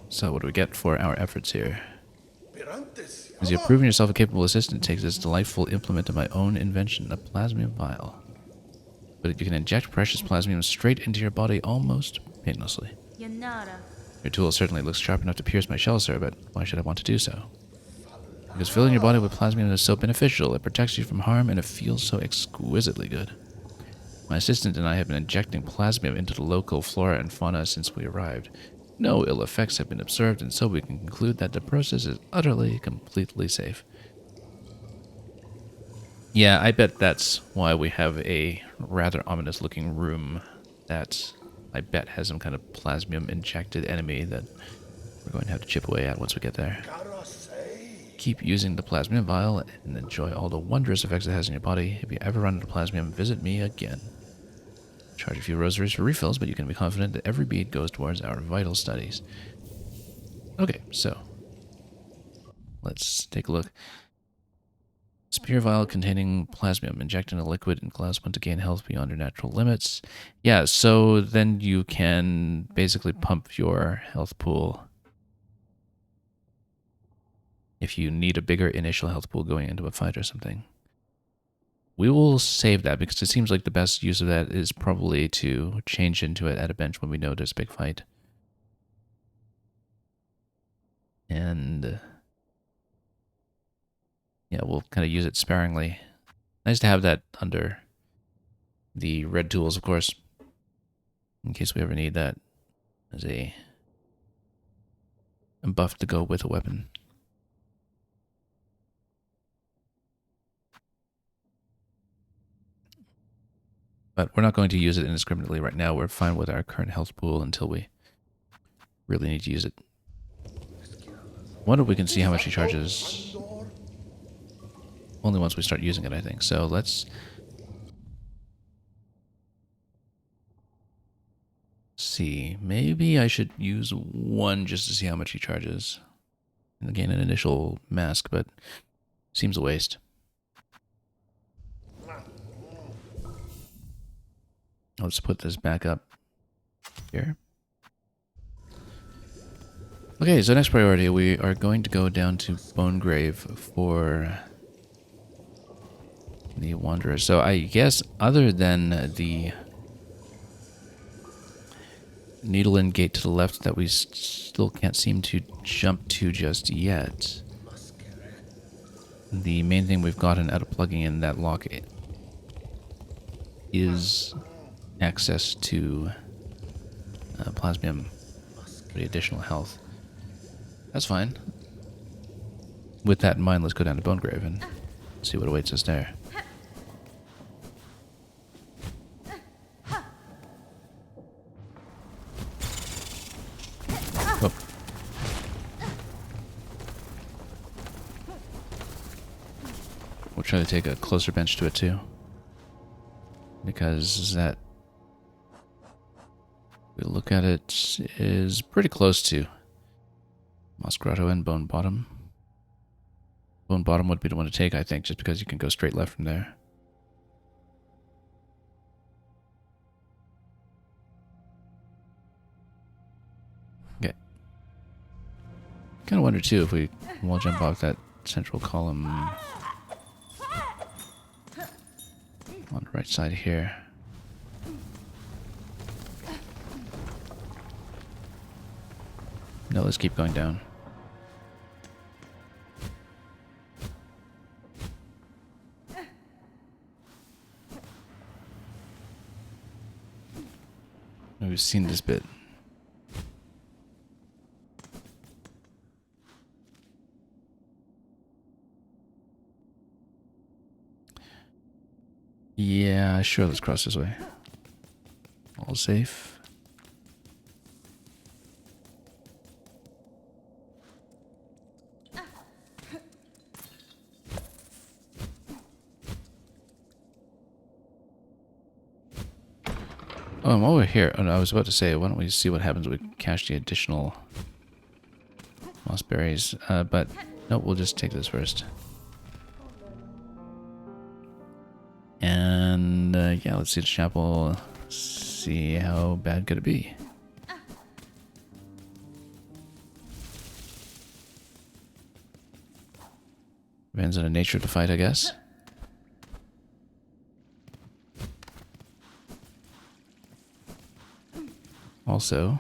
So, what do we get for our efforts here? As you have proven yourself a capable assistant, takes this delightful implement of my own invention, a plasmium vial. But you can inject precious plasmium straight into your body almost painlessly. Your tool certainly looks sharp enough to pierce my shell, sir, but why should I want to do so? Because filling your body with plasmium is so beneficial, it protects you from harm, and it feels so exquisitely good. My assistant and I have been injecting plasmium into the local flora and fauna since we arrived. No ill effects have been observed, and so we can conclude that the process is utterly, completely safe. Yeah, I bet that's why we have a rather ominous-looking room that I bet has some kind of plasmium-injected enemy that we're going to have to chip away at once we get there. keep using the plasmium vial and enjoy all the wondrous effects it has on your body. If you ever run out of plasmium, visit me again. Charge a few rosaries for refills, but you can be confident that every bead goes towards our vital studies. Okay, so let's take a look. Spear vial containing plasmium. Inject in a liquid in glass one to gain health beyond your natural limits. Yeah, so then you can basically pump your health pool if you need a bigger initial health pool going into a fight or something. We will save that because it seems like the best use of that is probably to change into it at a bench when we know there's a big fight. And yeah, we'll kind of use it sparingly. Nice to have that under the red tools, of course, in case we ever need that as a buff to go with a weapon. But we're not going to use it indiscriminately right now. We're fine with our current health pool until we really need to use it. Wonder if we can see how much he charges. Only once we start using it, I think. So let's see. Maybe I should use one just to see how much he charges. And gain an initial mask, but seems a waste. Let's put this back up here. Okay, so next priority, we are going to go down to Bonegrave for the Wanderer. So I guess other than the needle in gate to the left that we still can't seem to jump to just yet, the main thing we've gotten out of plugging in that lock is access to plasmium for the additional health. That's fine. With that in mind, let's go down to Bonegrave and see what awaits us there. Oh. We'll try to take a closer bench to it too, because that, if we look at it, is pretty close to Moss Grotto and Bone Bottom. Bone Bottom would be the one to take, I think, just because you can go straight left from there. Okay. Kind of wonder too if we wall jump off that central column on the right side here. No, let's keep going down. We've seen this bit. Yeah, sure, let's cross this way. All safe. Oh, I'm over here. Oh, no, I was about to say, why don't we see what happens when we cache the additional moss berries? But no, we'll just take this first. And yeah, let's see the chapel. See how bad could it be. Depends on the nature of the fight, I guess. Also,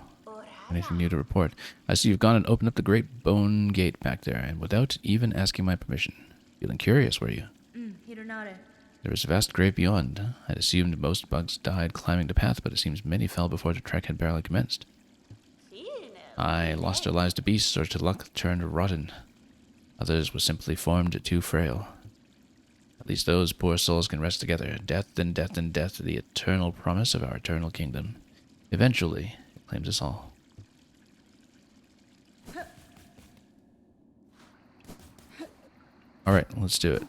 anything new to report? I see you've gone and opened up the great bone gate back there, and without even asking my permission. Feeling curious, were you? There was a vast grave beyond. I'd assumed most bugs died climbing the path, but it seems many fell before the trek had barely commenced. I lost their lives to beasts or to luck turned rotten. Others were simply formed too frail. At least those poor souls can rest together. Death and death and death, the eternal promise of our eternal kingdom. Eventually, it claims us all. Alright, let's do it.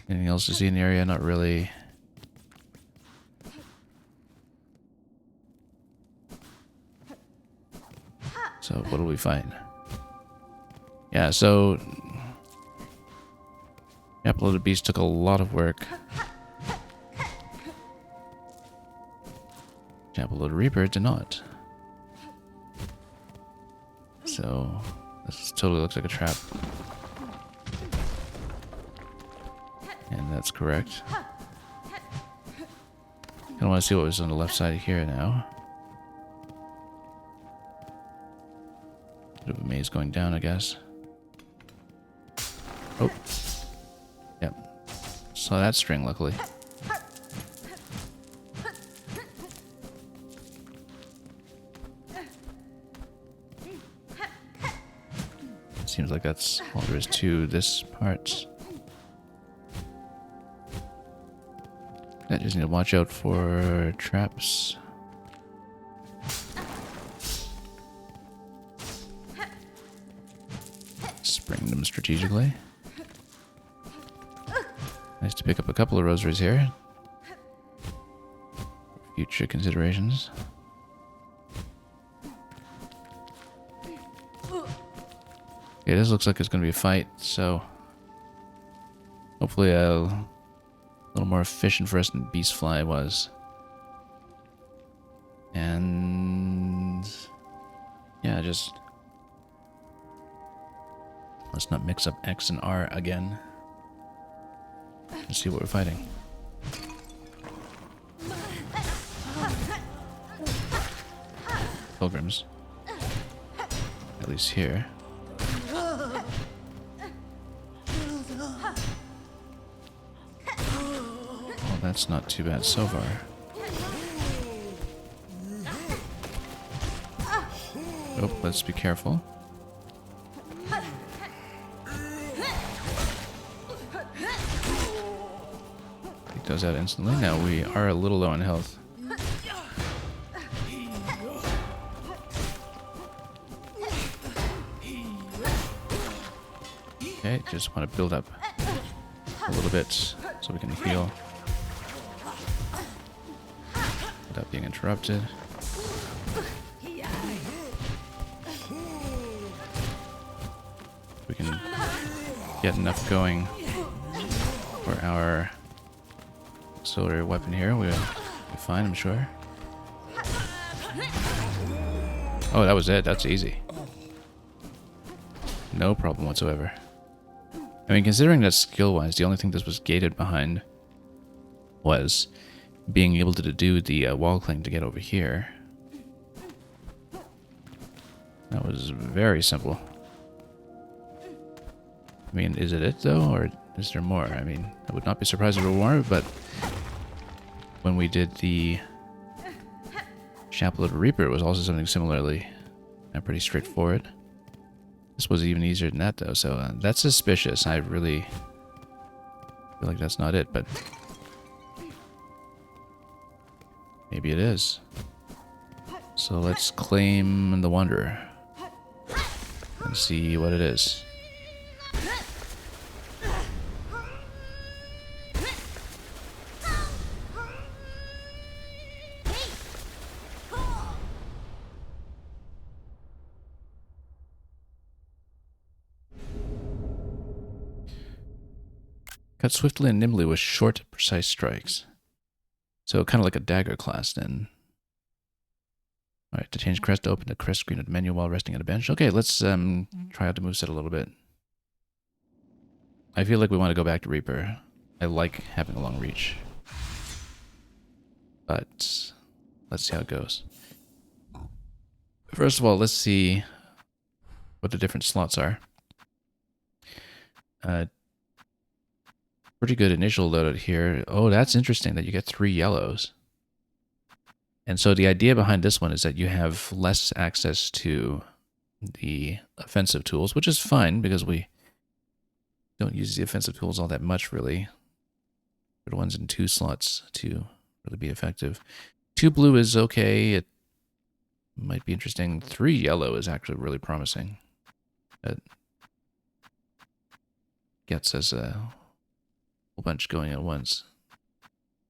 Anything else to see in the area? Not really. So what do we find? Yeah, so Uploaded Beast took a lot of work. Uploaded Reaper did not. So this totally looks like a trap. And that's correct. I want to see what was on the left side here now. Bit of a maze going down, I guess. Oh. Yep. Saw that string, luckily. Seems like that's all there is to this part. I just need to watch out for traps. Spring them strategically. Nice to pick up a couple of rosaries here. Future considerations. Okay, this looks like it's going to be a fight, so hopefully a little more efficient for us than Beastfly was. And yeah, just let's not mix up X and R again. Let's see what we're fighting. Pilgrims. At least here. Well, that's not too bad so far. Oh, let's be careful. Take those out instantly. Now we are a little low on health. Okay, just want to build up a little bit so we can heal without being interrupted. We can get enough going for our auxiliary weapon here. We'll be fine, I'm sure. Oh, that was it. That's easy. No problem whatsoever. I mean, considering that skill-wise, the only thing this was gated behind was being able to do the wall cling to get over here. That was very simple. I mean, is it though, or is there more? I mean, I would not be surprised if there were more, but when we did the Chaplet Reaper, it was also something similarly pretty straightforward. This was even easier than that, though, so that's suspicious. I really feel like that's not it, but maybe it is. So let's claim the Wanderer and see what it is. Cut swiftly and nimbly with short, precise strikes. So kind of like a dagger class then. Alright, to change crest, open the crest screen at the menu while resting at a bench. Okay, let's try out the moveset a little bit. I feel like we want to go back to Reaper. I like having a long reach. But let's see how it goes. First of all, let's see what the different slots are. Pretty good initial loadout here. Oh, that's interesting that you get 3 yellows. And so the idea behind this one is that you have less access to the offensive tools, which is fine because we don't use the offensive tools all that much, really. The ones in 2 slots to really be effective. 2 blue is okay. might be interesting. 3 yellow is actually really promising. That gets us a whole bunch going at once.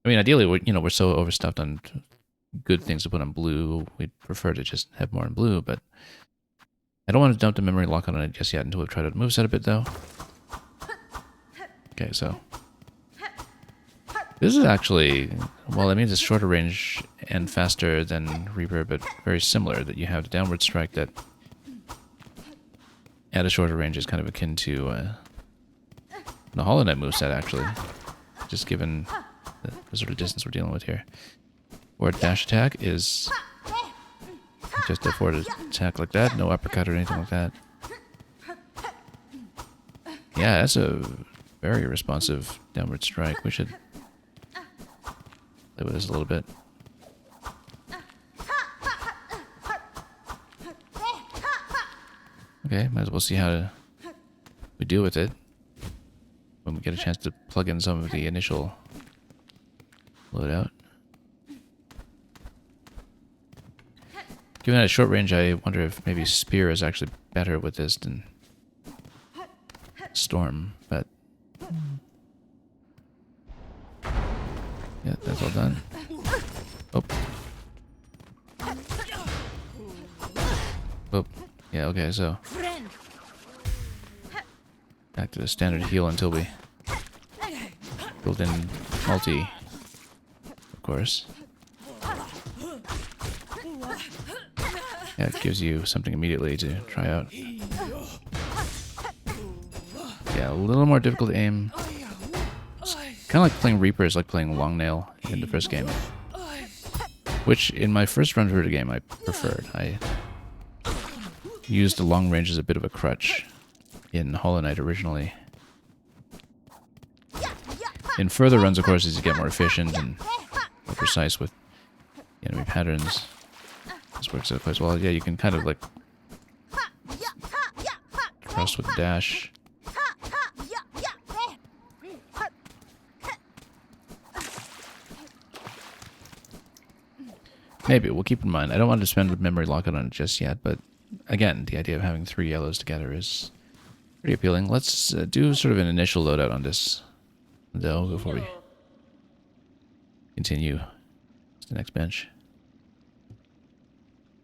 I mean, ideally, we're so overstuffed on good things to put on blue. We'd prefer to just have more in blue, but I don't want to dump the memory lock on it just yet until we've tried out moveset a bit, though. Okay, so this is actually, well, it means it's shorter range and faster than Reaper, but very similar, that you have the downward strike that at a shorter range is kind of akin to the Hollow Knight moveset, actually, just given the sort of distance we're dealing with here. Forward dash attack is just a forward attack like that, no uppercut or anything like that. Yeah, that's a very responsive downward strike. We should play with this a little bit. Okay, might as well see how we deal with it when we get a chance to plug in some of the initial loadout. Given that short range, I wonder if maybe Spear is actually better with this than Storm, but yeah, that's all done. Oh. Oh. Yeah, okay, so back to the standard heal until we build in multi, of course. Yeah, it gives you something immediately to try out. Yeah, a little more difficult to aim. Kind of like playing Reaper is like playing Long Nail in the first game. Which, in my first run through the game, I preferred. I used the long range as a bit of a crutch in Hollow Knight originally. In further runs, of course, as you get more efficient and more precise with enemy patterns, this works out quite well. Yeah, you can kind of like cross with the dash. Maybe, we'll keep in mind. I don't want to spend a memory locket on it just yet, but again, the idea of having 3 yellows together is pretty appealing. Let's do sort of an initial loadout on this, though, before we continue to the next bench.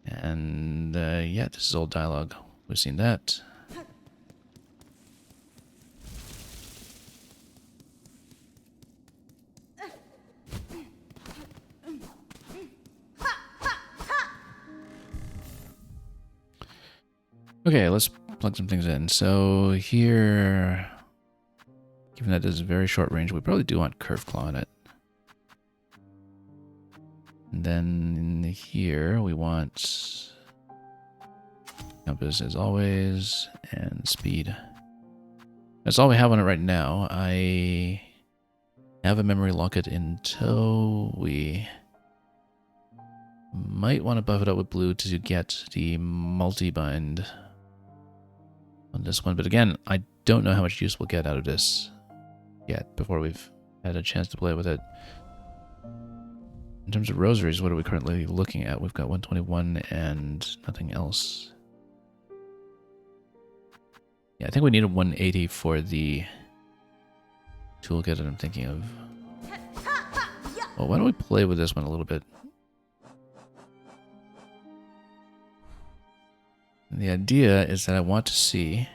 And, yeah, this is old dialogue. We've seen that. Okay, let's plug some things in. So here, given that this is very short range, we probably do want Curve Claw on it. And then in here, we want Compass as always, and Speed. That's all we have on it right now. I have a memory locket in tow. We might want to buff it up with blue to get the multi-bind on this one, but again, I don't know how much use we'll get out of this yet before we've had a chance to play with it. In terms of rosaries, what are we currently looking at? We've got 121 and nothing else. Yeah, I think we need a 180 for the toolkit that I'm thinking of. Well, why don't we play with this one a little bit? And the idea is that I want to see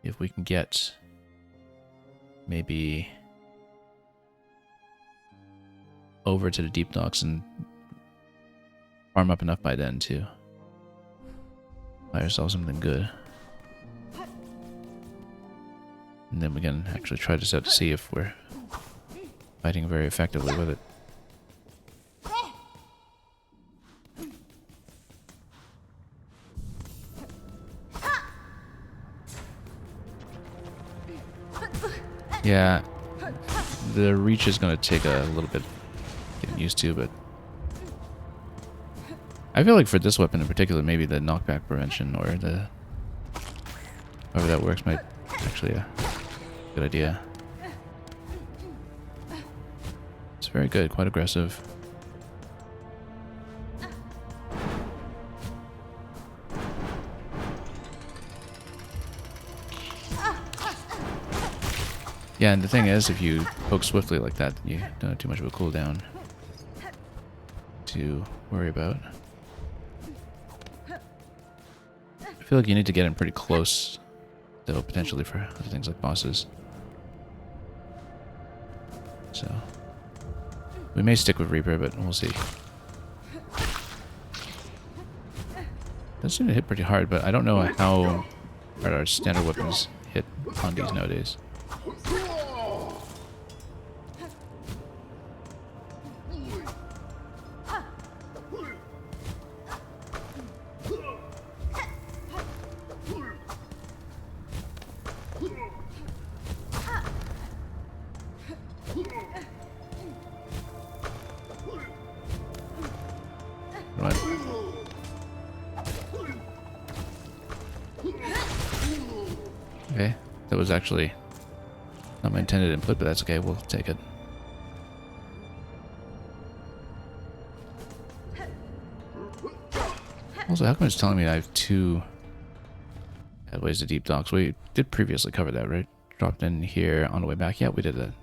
if we can get maybe over to the deep docks and farm up enough by then to buy ourselves something good. And then we can actually try this out to see if we're fighting very effectively with it. Yeah, the reach is going to take a little bit getting used to, but I feel like for this weapon in particular, maybe the knockback prevention or the however that works might actually a good idea. It's very good, quite aggressive. Yeah, and the thing is, if you poke swiftly like that, you don't have too much of a cooldown to worry about. I feel like you need to get in pretty close, though, potentially for other things like bosses. So, we may stick with Reaper, but we'll see. Does seem to hit pretty hard, but I don't know how hard our standard weapons hit on these nowadays. Okay, that was actually not my intended input, but that's okay, we'll take it. Also, how come it's telling me I have 2 pathways to deep docks? We did previously cover that, right? Dropped in here on the way back. Yeah, we did that.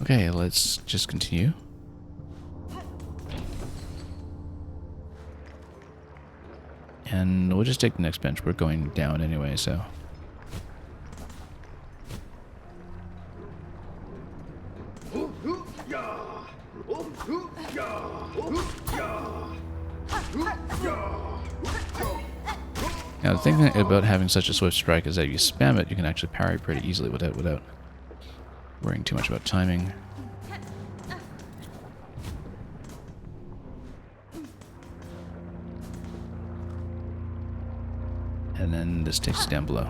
Okay, let's just continue. And we'll just take the next bench. We're going down anyway, so. Now the thing about having such a swift strike is that if you spam it, you can actually parry pretty easily without worrying too much about timing. And then this takes us down below.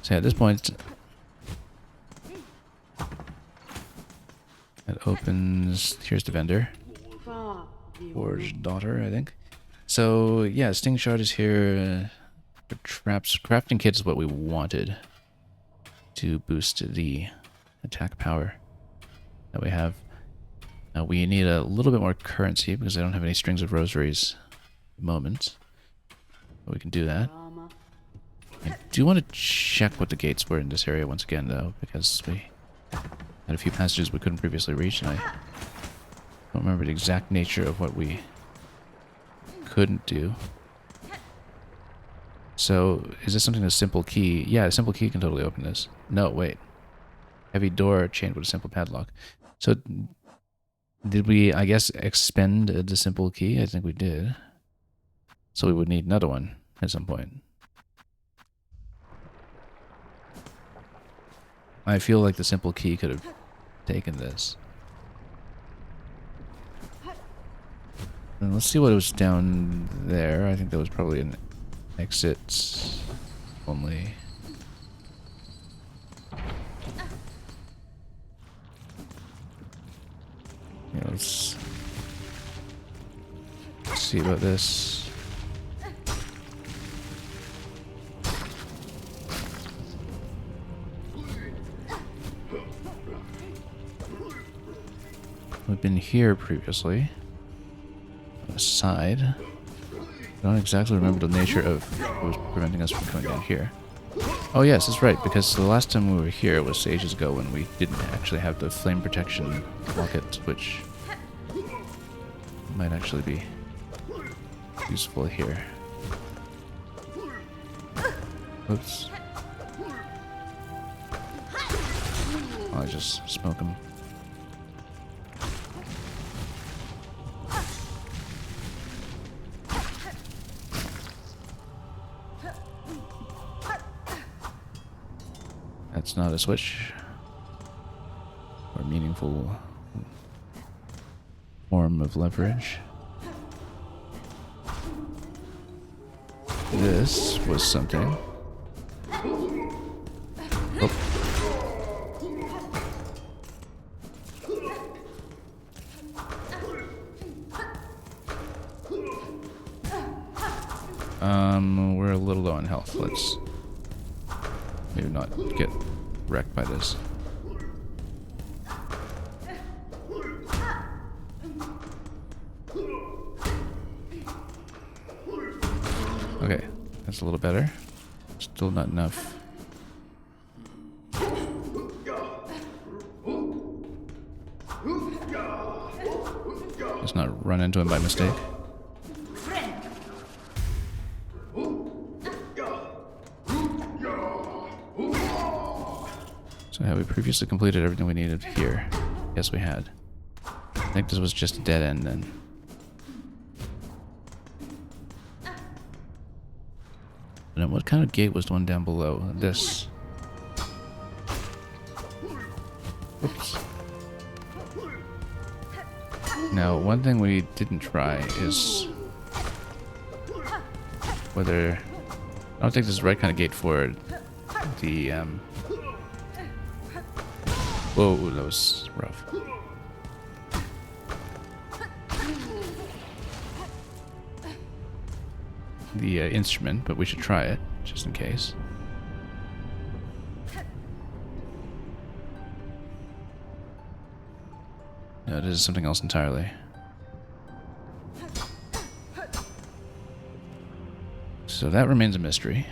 So at this point, it opens. Here's the vendor. Forged daughter, I think. So yeah, Sting Shard is here. For traps, crafting kit is what we wanted to boost the attack power that we have. Now we need a little bit more currency because I don't have any strings of rosaries at the moment. But we can do that. I do want to check what the gates were in this area once again, though, because we had a few passages we couldn't previously reach, and I don't remember the exact nature of what we couldn't do. So, is this something, a simple key? Yeah, a simple key can totally open this. No, wait. Heavy door chained with a simple padlock. So, did we, I guess, expend the simple key? I think we did. So we would need another one at some point. I feel like the simple key could have taken this. And let's see what was down there. I think that was probably an exit only. Yeah, let's see about this. We've been here previously. On the side. I don't exactly remember the nature of what was preventing us from coming down here. Oh yes, that's right, because the last time we were here was ages ago when we didn't actually have the flame protection locket, which might actually be useful here. Oops. Oh, I just smoke him. That's not a switch or meaningful form of leverage. This was something. Oh. We're a little low on health. Let's maybe not get wrecked by this. Okay, that's a little better. Still not enough. Let's not run into him by mistake. So have we previously completed everything we needed here? Yes, we had. I think this was just a dead end then. And then what kind of gate was the one down below? This. Oops. Now, one thing we didn't try is whether... I don't think this is the right kind of gate for the, Whoa, that was rough. The instrument, but we should try it, just in case. No, this is something else entirely. So that remains a mystery.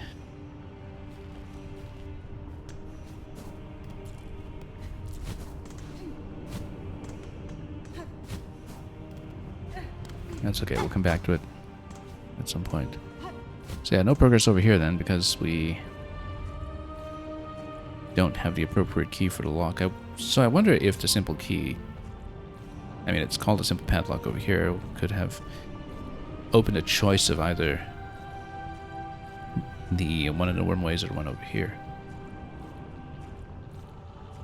That's okay, we'll come back to it at some point. So yeah, no progress over here then, because we don't have the appropriate key for the lock. So I wonder if the simple key, I mean it's called a simple padlock over here, could have opened a choice of either the one in the wormways or the one over here.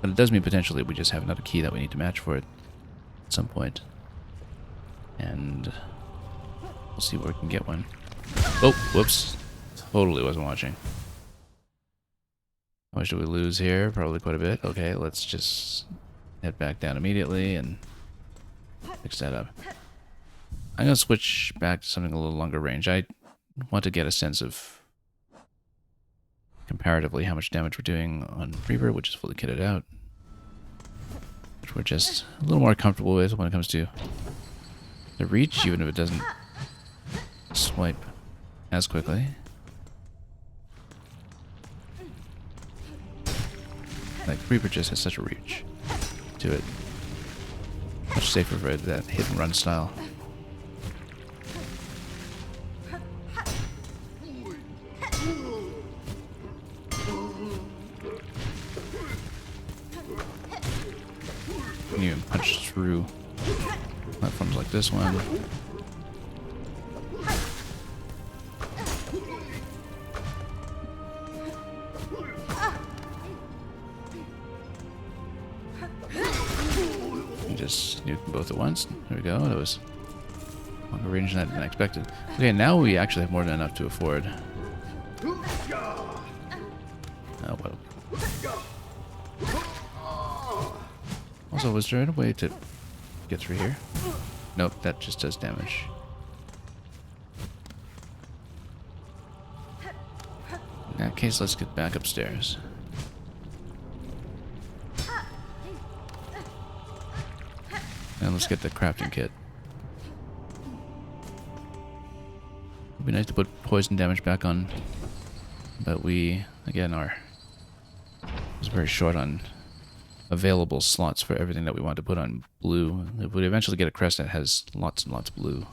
But it does mean potentially we just have another key that we need to match for it at some point. And we'll see where we can get one. Oh, whoops. Totally wasn't watching. How much do we lose here? Probably quite a bit. Okay, let's just head back down immediately and fix that up. I'm going to switch back to something a little longer range. I want to get a sense of comparatively how much damage we're doing on Reaper, which is fully kitted out. Which we're just a little more comfortable with when it comes to the reach, even if it doesn't swipe as quickly. Like, Reaper just has such a reach to it. Much safer for that hit and run style. You can even punch through platforms like this one. You just nuke them both at once. There we go. That was longer range than I expected. Okay, now we actually have more than enough to afford. Oh, well. Also, was there a way to get through here? Nope, that just does damage. In that case, let's get back upstairs. And let's get the crafting kit. It'd be nice to put poison damage back on, but we, again, are very short on available slots for everything that we want to put on blue. If we eventually get a crest that has lots and lots of blue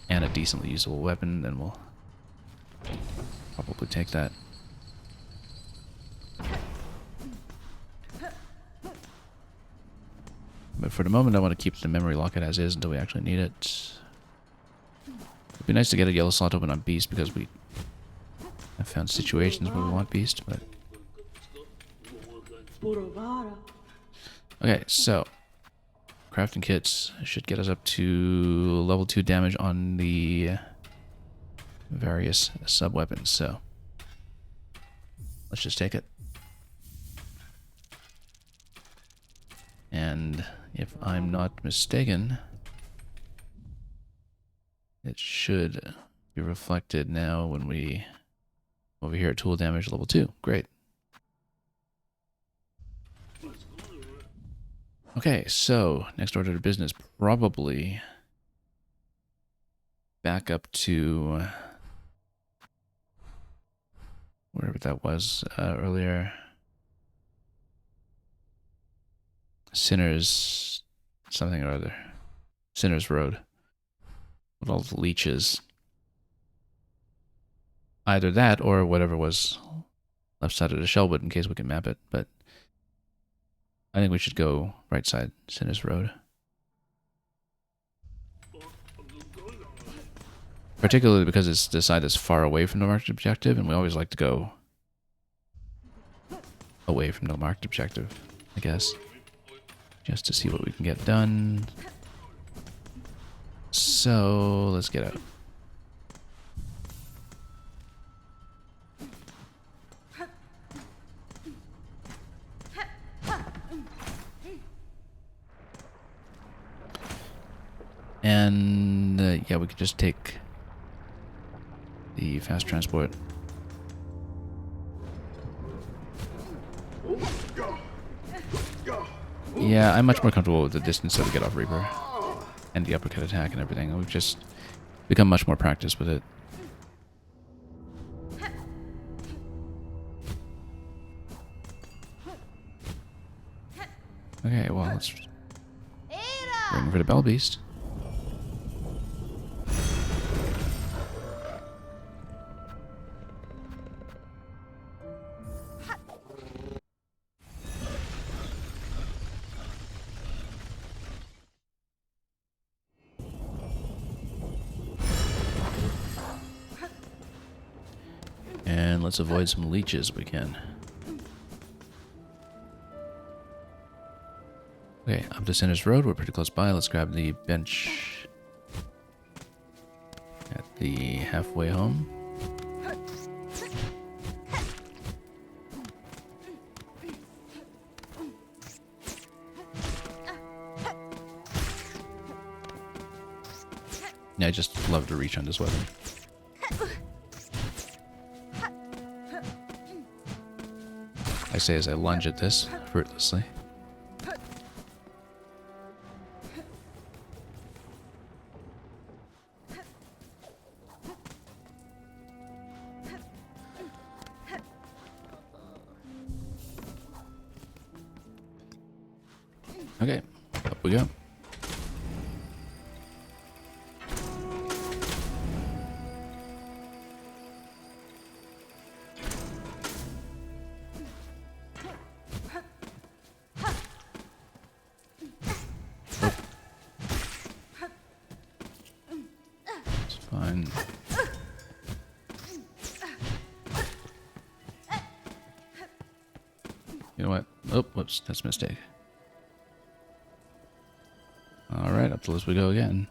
and a decently usable weapon, then we'll probably take that. But for the moment, I want to keep the memory locket as is until we actually need it. It'd be nice to get a yellow slot open on Beast, because we have found situations where we want Beast, but... Okay, so crafting kits should get us up to level 2 damage on the various sub-weapons, so let's just take it. And if I'm not mistaken, it should be reflected now when we over here at tool damage level 2. Great. Okay, so next order of business, probably back up to wherever that was earlier. Sinners something or other. Sinners Road. With all the leeches. Either that or whatever was left side of the Shellwood in case we can map it, but I think we should go right side, Sinners Road. Particularly because it's the side that's far away from the marked objective, and we always like to go away from the marked objective, I guess. Just to see what we can get done. So, let's get out. And, yeah, we could just take the fast transport. Yeah, I'm much more comfortable with the distance that we get off Reaper. And the uppercut attack and everything. We've just become much more practiced with it. Okay, well, let's ring for the Bell Beast. And let's avoid some leeches if we can. Okay, up to Sinners Road. We're pretty close by. Let's grab the bench at the halfway home. Yeah, I just love to reach on this weapon. I say as I lunge at this, fruitlessly. Okay, up we go. It's fine. You know what? Oh, whoops, that's a mistake. Alright, up the list we go again.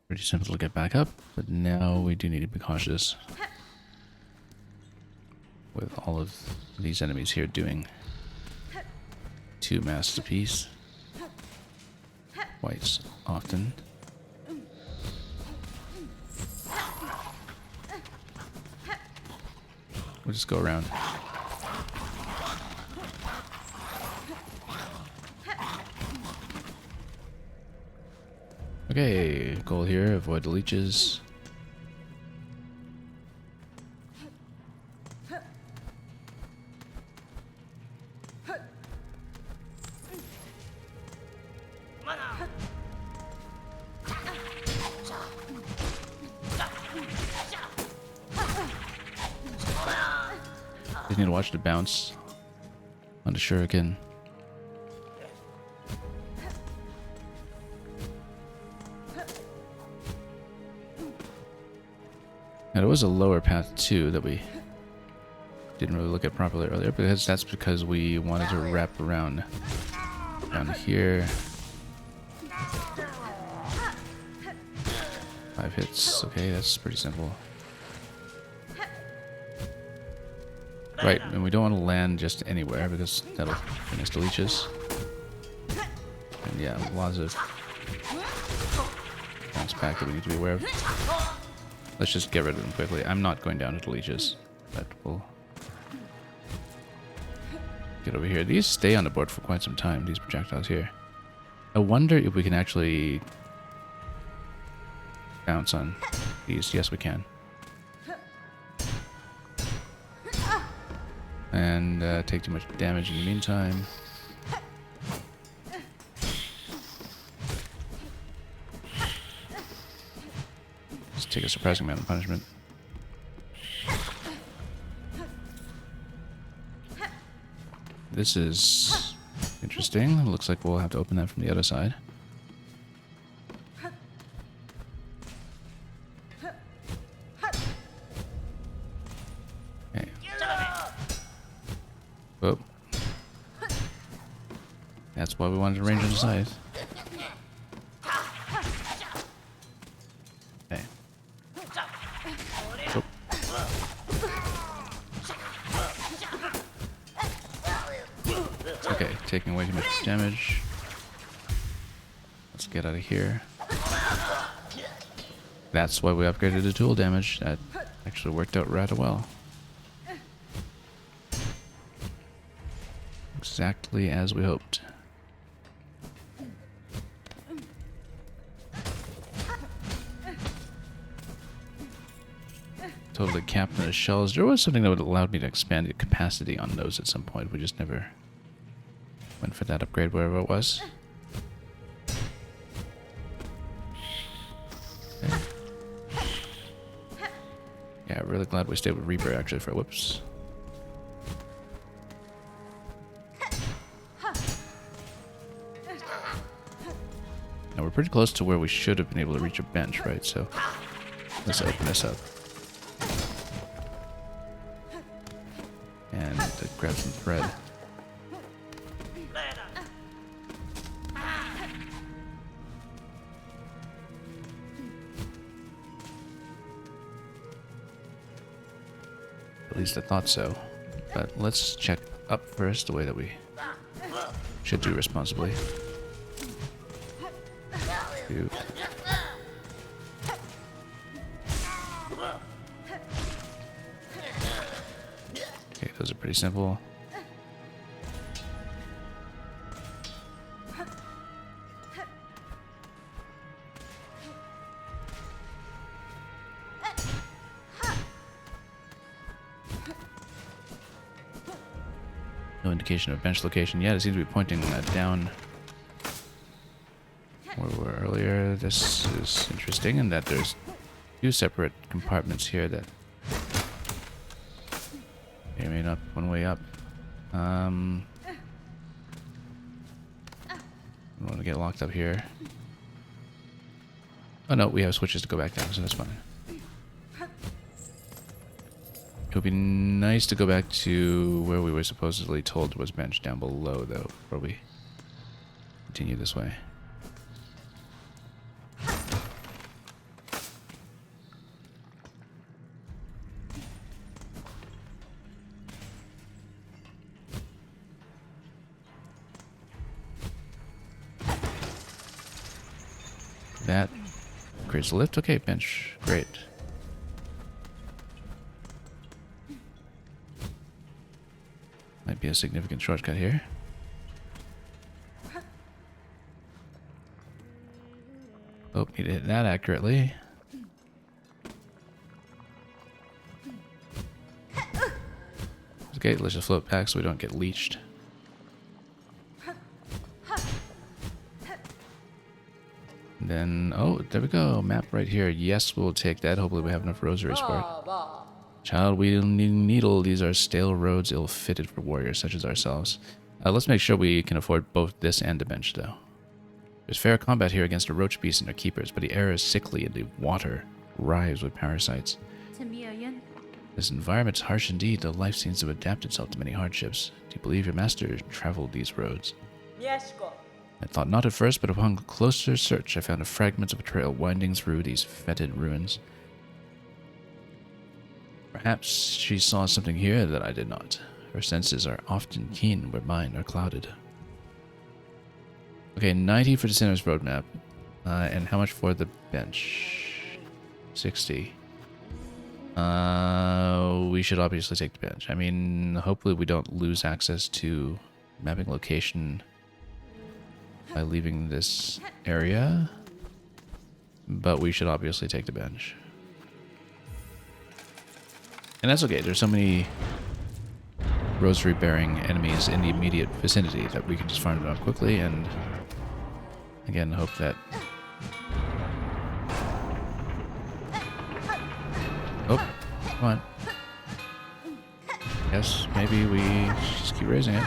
Pretty simple to get back up, but now we do need to be cautious with all of these enemies here doing 2 masks apiece quite often. We'll just go around. Okay, goal here, avoid the leeches. Just need to watch the bounce on the shuriken. Now, there was a lower path too that we didn't really look at properly earlier, because that's because we wanted to wrap around down here. 5 hits. Okay, that's pretty simple. Right, and we don't want to land just anywhere because that'll bring us to leeches. And yeah, lots of bounce back that we need to be aware of. Let's just get rid of them quickly. I'm not going down into leeches, but we'll get over here. These stay on the board for quite some time, these projectiles here. I wonder if we can actually bounce on these. Yes, we can. And take too much damage in the meantime. Just take a surprising amount of punishment. This is interesting. It looks like we'll have to open that from the other side. Okay. Whoa. That's why we wanted to range on the side. Okay. Oh. Okay, taking way too much damage. Let's get out of here. That's why we upgraded the tool damage. That actually worked out rather well. Exactly as we hoped. Totally capped in the shells. There was something that would have allowed me to expand the capacity on those at some point. We just never went for that upgrade, wherever it was. Okay. Yeah, really glad we stayed with Reaper actually for whoops. Now we're pretty close to where we should have been able to reach a bench, right? So let's open this up. And grab some thread. At least I thought so. But let's check up first, the way that we should do responsibly. Two. Okay, those are pretty simple. No indication of bench location yet. It seems to be pointing down where we were earlier. This is interesting in that there's 2 separate compartments here that may or may not one way up. We want to get locked up here. Oh no, we have switches to go back down, so that's fine. It would be nice to go back to where we were supposedly told was bench down below, though, before we continue this way. That creates a lift. Okay, bench. Great. Might be a significant shortcut here. Oh, need to hit that accurately. Okay, let's just float back so we don't get leached. Then, oh, there we go. Map right here. Yes, we'll take that. Hopefully we have enough rosaries for it. Child wielding needle. These are stale roads ill-fitted for warriors such as ourselves. Let's make sure we can afford both this and a bench, though. There's fair combat here against a roach beast and their keepers, but the air is sickly and the water writhes with parasites. This environment's harsh indeed, though life seems to adapt itself to many hardships. Do you believe your master traveled these roads? I thought not at first, but upon closer search, I found a fragment of a trail winding through these fetid ruins. Perhaps she saw something here that I did not. Her senses are often keen where mine are clouded. Okay, 90 for the Sinner's Roadmap. And how much for the bench? 60. We should obviously take the bench. I mean, hopefully we don't lose access to mapping location by leaving this area. But we should obviously take the bench. And that's okay. There's so many rosary-bearing enemies in the immediate vicinity that we can just farm them out quickly and, again, hope that... Oh, come on. Yes, maybe we just keep raising it.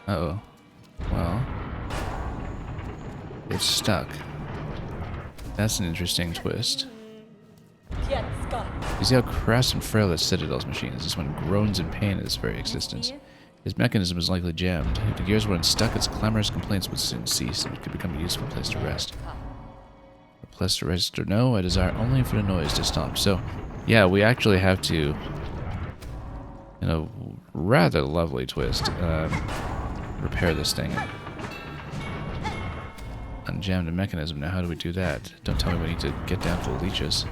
Uh-oh. Well, it's stuck. That's an interesting twist. You see how crass and frail that Citadel's machine is. This one groans in pain at its very existence. His mechanism is likely jammed. If the gears were unstuck, its clamorous complaints would soon cease, and it could become a useful place to rest. A place to rest or no, I desire only for the noise to stop. So, yeah, we actually have to, in a rather lovely twist, repair this thing. Unjam the mechanism. Now, how do we do that? Don't tell me we need to get down to the leeches.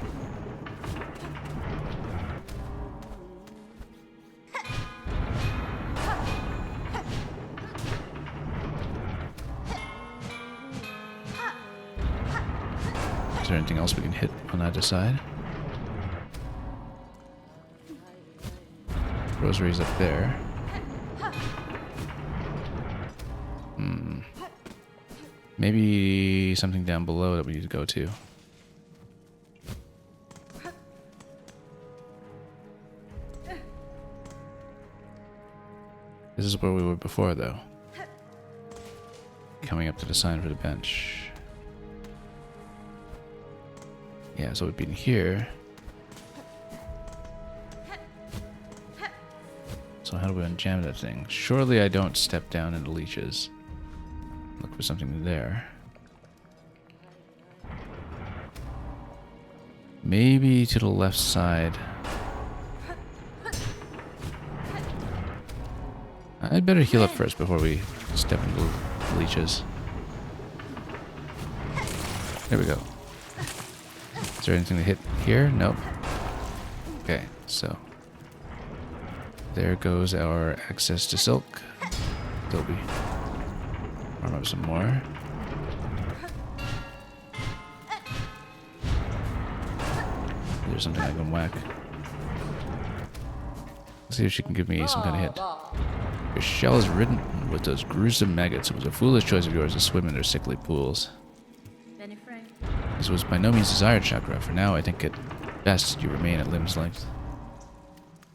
Is there anything else we can hit on either side? Rosary's up there. Maybe something down below that we need to go to. This is where we were before, though. Coming up to the sign for the bench. Yeah, so we've been here. So how do we unjam that thing? Surely I don't step down into leeches. Look for something there. Maybe to the left side. I'd better heal up first before we step into leeches. There we go. Is there anything to hit here? Nope. Okay, so there goes our access to silk. Dobby. Arm up some more. There's something I can whack. Let's see if she can give me some kind of hit. Your shell is ridden with those gruesome maggots. It was a foolish choice of yours to swim in their sickly pools. This was by no means desired, Chakra. For now, I think it best you remain at limb's length.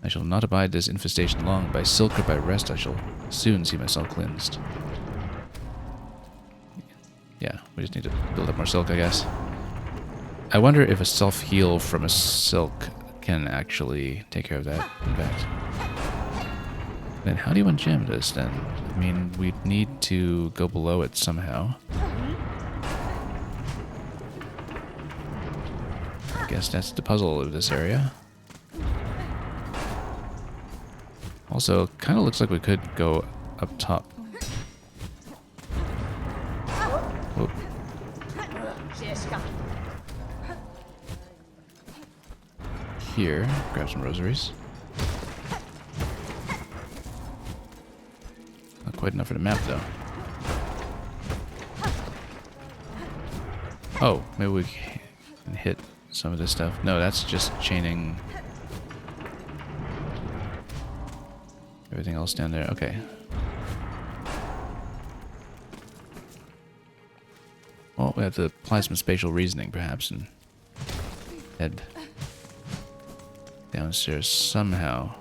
I shall not abide this infestation long. By silk or by rest, I shall soon see myself cleansed. Yeah, we just need to build up more silk, I guess. I wonder if a self-heal from a silk can actually take care of that, in fact. Then how do you unjam this, then? I mean, we'd need to go below it somehow. I guess that's the puzzle of this area. Also, kind of looks like we could go up top. Whoop. Here, grab some rosaries. Not quite enough for the map, though. Oh, maybe we can hit some of this stuff. No, that's just chaining everything else down there. Okay. Well, we have to apply some spatial reasoning, perhaps, and head downstairs somehow.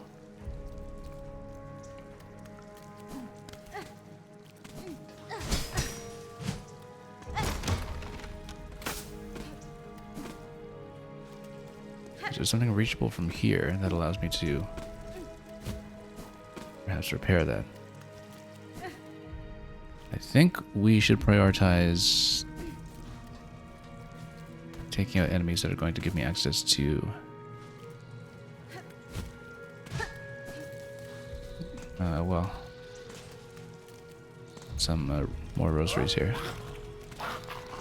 Is there something reachable from here that allows me to perhaps repair that? I think we should prioritize taking out enemies that are going to give me access to well, some more rosaries here.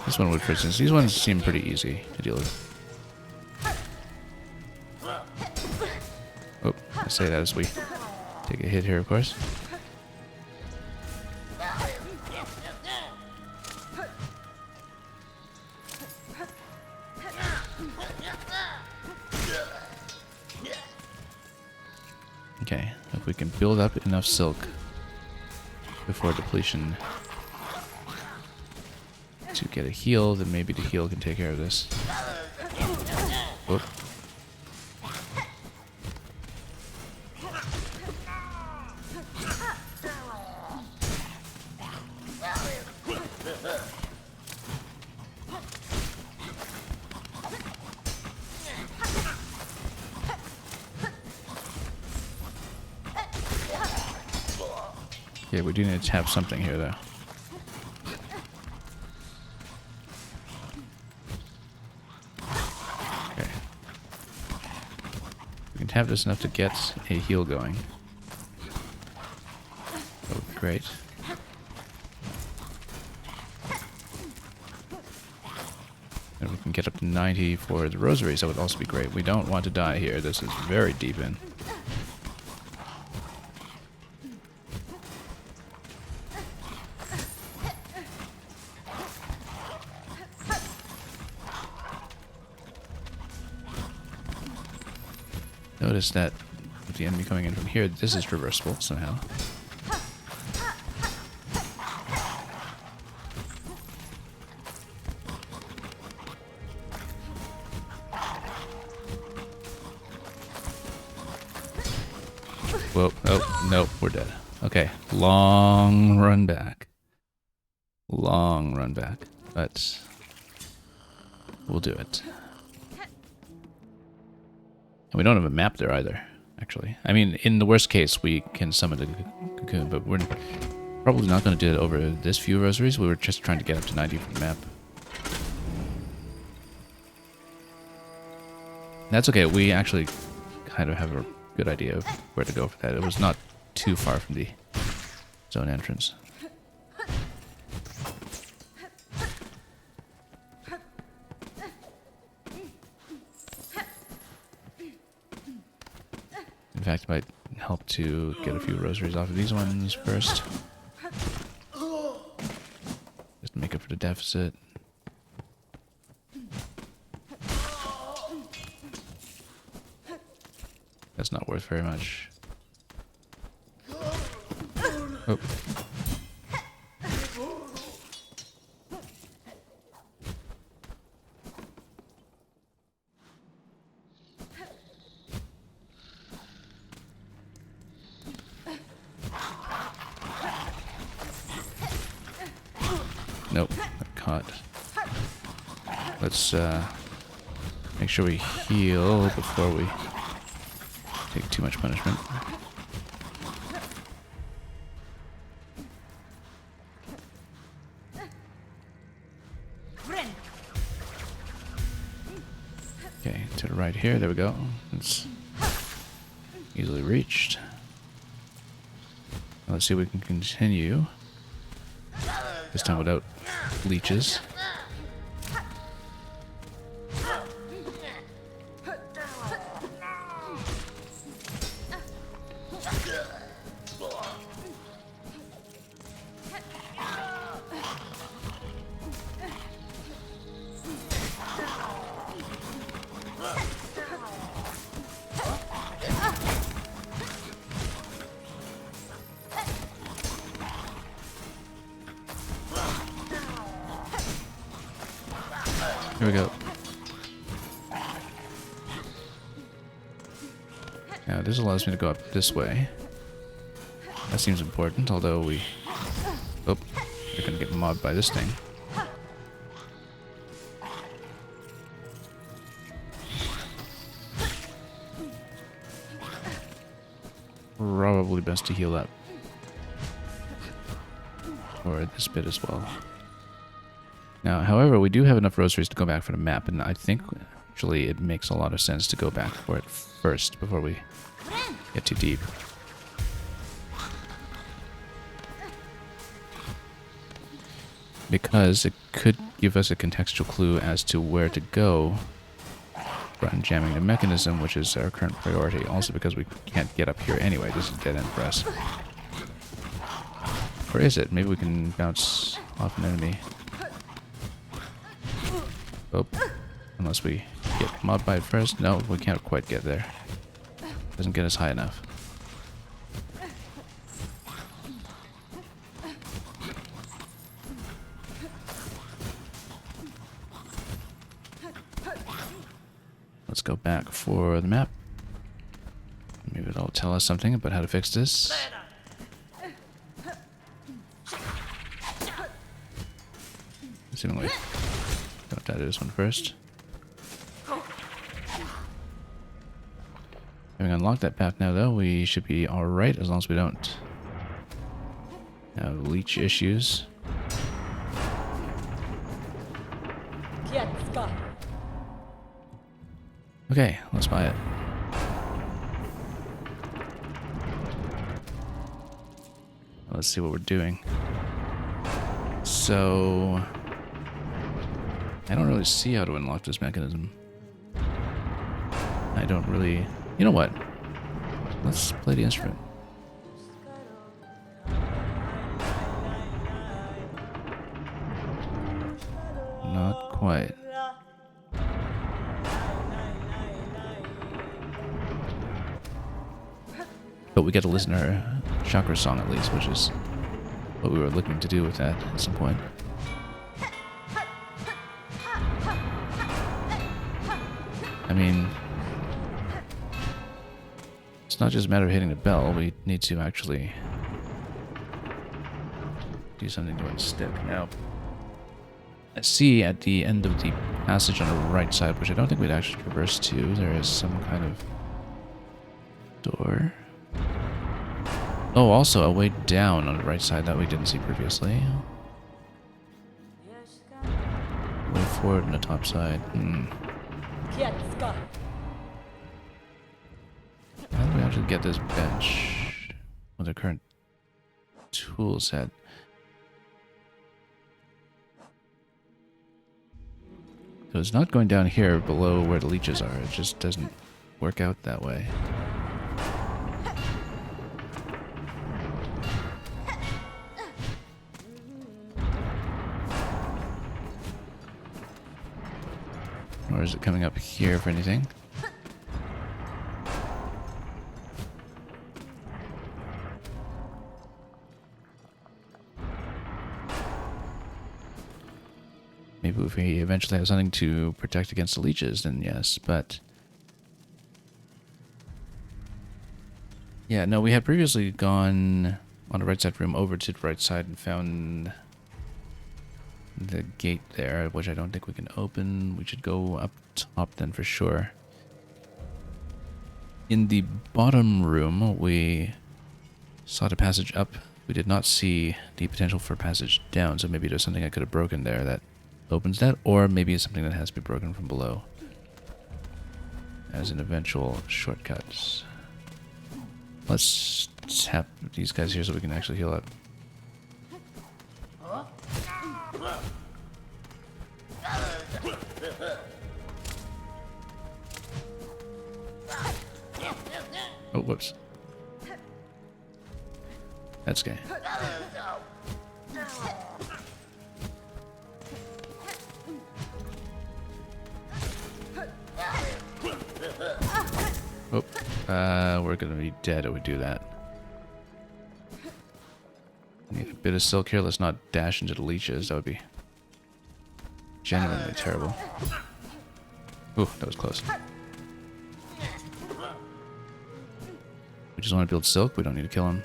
This one would, for instance. These ones seem pretty easy to deal with. Oh, I say that as we take a hit here, of course. Okay, if we can build up enough silk before depletion to get a heal, then maybe the heal can take care of this. Oh. Yeah, we do need to tap something here, though. Okay. We can tap this enough to get a heal going. That would be great. And we can get up to 90 for the rosaries. That would also be great. We don't want to die here. This is very deep in. Notice that with the enemy coming in from here, this is reversible somehow. Whoa, oh, no, we're dead. Okay, long run back. Long run back, but we'll do it. And we don't have a map there either, actually. I mean, in the worst case, we can summon the cocoon, but we're probably not going to do it over this few rosaries. We were just trying to get up to 90 from the map. That's okay. We actually kind of have a good idea of where to go for that. It was not too far from the zone entrance. In fact, it might help to get a few rosaries off of these ones first. Just to make up for the deficit. That's not worth very much. Oh. Nope, got caught. Let's make sure we heal before we take too much punishment. Okay, to the right here, there we go. It's easily reached. Now let's see if we can continue. This time without leeches. Here we go. Now this allows me to go up this way. That seems important, although we... Oh, we're gonna get mobbed by this thing. probably best to heal up. Or this bit as well. Now, however, we do have enough rosaries to go back for the map, and I think actually it makes a lot of sense to go back for it first before we get too deep. Because it could give us a contextual clue as to where to go for unjamming the mechanism, which is our current priority. Also because we can't get up here anyway. This is a dead end for us. Or is it? Maybe we can bounce off an enemy. Oh, unless we get mobbed by it first. No, we can't quite get there. Doesn't get us high enough. Let's go back for the map. Maybe it'll tell us something about how to fix this. Assuming we don't die to this one first. Having unlocked that path now, though, we should be alright as long as we don't have leech issues. Okay, let's buy it. Let's see what we're doing. So I don't really see how to unlock this mechanism. I don't really... You know what? Let's play the instrument. Not quite. But we get to listen to her chakra song at least, which is what we were looking to do with that at some point. I mean, it's not just a matter of hitting the bell, we need to actually do something to unstick. Now, I see at the end of the passage on the right side, which I don't think we'd actually traverse to, there is some kind of door. Oh, also a way down on the right side that we didn't see previously. Way forward on the top side. How do we actually get this bench with the current tool set? So it's not going down here below where the leeches are. It just doesn't work out that way. Or is it coming up here for anything? Maybe if we eventually have something to protect against the leeches, then yes, but... Yeah, no, we had previously gone on the right side room over to the right side and found the gate there, which I don't think we can open. We should go up top then for sure. In the bottom room, we saw the passage up. We did not see the potential for passage down, so maybe there's something I could have broken there that opens that, or maybe it's something that has to be broken from below as an eventual shortcut. Let's tap these guys here so we can actually heal up. Oh, whoops. That's gay. Oh, we're gonna be dead if we do that. Need a bit of silk here. Let's not dash into the leeches. That would be genuinely terrible. Ooh, that was close. We just want to build silk. We don't need to kill him.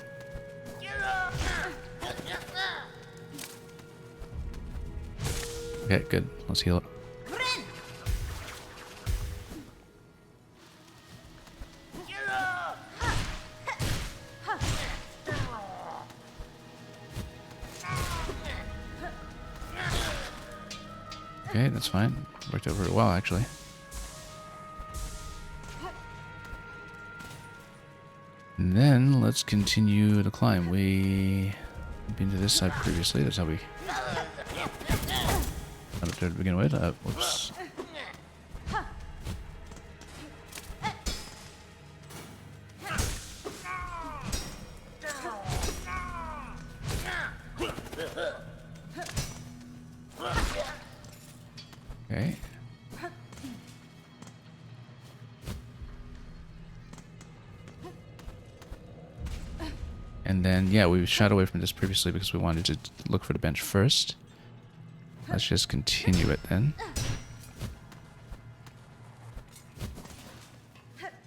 Okay, good. Let's heal up. Okay, that's fine. Worked out very well, actually. And then let's continue to climb. We've been to this side previously. That's how we got up there to begin with. Whoops. Okay. And then, yeah, we shot away from this previously because we wanted to look for the bench first. Let's just continue it then.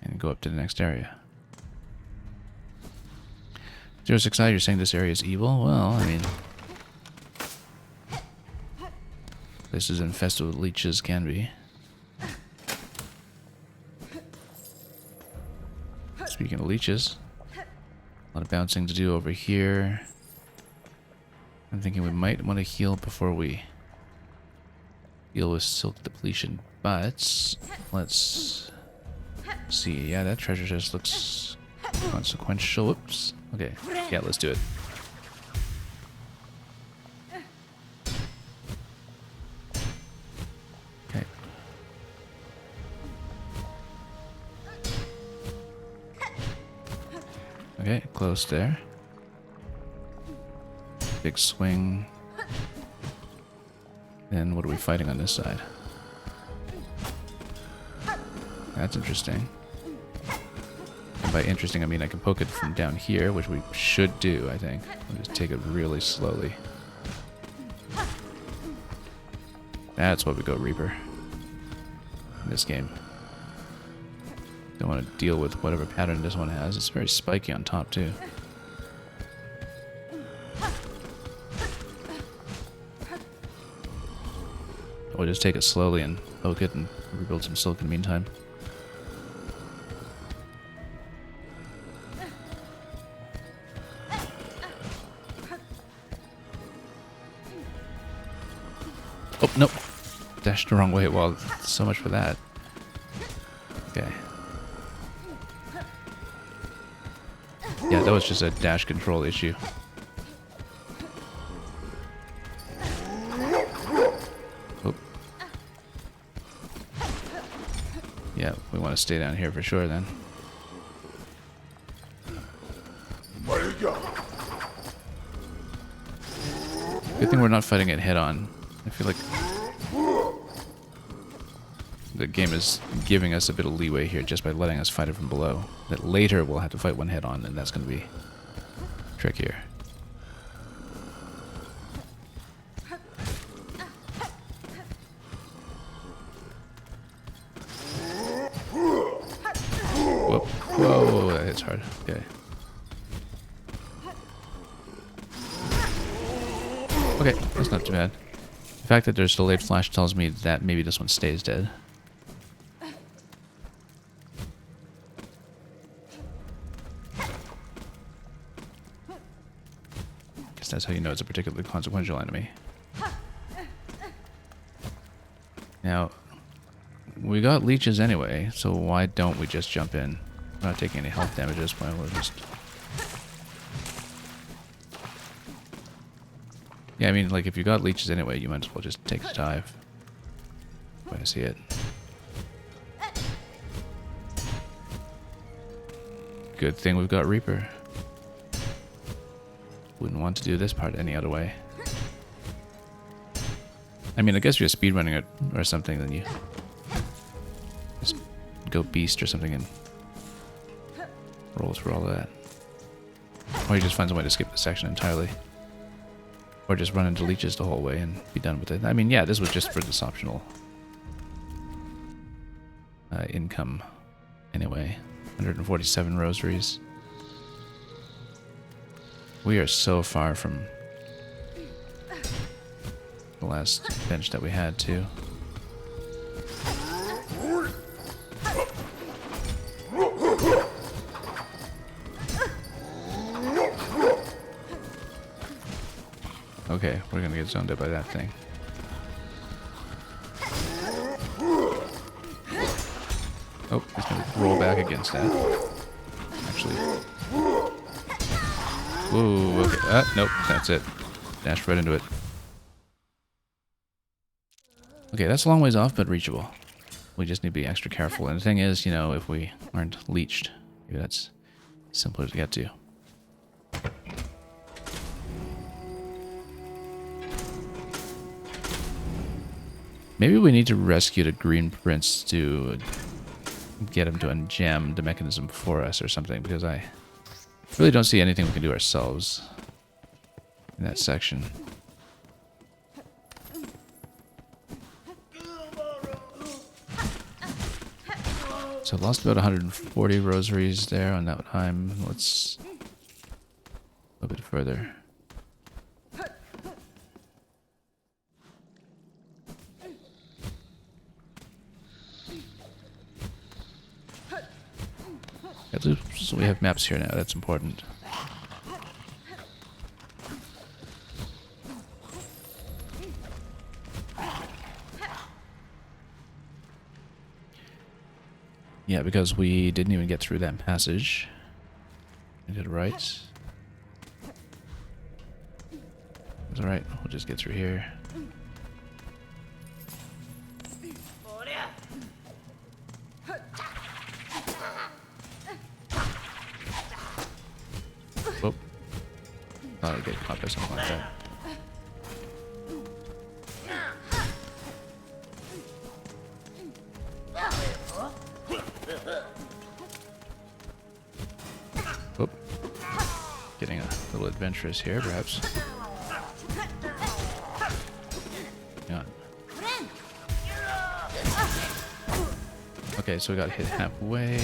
And go up to the next area. 069, you're saying this area is evil? Well, I mean... This is infested with leeches, can be. Speaking of leeches... A lot of bouncing to do over here. I'm thinking we might want to heal before we deal with silk depletion. But let's see. Yeah, that treasure chest looks consequential. Whoops. Okay. Yeah, let's do it. Okay. Okay, close there. Big swing. Then what are we fighting on this side? That's interesting. And by interesting, I mean I can poke it from down here, which we should do, I think. We'll just take it really slowly. That's what we go Reaper in this game. Don't want to deal with whatever pattern this one has. It's very spiky on top, too. Or just take it slowly and poke it and rebuild some silk in the meantime. Oh, nope. Dashed the wrong way. Well, so much for that. Okay. Yeah, that was just a dash control issue. Oh. Yeah, we want to stay down here for sure then. Good thing we're not fighting it head on. I feel like the game is giving us a bit of leeway here just by letting us fight it from below. That later we'll have to fight one head on, and that's going to be trickier. Whoa, whoa, that hits hard. Okay. Okay, that's not too bad. The fact that there's delayed flash tells me that maybe this one stays dead. That's how you know it's a particularly consequential enemy. Now, we got leeches anyway, so why don't we just jump in? We're not taking any health damage at this point, we're just... Yeah, I mean, like, if you got leeches anyway, you might as well just take a dive. When I see it. Good thing we've got Reaper. Wouldn't want to do this part any other way. I mean, I guess you're speedrunning it or something, then you just go beast or something and roll through all of that. Or you just find some way to skip the section entirely. Or just run into leeches the whole way and be done with it. I mean, yeah, this was just for this optional income anyway. 147 rosaries. We are so far from the last bench that we had, too. Okay, we're gonna get zoned out by that thing. Oh, he's going to roll back against that. Actually. Whoa, okay. Nope, that's it. Dashed right into it. Okay, that's a long ways off, but reachable. We just need to be extra careful. And the thing is, you know, if we aren't leeched, maybe that's simpler to get to. Maybe we need to rescue the green prince to get him to unjam the mechanism for us or something, because I really don't see anything we can do ourselves in that section. So lost about 140 rosaries there on that time. Let's a little bit further. So we have maps here now, that's important. Yeah, because we didn't even get through that passage. We did it right. It's alright, we'll just get through here. Whoop. Thought I'd get caught by something like that. Whoop. Getting a little adventurous here, perhaps. Hang on. Okay, so we got hit halfway.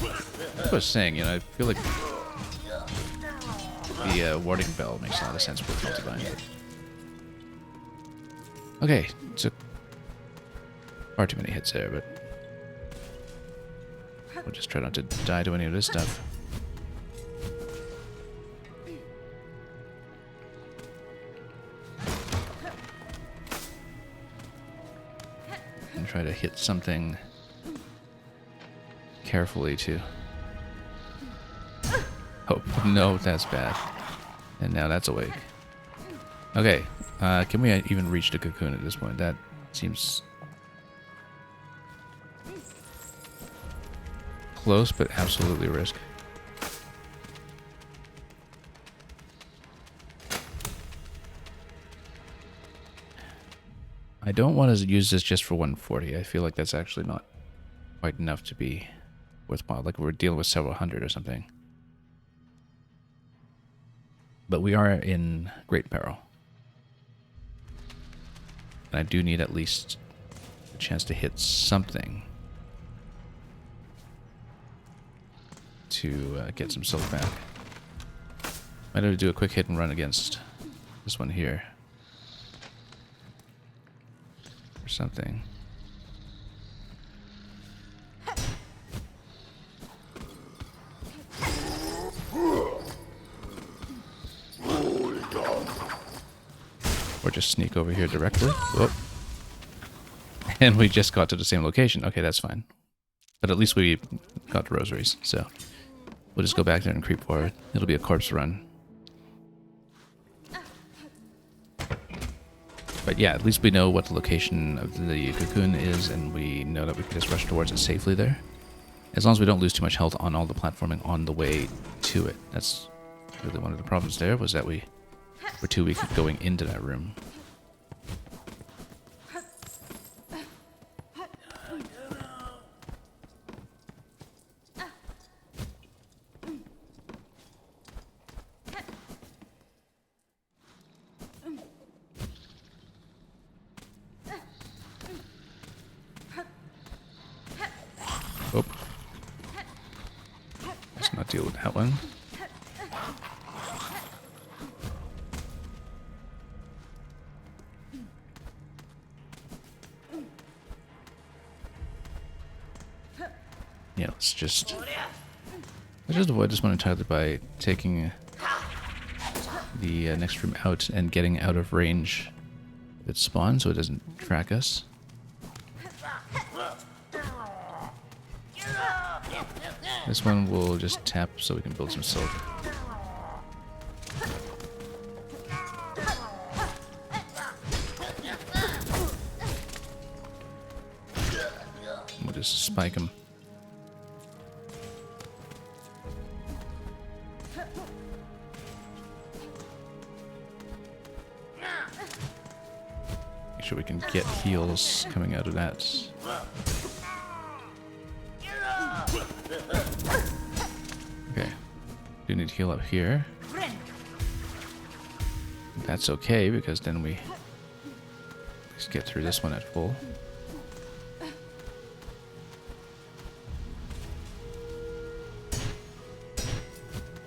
Like I was saying, you know, I feel like the warding bell makes a lot of sense with multi-bind. Okay, took far too many hits there, but we'll just try not to die to any of this stuff. And try to hit something carefully too. Oh, no, that's bad. And now that's awake. Okay, can we even reach the cocoon at this point? That seems close, but absolutely risk. I don't want to use this just for 140. I feel like that's actually not quite enough to be worthwhile. Like we're dealing with several hundred or something. But we are in great peril. And I do need at least a chance to hit something to get some silk back. Might have to do a quick hit and run against this one here. Or something. Or just sneak over here directly. Whoop. And we just got to the same location. Okay, that's fine. But at least we got the rosaries, so we'll just go back there and creep forward. It'll be a corpse run. But yeah, at least we know what the location of the cocoon is, and we know that we can just rush towards it safely there. As long as we don't lose too much health on all the platforming on the way to it. That's really one of the problems there, was that we were too weak at going into that room. Oh. Let's not deal with that one. Yeah, let's just avoid this one entirely by taking the next room out and getting out of range of its spawn so it doesn't track us. This one we'll just tap so we can build some silk. We'll just spike him. Make sure we can get heals coming out of that. Okay. Do need to heal up here. That's okay, because then we just get through this one at full.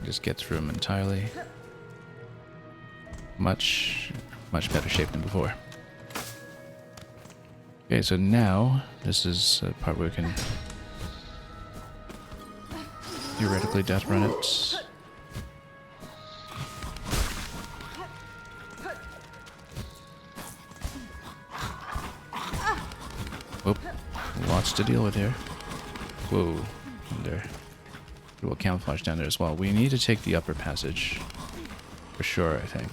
Just get through them entirely. Much better shape than before. Okay, so now this is a part where we can theoretically death run it. Whoop, lots to deal with here. Whoa, and there. A little camouflage down there as well. We need to take the upper passage. For sure, I think.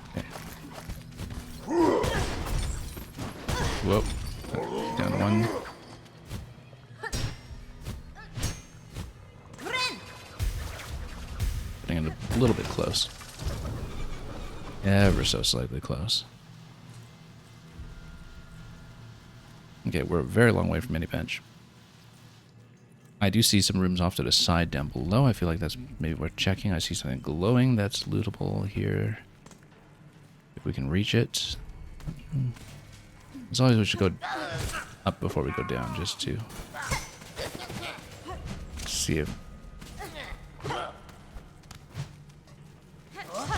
Okay. Whoop. Down one. Getting it a little bit close. Ever so slightly close. Okay, we're a very long way from any bench. I do see some rooms off to the side down below. I feel like that's maybe worth checking. I see something glowing that's lootable here. If we can reach it. As always, we should go up before we go down, just to see if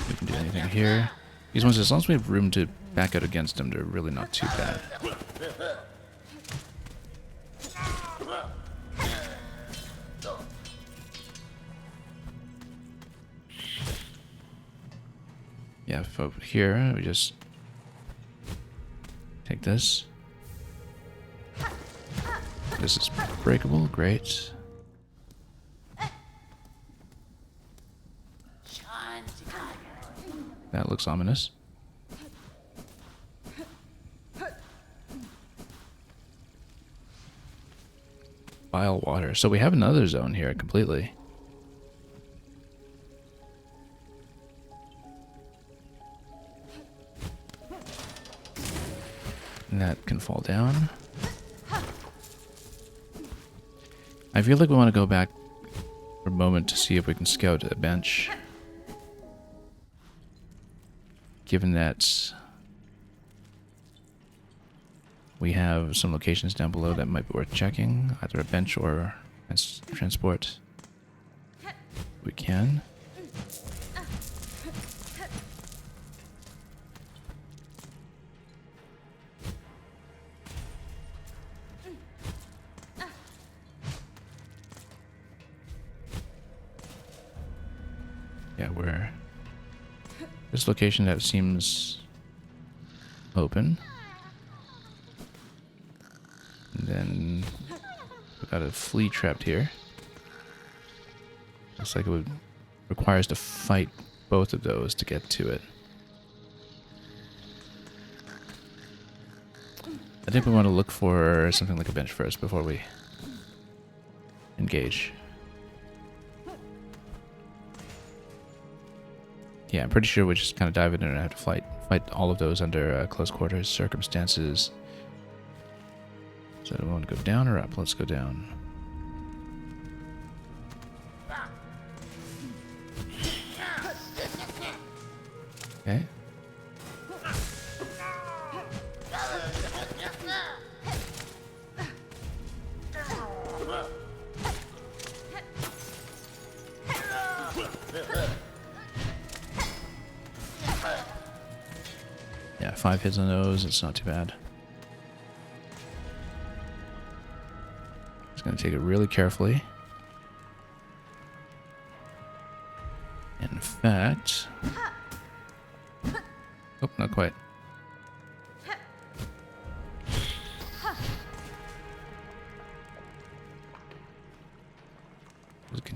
we can do anything here. These ones, as long as we have room to back out against them, they're really not too bad. Yeah, if over here, we just take this. This is breakable, great. That looks ominous. Bile water. So we have another zone here completely. And that can fall down. I feel like we want to go back for a moment to see if we can scout a bench. Given that we have some locations down below that might be worth checking, either a bench or as transport. We can. Yeah, we're this location that seems open. And then we've got a flea trapped here. Looks like it would require us to fight both of those to get to it. I think we want to look for something like a bench first before we engage. Yeah, I'm pretty sure we just kind of dive in and have to fight all of those under close quarters circumstances. So do we want to go down or up? Let's go down. Okay. Yeah, 5 hits on those, it's not too bad. Just gonna take it really carefully. In fact... Oh, not quite.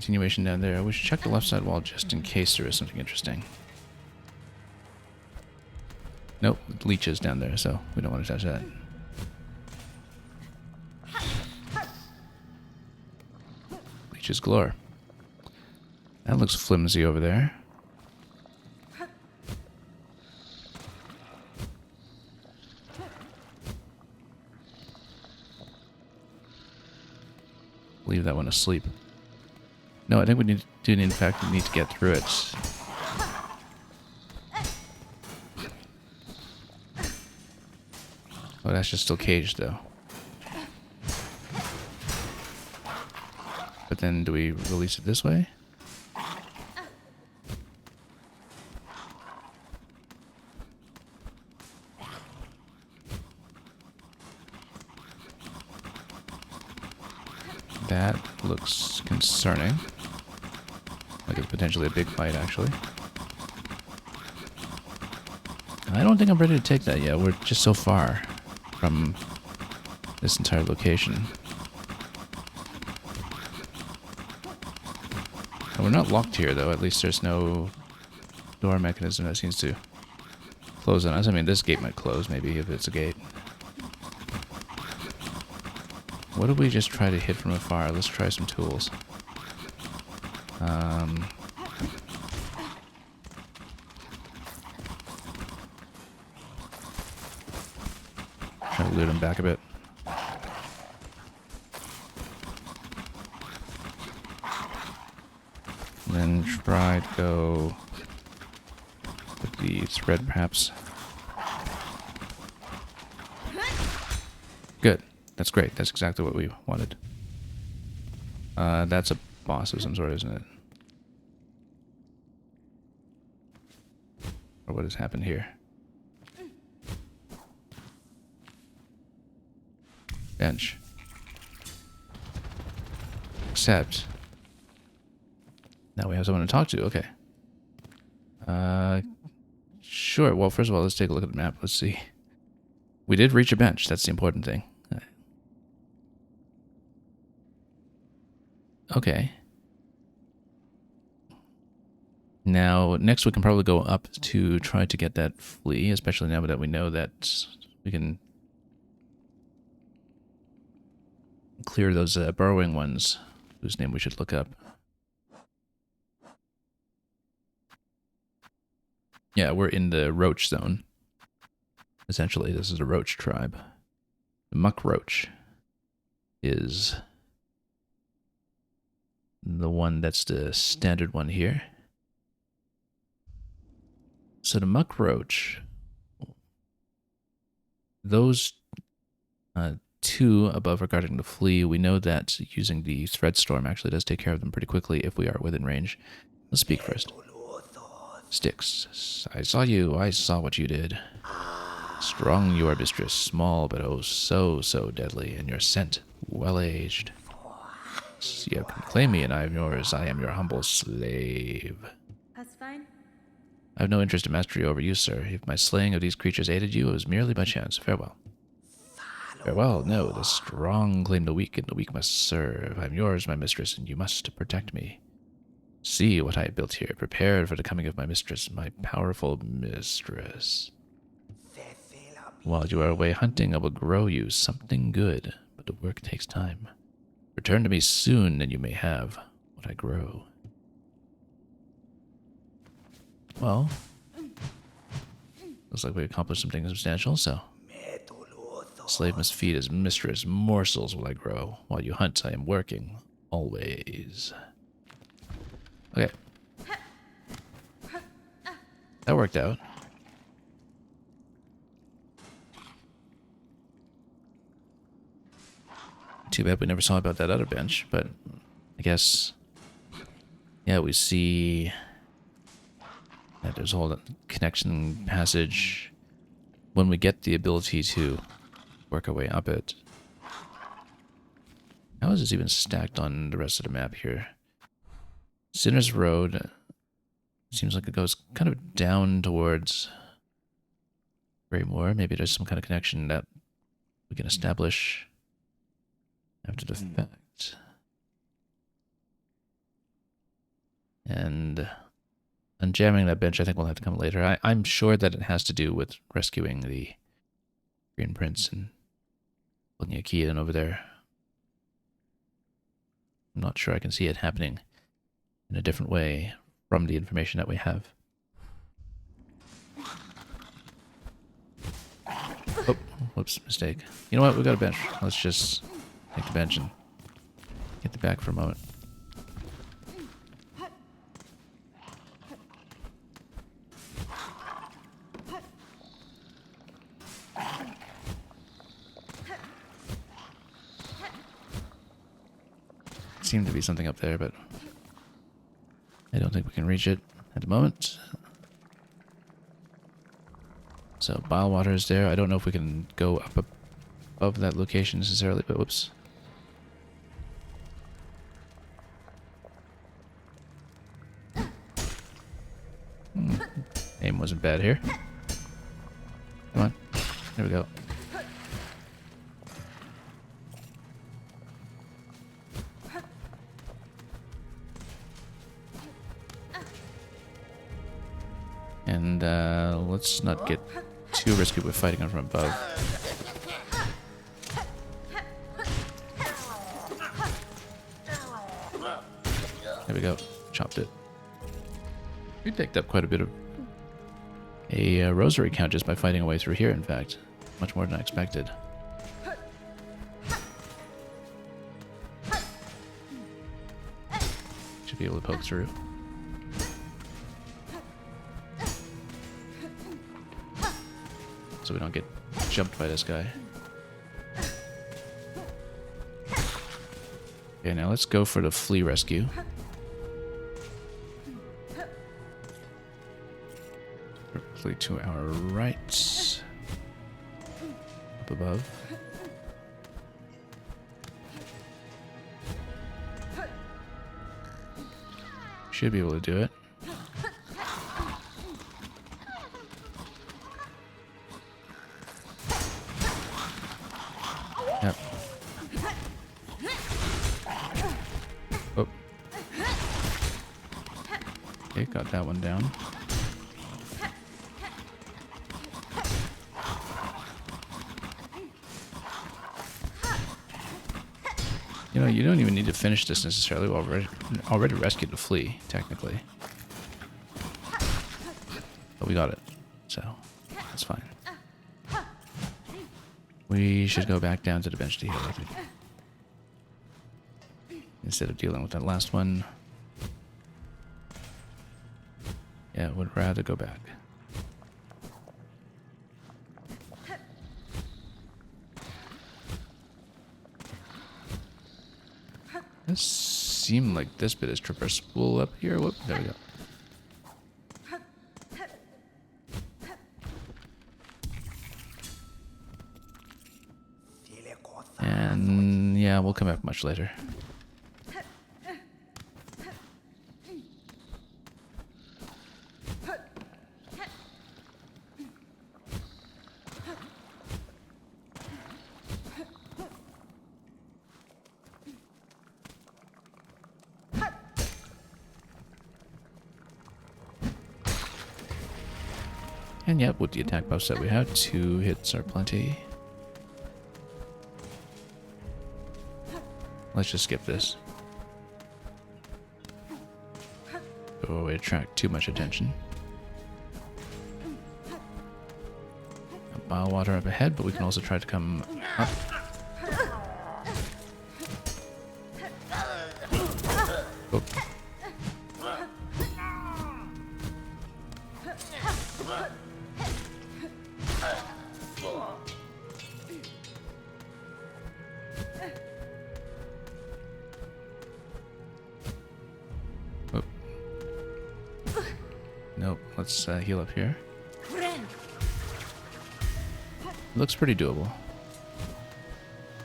continuation down there. We should check the left side wall just in case there is something interesting. Nope, leeches down there, so we don't want to touch that. Leeches galore. That looks flimsy over there. Leave that one asleep. No, I think we need to, in fact, need to get through it. Oh, that's just still caged, though. But then, do we release it this way? That looks concerning. Like it's potentially a big fight, actually. I don't think I'm ready to take that yet. We're just so far from this entire location. And we're not locked here, though. At least there's no door mechanism that seems to close on us. I mean, this gate might close, maybe, if it's a gate. What did we just try to hit from afar? Let's try some tools. Try to loot him back a bit. And then try to go with the thread, perhaps. Good. That's great. That's exactly what we wanted. That's a boss of some sort, isn't it? Or what has happened here? Bench. Accept. Now we have someone to talk to. Okay. Sure. Well, first of all, let's take a look at the map. Let's see. We did reach a bench. That's the important thing. Okay. Now, next we can probably go up to try to get that flea, especially now that we know that we can clear those burrowing ones, whose name we should look up. Yeah, we're in the roach zone. Essentially, this is a roach tribe. The muck roach is the one that's the standard one here. So the muck roach, those two above regarding the flea, we know that using the thread storm actually does take care of them pretty quickly if we are within range. Let's speak first. Styx, I saw you, I saw what you did. Strong you are, mistress, small but oh so deadly, and your scent well-aged. You can claim me and I am yours. I am your humble slave. That's fine. I have no interest in mastery over you, sir. If my slaying of these creatures aided you, it was merely by chance. Farewell. Farewell, no. The strong claim the weak, and the weak must serve. I am yours, my mistress, and you must protect me. See what I have built here, prepared for the coming of my mistress, my powerful mistress. While you are away hunting, I will grow you something good, but the work takes time. Return to me soon, and you may have what I grow. Well, looks like we accomplished something substantial, so. Slave must feed his mistress, morsels will I grow. While you hunt, I am working, always. Okay. That worked out. Too bad we never saw about that other bench, but I guess, yeah, we see that there's a whole connection passage when we get the ability to work our way up it. How is this even stacked on the rest of the map here? Sinner's Road seems like it goes kind of down towards Greymore. Maybe there's some kind of connection that we can establish after the fact. And unjamming that bench, I think, will have to come later. I'm sure that it has to do with rescuing the Green Prince and putting a key in over there. I'm not sure I can see it happening in a different way from the information that we have. Oh, whoops, mistake. You know what? We've got a bench. Let's just take the bench and get the back for a moment. Seemed to be something up there, but I don't think we can reach it at the moment. So bile water is there. I don't know if we can go up above that location necessarily, but whoops. Aim wasn't bad here. Come on. There we go. And let's not get too risky with fighting on from above. There we go. Chopped it. We picked up quite a bit of a rosary count just by fighting our way through here, in fact. Much more than I expected. Should be able to poke through. So we don't get jumped by this guy. Okay, now let's go for the flea rescue. Perfectly to our right. Up above. Should be able to do it. Yep. Oh. Okay, got that one down. You know, you don't even need to finish this necessarily. We've already rescued the flea, technically. But we got it, so that's fine. We should go back down to the bench to heal, I think. Instead of dealing with that last one. Yeah, would rather go back. This seemed like this bit is traversable up here. Whoop, there we go. And yeah, we'll come back much later. And yep, with the attack buffs that we have, 2 hits are plenty. Let's just skip this. Go away to attract too much attention. Bile water up ahead, but we can also try to come up. Oh. Nope, let's heal up here. Looks pretty doable.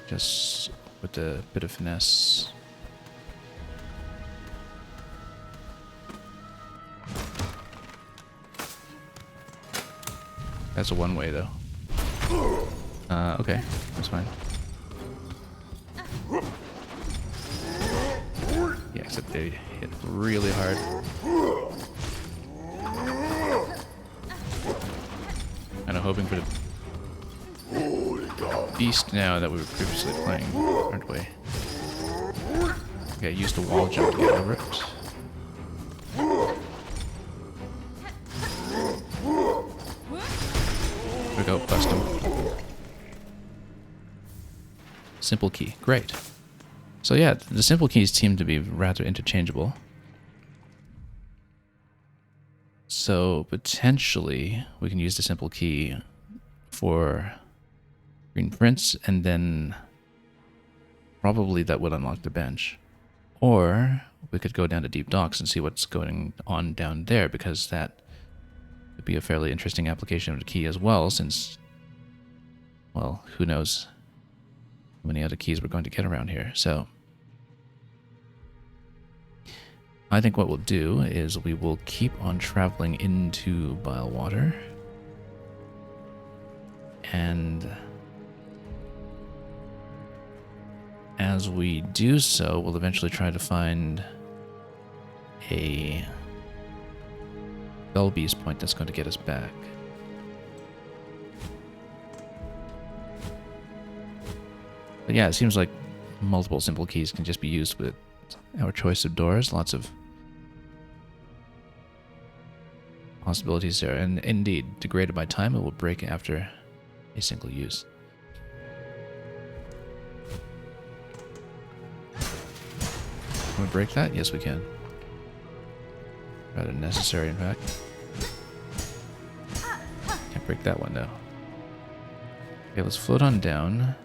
Just with a bit of finesse. That's a one-way though. Okay, that's fine. Yes. except they hit really hard. Kind of hoping for the beast now that we were previously playing, aren't we? Okay, use the wall jump to get over it. There we go, bust him. Simple key, great. So yeah, the simple keys seem to be rather interchangeable. So potentially we can use the simple key for green prints, and then probably that would unlock the bench. Or we could go down to deep docks and see what's going on down there, because that would be a fairly interesting application of the key as well, since, well, who knows how many other keys we're going to get around here. So I think what we'll do is we will keep on traveling into Bilewater, and as we do so, we'll eventually try to find a Belbeast point that's going to get us back. But yeah, it seems like multiple simple keys can just be used with our choice of doors. Lots of possibilities there. And indeed, degraded by time, it will break after a single use. Can we break that? Yes, we can. Rather necessary, in fact. Can't break that one, though. Okay, let's float on down.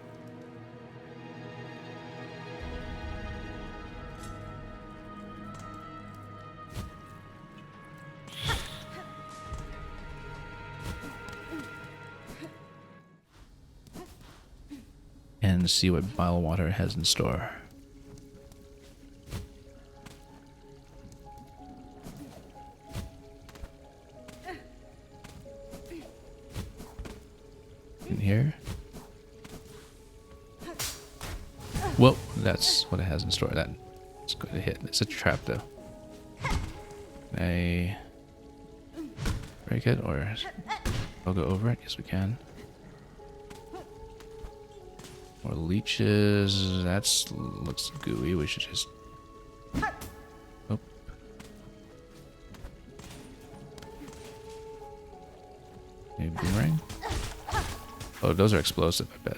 And see what Bilewater has in store. In here. Whoa, that's what it has in store. That's going to hit. It's a trap, though. Can I break it, or I'll go over it? Yes, we can. More leeches. That's looks gooey. We should just. Oh. Maybe boomerang. Oh, those are explosive, I bet.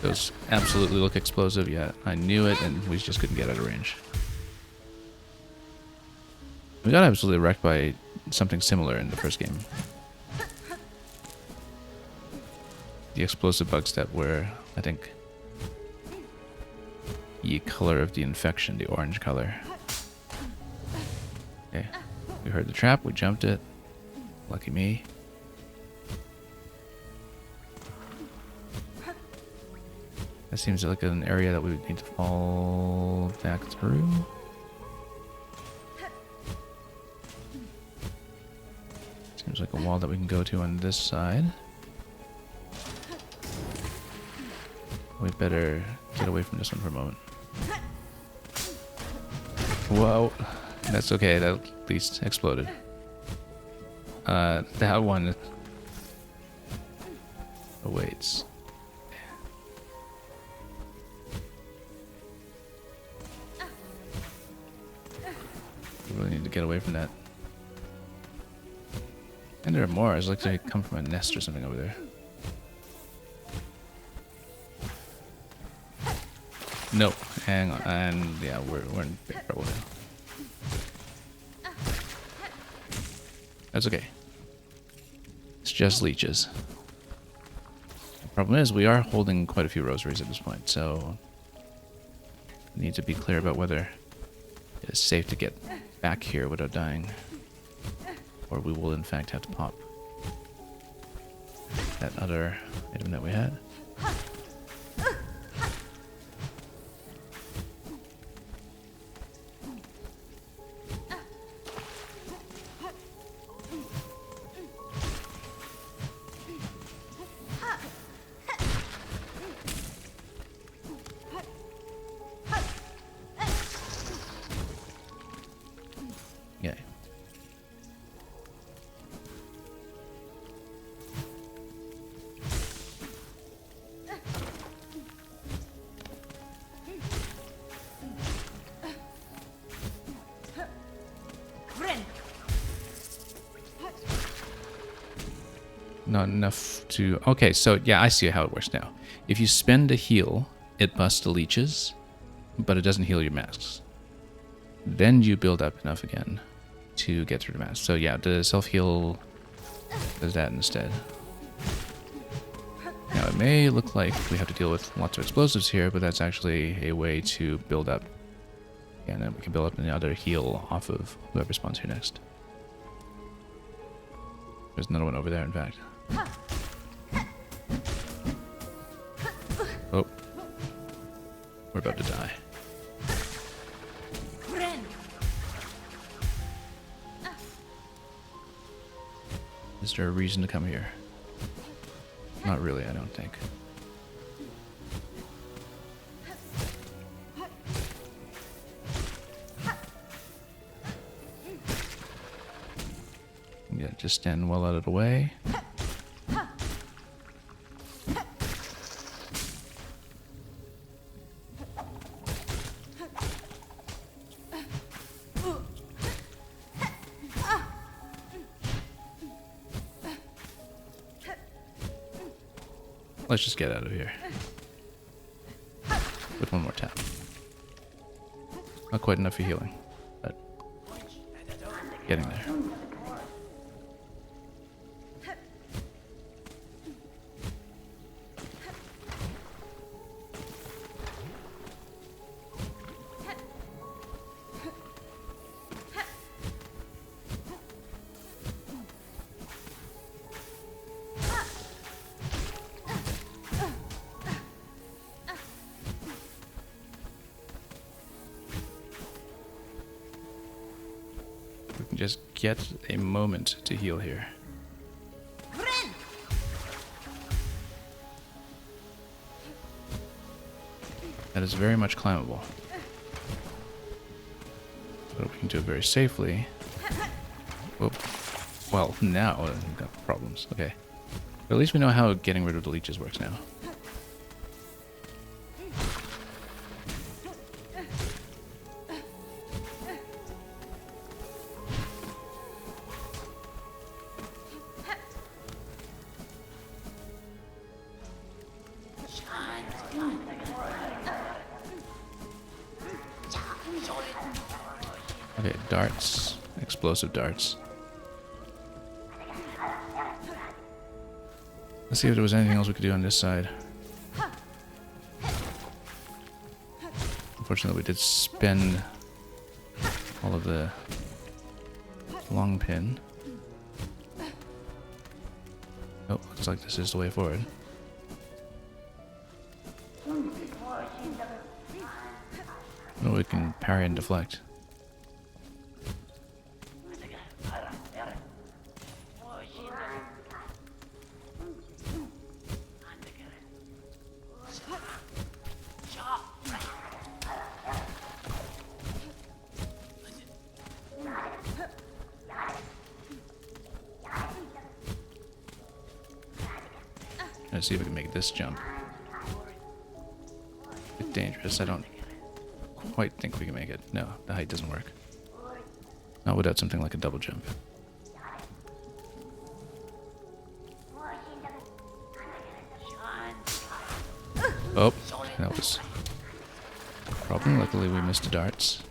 Those absolutely look explosive. Yeah, I knew it, and we just couldn't get out of range. We got absolutely wrecked by something similar in the first game. The explosive bug step, where I think the color of the infection, the orange color. Okay, we heard the trap, we jumped it. Lucky me. That seems like an area that we would need to fall back through. Seems like a wall that we can go to on this side. We better get away from this one for a moment. Whoa. That's okay, that at least exploded. That one awaits. We really need to get away from that. And there are more. It's like they come from a nest or something over there. Nope. Hang on. And yeah, we're in big trouble now. That's okay. It's just leeches. The problem is we are holding quite a few rosaries at this point, so we need to be clear about whether it is safe to get back here without dying, or we will in fact have to pop that other item that we had. Not enough to... Okay, so yeah, I see how it works now. If you spend a heal, it busts the leeches, but it doesn't heal your masks. Then you build up enough again to get through the mask. So yeah, the self-heal does that instead. Now it may look like we have to deal with lots of explosives here, but that's actually a way to build up. And then we can build up another heal off of whoever spawns here next. There's another one over there, in fact. Oh. We're about to die. Is there a reason to come here? Not really, I don't think. Yeah, just stand well out of the way. Let's just get out of here. With one more tap. Not quite enough for healing, but getting there. Just get a moment to heal here. That is very much climbable. But we can do it very safely. Whoop. Well, now we've got problems. Okay. But at least we know how getting rid of the leeches works now. Okay, darts. Explosive darts. Let's see if there was anything else we could do on this side. Unfortunately, we did spend all of the long pin. Oh, looks like this is the way forward. Oh, we can parry and deflect. Let's see if we can make this jump. A bit dangerous. I don't quite think we can make it. No, the height doesn't work. Not without something like a double jump. Oh, that was a problem. Luckily we missed the darts.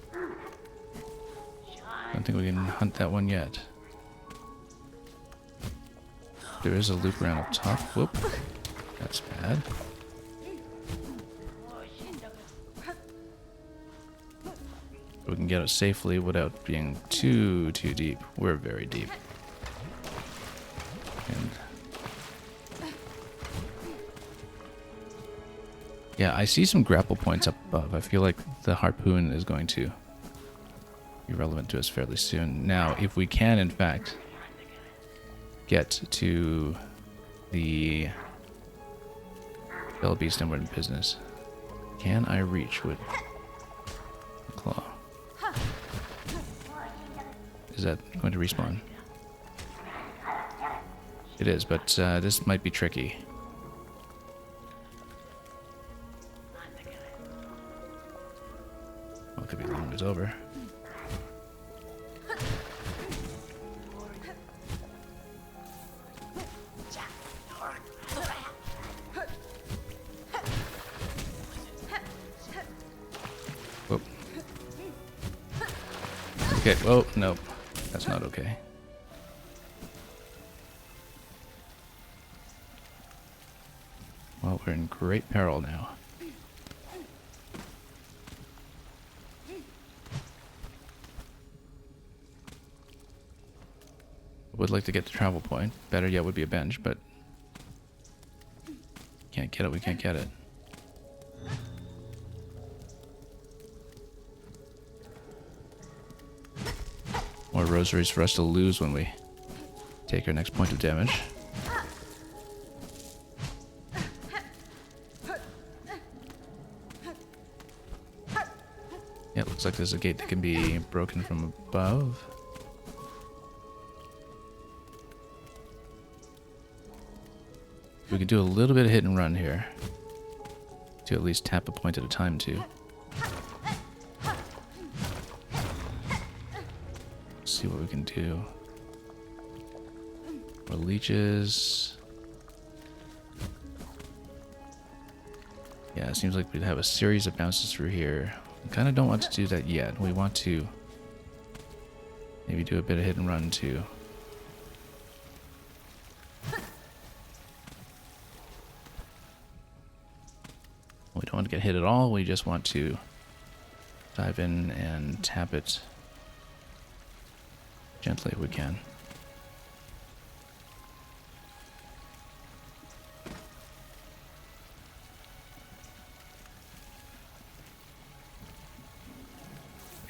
Don't think we can hunt that one yet. There is a loop around up top. Whoop. That's bad. We can get it safely without being too deep. We're very deep. And yeah, I see some grapple points up above. I feel like the harpoon is going to be relevant to us fairly soon. Now, if we can, in fact, get to the Bell Beast and we're in business. Can I reach with a claw? Is that going to respawn? It is, but this might be tricky. Well, it could be long as over. Okay, oh, no. That's not okay. Well, we're in great peril now. Would like to get the travel point. Better yet would be a bench, but can't get it, we can't get it. More rosaries for us to lose when we take our next point of damage. Yeah, it looks like there's a gate that can be broken from above. We could do a little bit of hit and run here. To at least tap a point at a time, too. See what we can do. More leeches. Yeah, it seems like we'd have a series of bounces through here. We kind of don't want to do that yet. We want to maybe do a bit of hit and run too. We don't want to get hit at all. We just want to dive in and tap it gently if we can.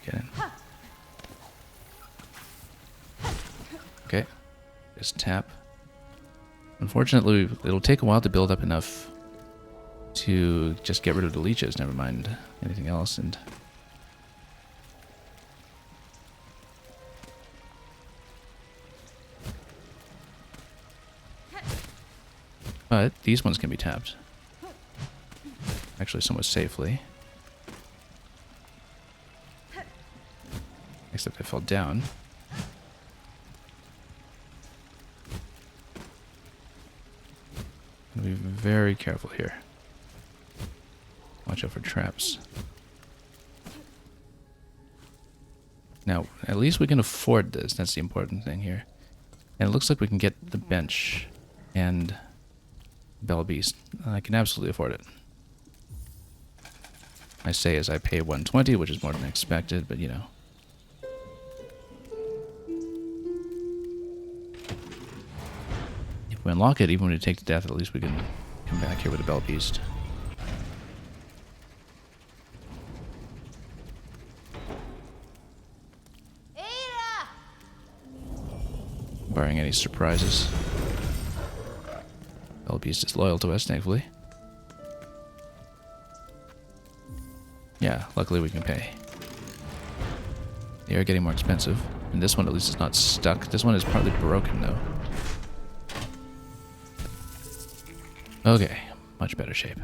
Get in. Okay. Just tap. Unfortunately, it'll take a while to build up enough to just get rid of the leeches, never mind anything else, and but these ones can be tapped. Actually, somewhat safely. Except I fell down. Gotta be very careful here. Watch out for traps. Now, at least we can afford this. That's the important thing here. And it looks like we can get the bench and Bell Beast. I can absolutely afford it. I say as I pay 120, which is more than expected, but you know. If we unlock it, even when we take the death, at least we can come back here with a Bell Beast. Barring any surprises. Bell Beast is loyal to us, thankfully. Yeah, luckily we can pay. They are getting more expensive. And this one at least is not stuck. This one is partly broken though. Okay, much better shape.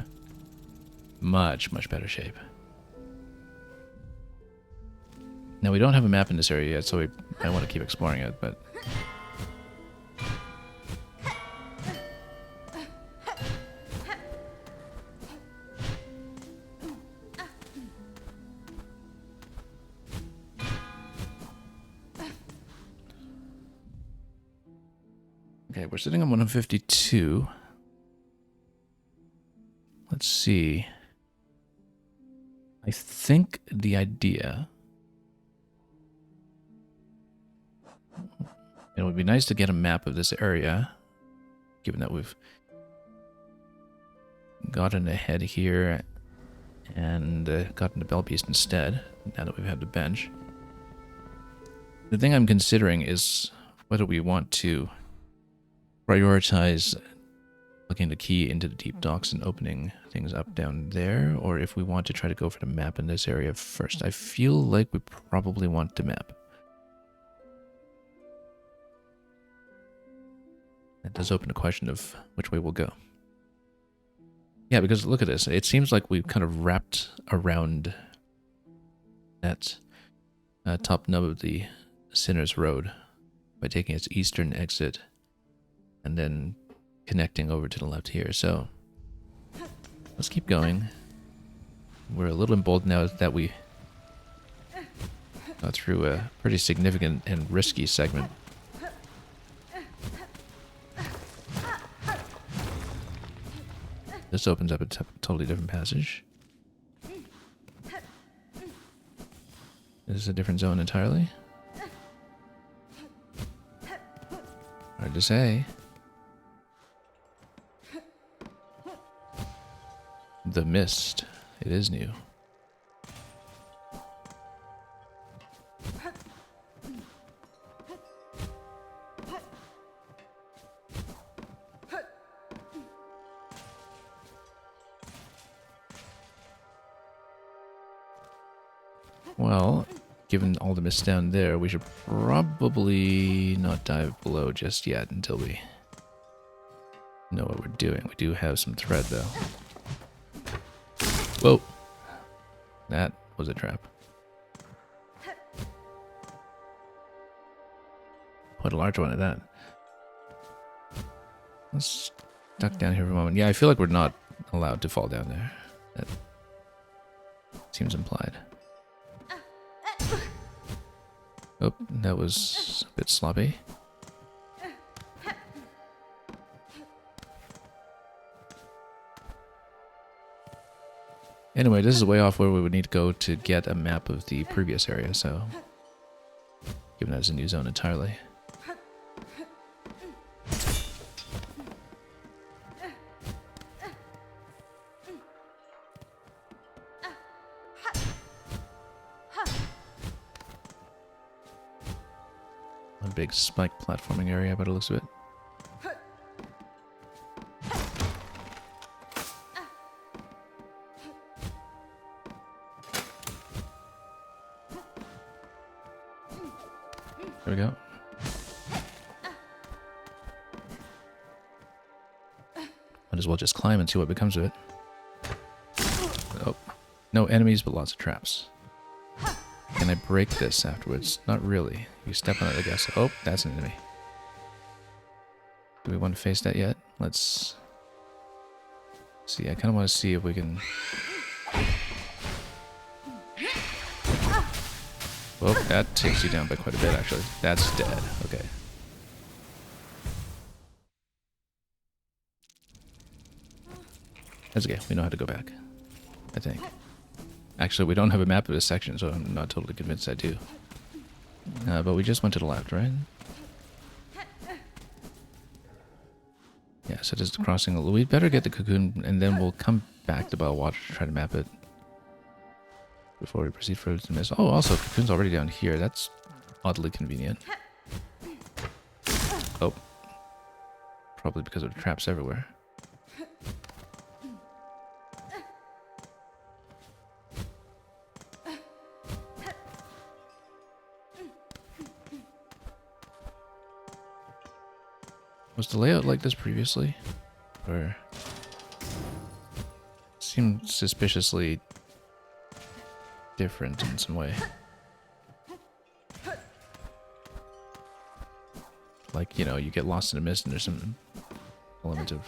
Much, much better shape. Now we don't have a map in this area yet, so I want to keep exploring it, but okay, we're sitting on 152. Let's see. I think the idea... It would be nice to get a map of this area, given that we've gotten ahead here and gotten the Bell Beast instead, now that we've had the bench. The thing I'm considering is whether we want to prioritize looking the key into the deep docks and opening things up down there, or if we want to try to go for the map in this area first. I feel like we probably want the map. That does open a question of which way we'll go. Yeah, because look at this. It seems like we've kind of wrapped around that top nub of the Sinner's Road by taking its eastern exit and then connecting over to the left here. So let's keep going. We're a little emboldened now that we Got through a pretty significant and risky segment. This opens up a totally different passage. This is a different zone entirely. Hard to say. The mist. It is new. Well, given all the mist down there, we should probably not dive below just yet until we know what we're doing. We do have some thread, though. Whoa! That was a trap. Quite a large one at that. Let's duck down here for a moment. Yeah, I feel like we're not allowed to fall down there. That seems implied. Oh, that was a bit sloppy. Anyway, this is way off where we would need to go to get a map of the previous area, so given that it's a new zone entirely. A big spike platforming area by the looks of it. There we go. Might as well just climb and see what becomes of it. Oh, no enemies, but lots of traps. Can I break this afterwards? Not really. You step on it, I guess. Oh, that's an enemy. Do we want to face that yet? Let's see. I kind of want to see if we can... Oh, that takes you down by quite a bit, actually. That's dead. Okay. That's okay. We know how to go back, I think. Actually, we don't have a map of this section, so I'm not totally convinced I do. But we just went to the left, right? Yeah, so this is the crossing. We'd better get the cocoon, and then we'll come back to Bellwater to try to map it before we proceed further to the mist. Oh, also, cocoon's already down here. That's oddly convenient. Oh. Probably because of the traps everywhere. Was the layout like this previously? Or... seemed suspiciously different in some way. Like, you know, you get lost in a mist and there's some element of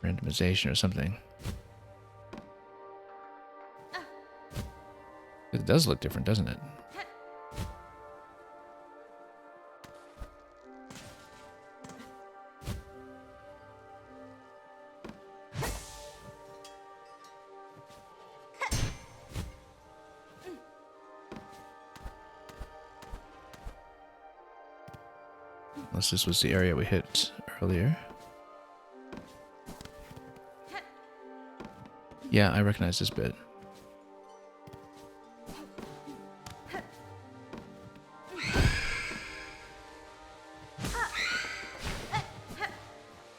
randomization or something. It does look different, doesn't it? Unless this was the area we hit earlier. Yeah, I recognize this bit.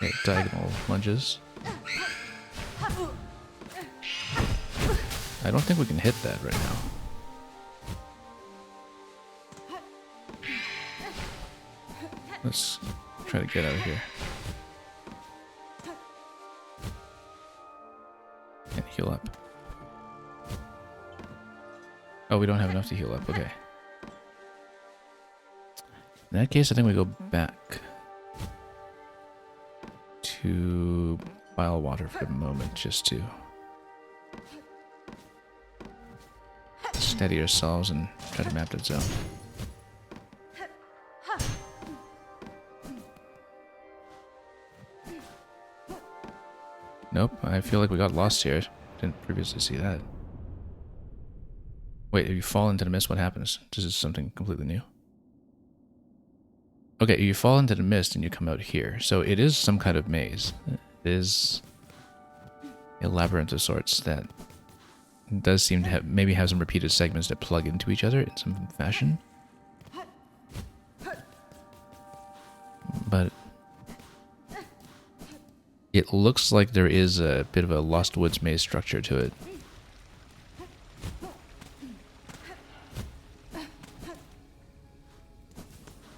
Okay, diagonal lunges. I don't think we can hit that right now. Let's try to get out of here. And heal up. Oh, we don't have enough to heal up. Okay. In that case, I think we go back to Bellwater for the moment, just to steady yourselves and try to map that zone. Nope, I feel like we got lost here. Didn't previously see that. Wait, if you fall into the mist, what happens? This is something completely new. Okay, you fall into the mist and you come out here. So it is some kind of maze. It is a labyrinth of sorts that does seem to have maybe have some repeated segments that plug into each other in some fashion. But it looks like there is a bit of a Lost Woods maze structure to it.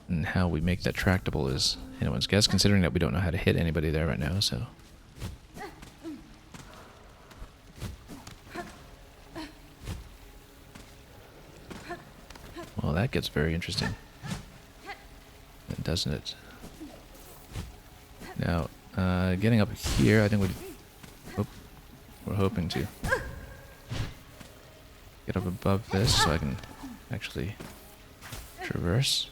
And how we make that tractable is anyone's guess, considering that we don't know how to hit anybody there right now, so... Well, that gets very interesting. Doesn't it? Now, getting up here, I think we're hoping to get up above this so I can actually traverse.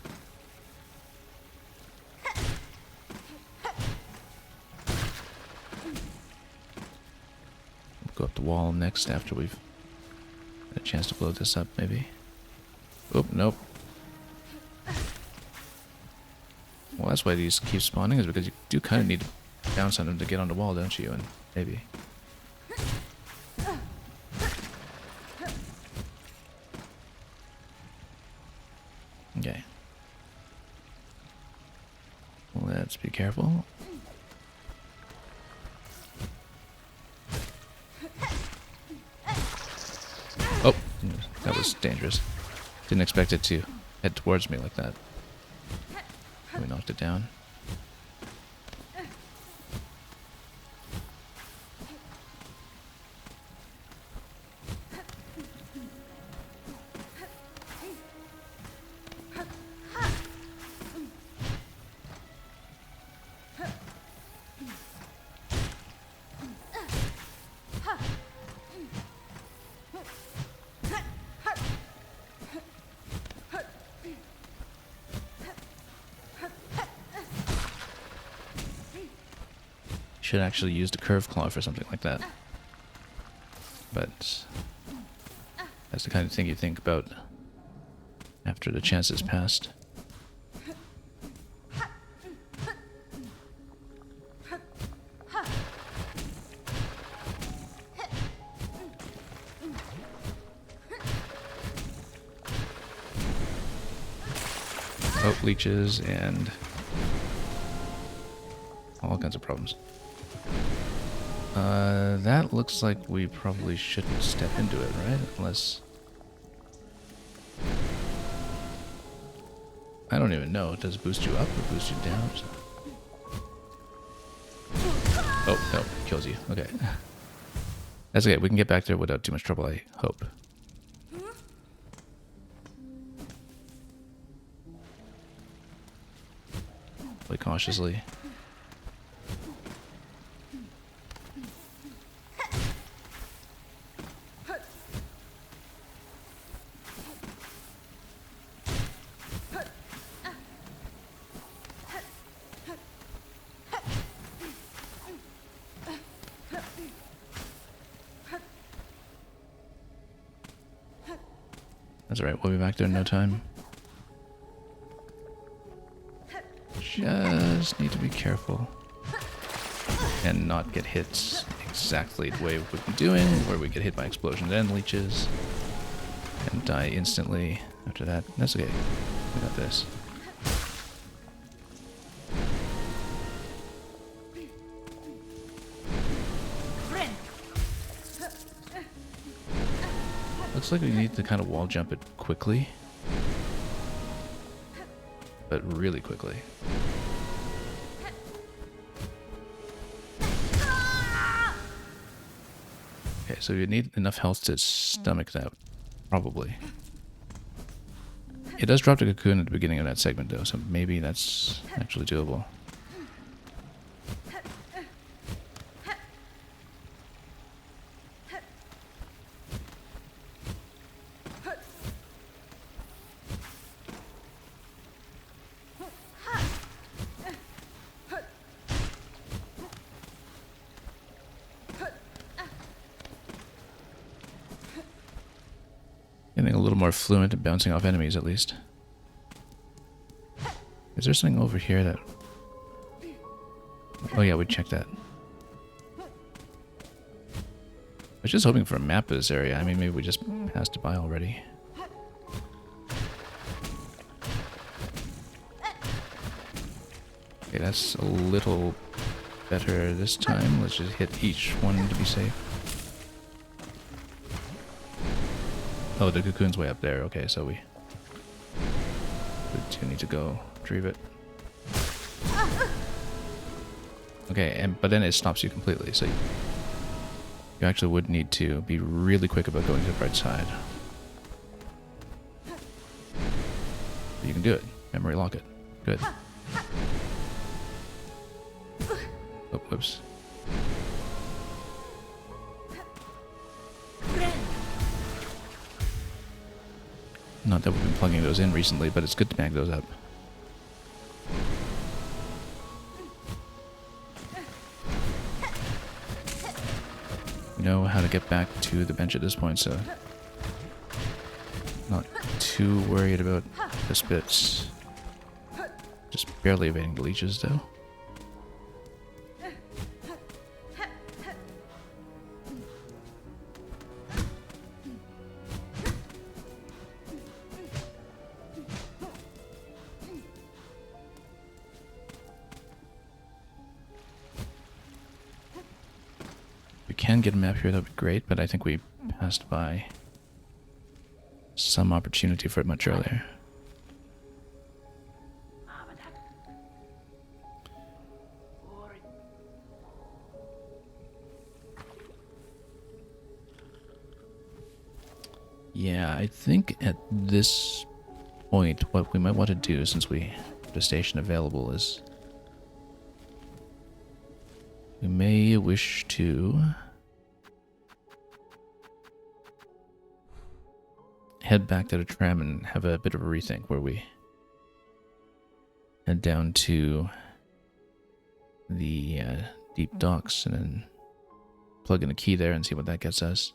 Go up the wall next after we've had a chance to blow this up, maybe. Oh, nope. Well, that's why these keep spawning, is because you do kind of need to bounce on them to get on the wall, don't you? And maybe. Okay. Let's be careful. Oh, that was dangerous. Didn't expect it to head towards me like that. We knocked it down. Should actually use the curve claw for something like that. But that's the kind of thing you think about after the chance has passed. Oh, leeches and all kinds of problems. That looks like we probably shouldn't step into it, right? Unless... I don't even know. Does it boost you up or boost you down? Oh, no. It kills you. Okay. That's okay. We can get back there without too much trouble, I hope. Play cautiously. That's alright, we'll be back there in no time. Just need to be careful. And not get hit exactly the way we've been doing, where we get hit by explosions and leeches. And die instantly after that. That's okay. We got this. Looks like we need to kind of wall jump it quickly. But really quickly. Okay, so you need enough health to stomach that. Probably. It does drop the cocoon at the beginning of that segment though, so maybe that's actually doable. Getting a little more fluent and bouncing off enemies at least. Is there something over here that... Oh yeah, we checked that. I was just hoping for a map of this area. I mean, maybe we just passed it by already. Okay, that's a little better this time. Let's just hit each one to be safe. Oh, the cocoon's way up there. Okay, so we do need to go retrieve it. Okay, but then it stops you completely, so you actually would need to be really quick about going to the right side. You can do it. Memory lock it. Good. Oh, whoops. Not that we've been plugging those in recently, but it's good to bag those up. We know how to get back to the bench at this point, so not too worried about the spits. Just barely evading the leeches, though. Can get a map here, that would be great, but I think we passed by some opportunity for it much earlier. Yeah, I think at this point what we might want to do, since we have a station available, is we may wish to head back to the tram and have a bit of a rethink where we head down to the deep docks and then plug in a key there and see what that gets us.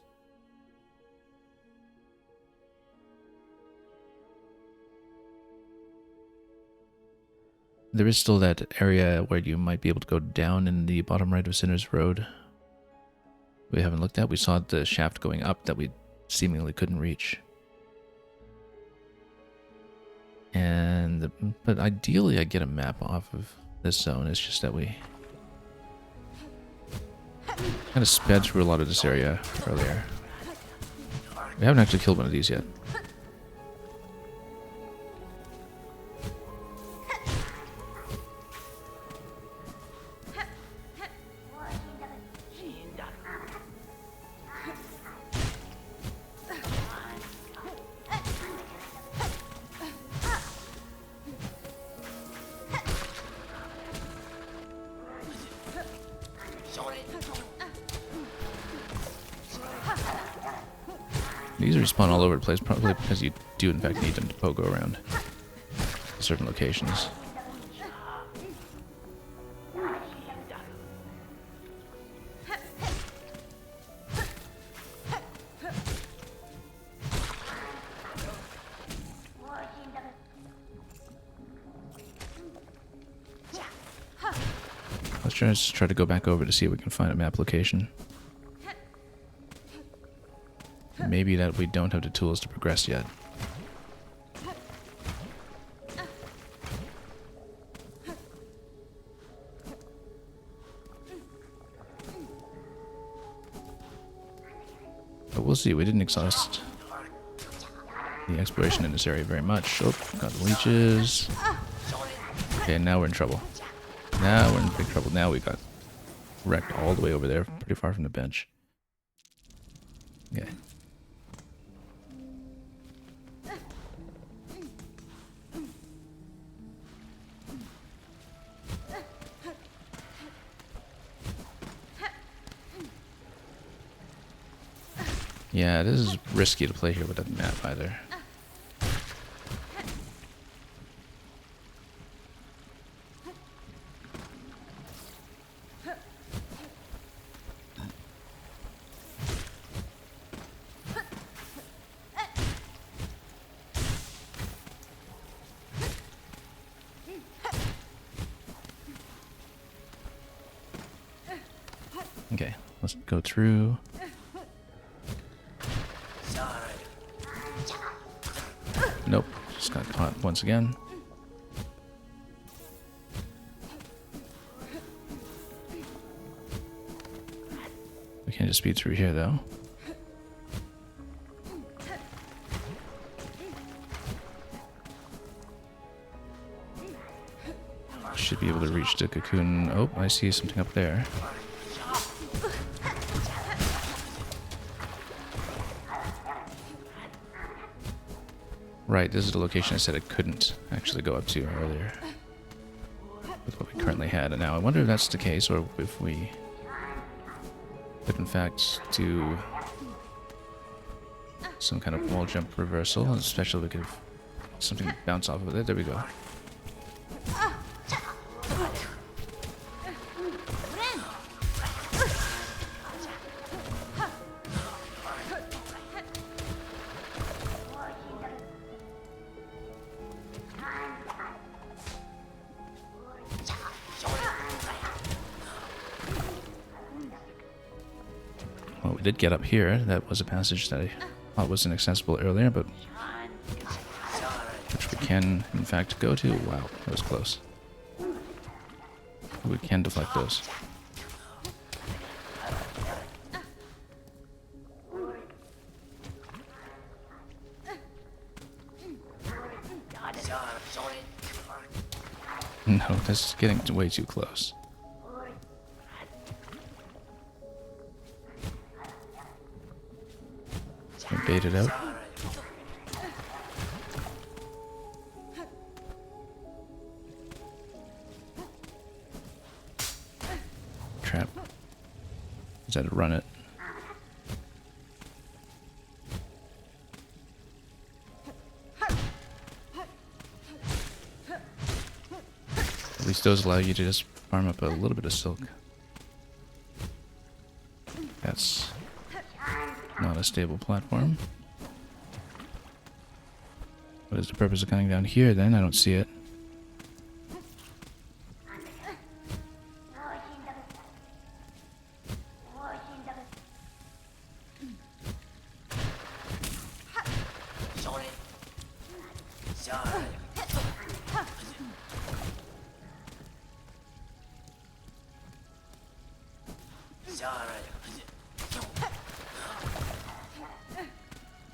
There is still that area where you might be able to go down in the bottom right of Sinner's Road. We haven't looked at. We saw the shaft going up that we seemingly couldn't reach. But ideally I get a map off of this zone. It's just that we kind of sped through a lot of this area earlier. We haven't actually killed one of these yet. These respawn all over the place, probably because you do in fact need them to pogo around certain locations. Let's just try to go back over to see if we can find a map location. Maybe that we don't have the tools to progress yet. But we'll see. We didn't exhaust the exploration in this area very much. Oh, got the leeches. Okay, now we're in trouble. Now we're in big trouble. Now we got wrecked all the way over there, pretty far from the bench. Okay. Yeah, this is risky to play here with that map either. Okay, let's go through. Nope, just got caught once again. We can't just speed through here though. Should be able to reach the cocoon. Oh, I see something up there. Right, this is the location I said I couldn't actually go up to earlier with what we currently had. And now I wonder if that's the case, or if we could in fact do some kind of wall jump reversal, especially if we could have something bounce off of it. There we go. Well, we did get up here. That was a passage that I thought was inaccessible earlier, but which we can, in fact, go to. Wow, that was close. We can deflect those. No, this is getting way too close. We bait it out. Trap. Is that to run it? At least those allow you to just farm up a little bit of silk. That's not a stable platform. What is the purpose of coming down here then? I don't see it.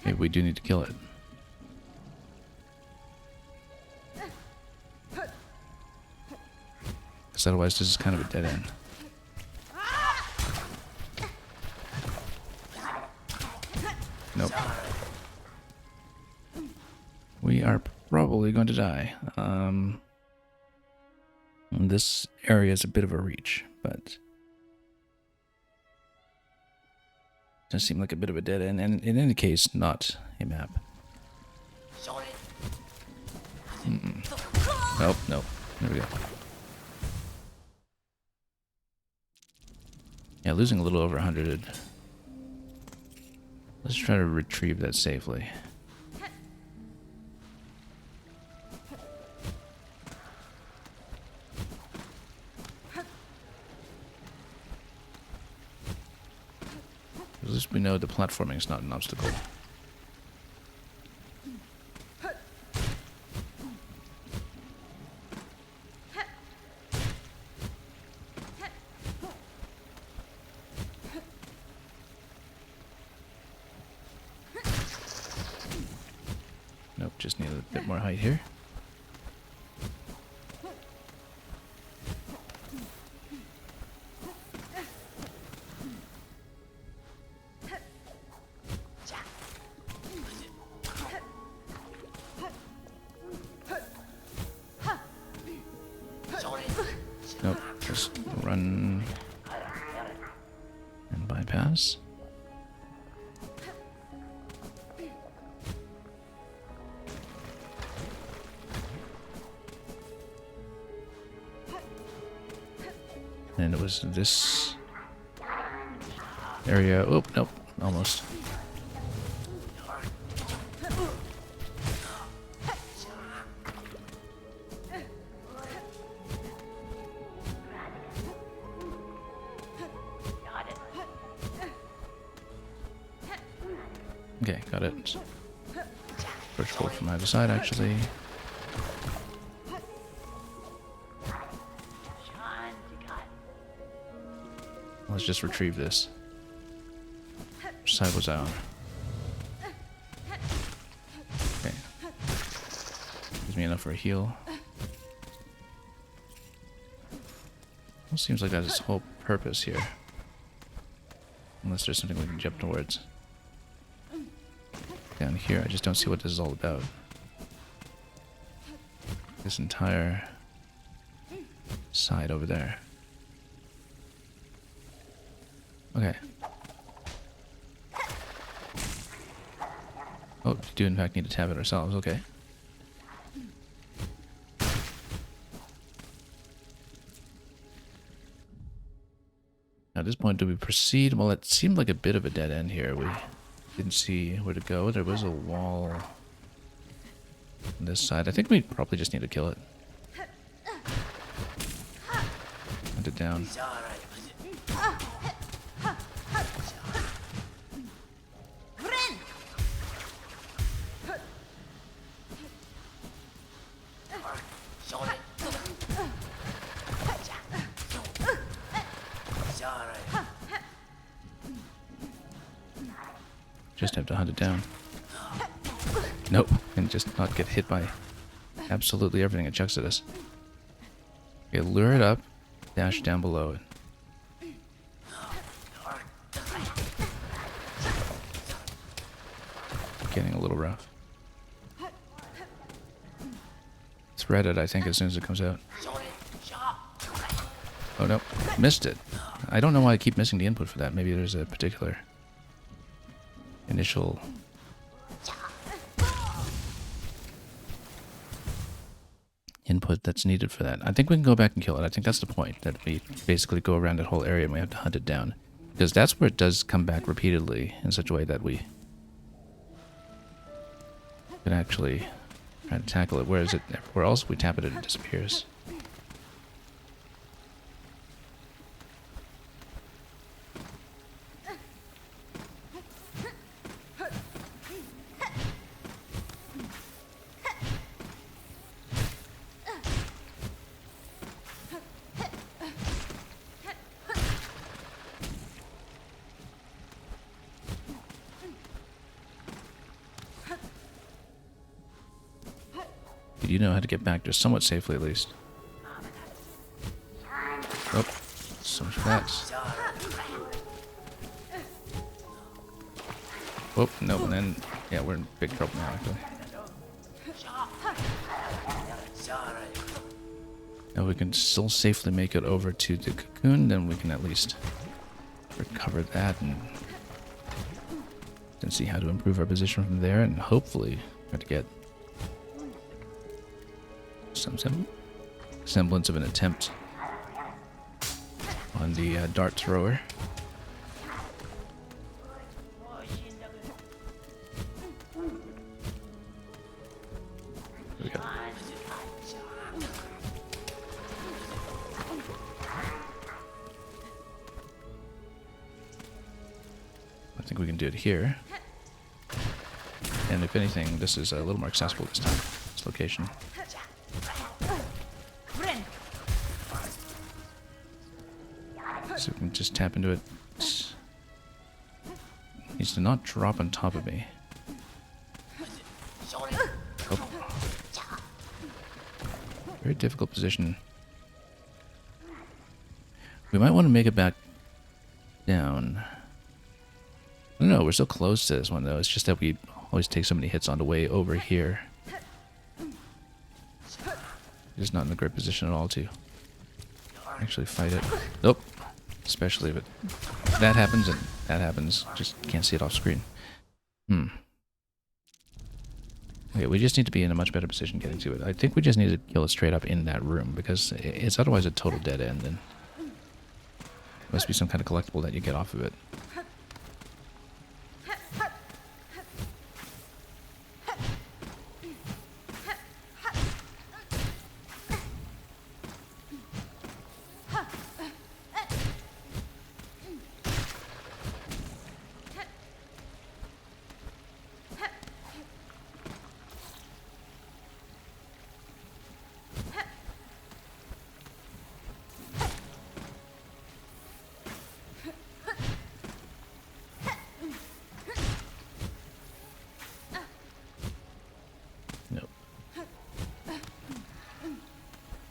Okay, we do need to kill it. Because otherwise this is kind of a dead end. Nope. We are probably going to die. This area is a bit of a reach, but does seem like a bit of a dead end, and in any case, not a map. Nope, nope. There we go. Yeah, losing a little over 100. Let's try to retrieve that safely. At least we know the platforming is not an obstacle. Nope, just need a bit more height here. Nope, just run and bypass. And it was this area. Oh, nope, almost. Okay, got it. Push pull from either side, actually. Let's just retrieve this. Which side was I on? Okay. Gives me enough for a heal. Well, seems like that's its whole purpose here. Unless there's something we can jump towards. Down here, I just don't see what this is all about. This entire side over there. Okay. Oh, we do in fact need to tap it ourselves, okay. At this point, do we proceed? Well, it seemed like a bit of a dead end here. We didn't see where to go. There was a wall on this side. I think we probably just need to kill it. Hunt it down. Just have to hunt it down. Nope, and just not get hit by absolutely everything it chucks at us. Okay, lure it up, dash down below it. Getting a little rough. Thread it, I think, as soon as it comes out. Oh no, missed it. I don't know why I keep missing the input for that. Maybe there's a particular initial input that's needed for that. I think we can go back and kill it. I think that's the point, that we basically go around that whole area and we have to hunt it down. Because that's where it does come back repeatedly in such a way that we can actually try to tackle it. Whereas it everywhere else we tap it and it disappears. You know how to get back there somewhat safely, at least. Oh, so much for that. Oh, no, and then, yeah, we're in big trouble now, actually. Now we can still safely make it over to the cocoon, then we can at least recover that and then see how to improve our position from there, and hopefully try to get some semblance of an attempt on the dart thrower. There we go. I think we can do it here. And if anything, this is a little more accessible this time, this location. So we can just tap into it. It needs to not drop on top of me. Oh. Very difficult position. We might want to make it back down. I don't know, we're so close to this one though. It's just that we always take so many hits on the way over here. Just not in a great position at all to actually fight it. Nope. Especially if that happens and that happens. Just can't see it off screen. Okay, we just need to be in a much better position getting to it. I think we just need to kill it straight up in that room, because it's otherwise a total dead end, and there must be some kind of collectible that you get off of it.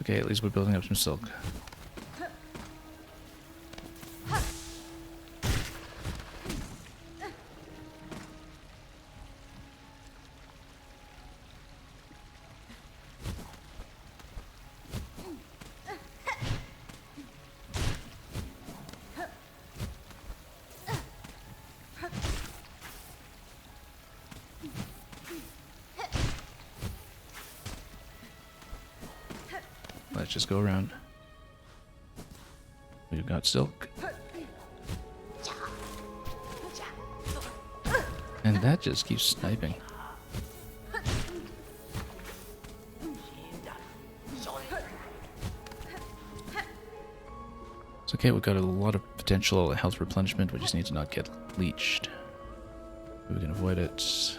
okay, at least we're building up some silk. Let's just go around. We've got silk. And that just keeps sniping. It's okay, we've got a lot of potential health replenishment. We just need to not get leeched. We can avoid it.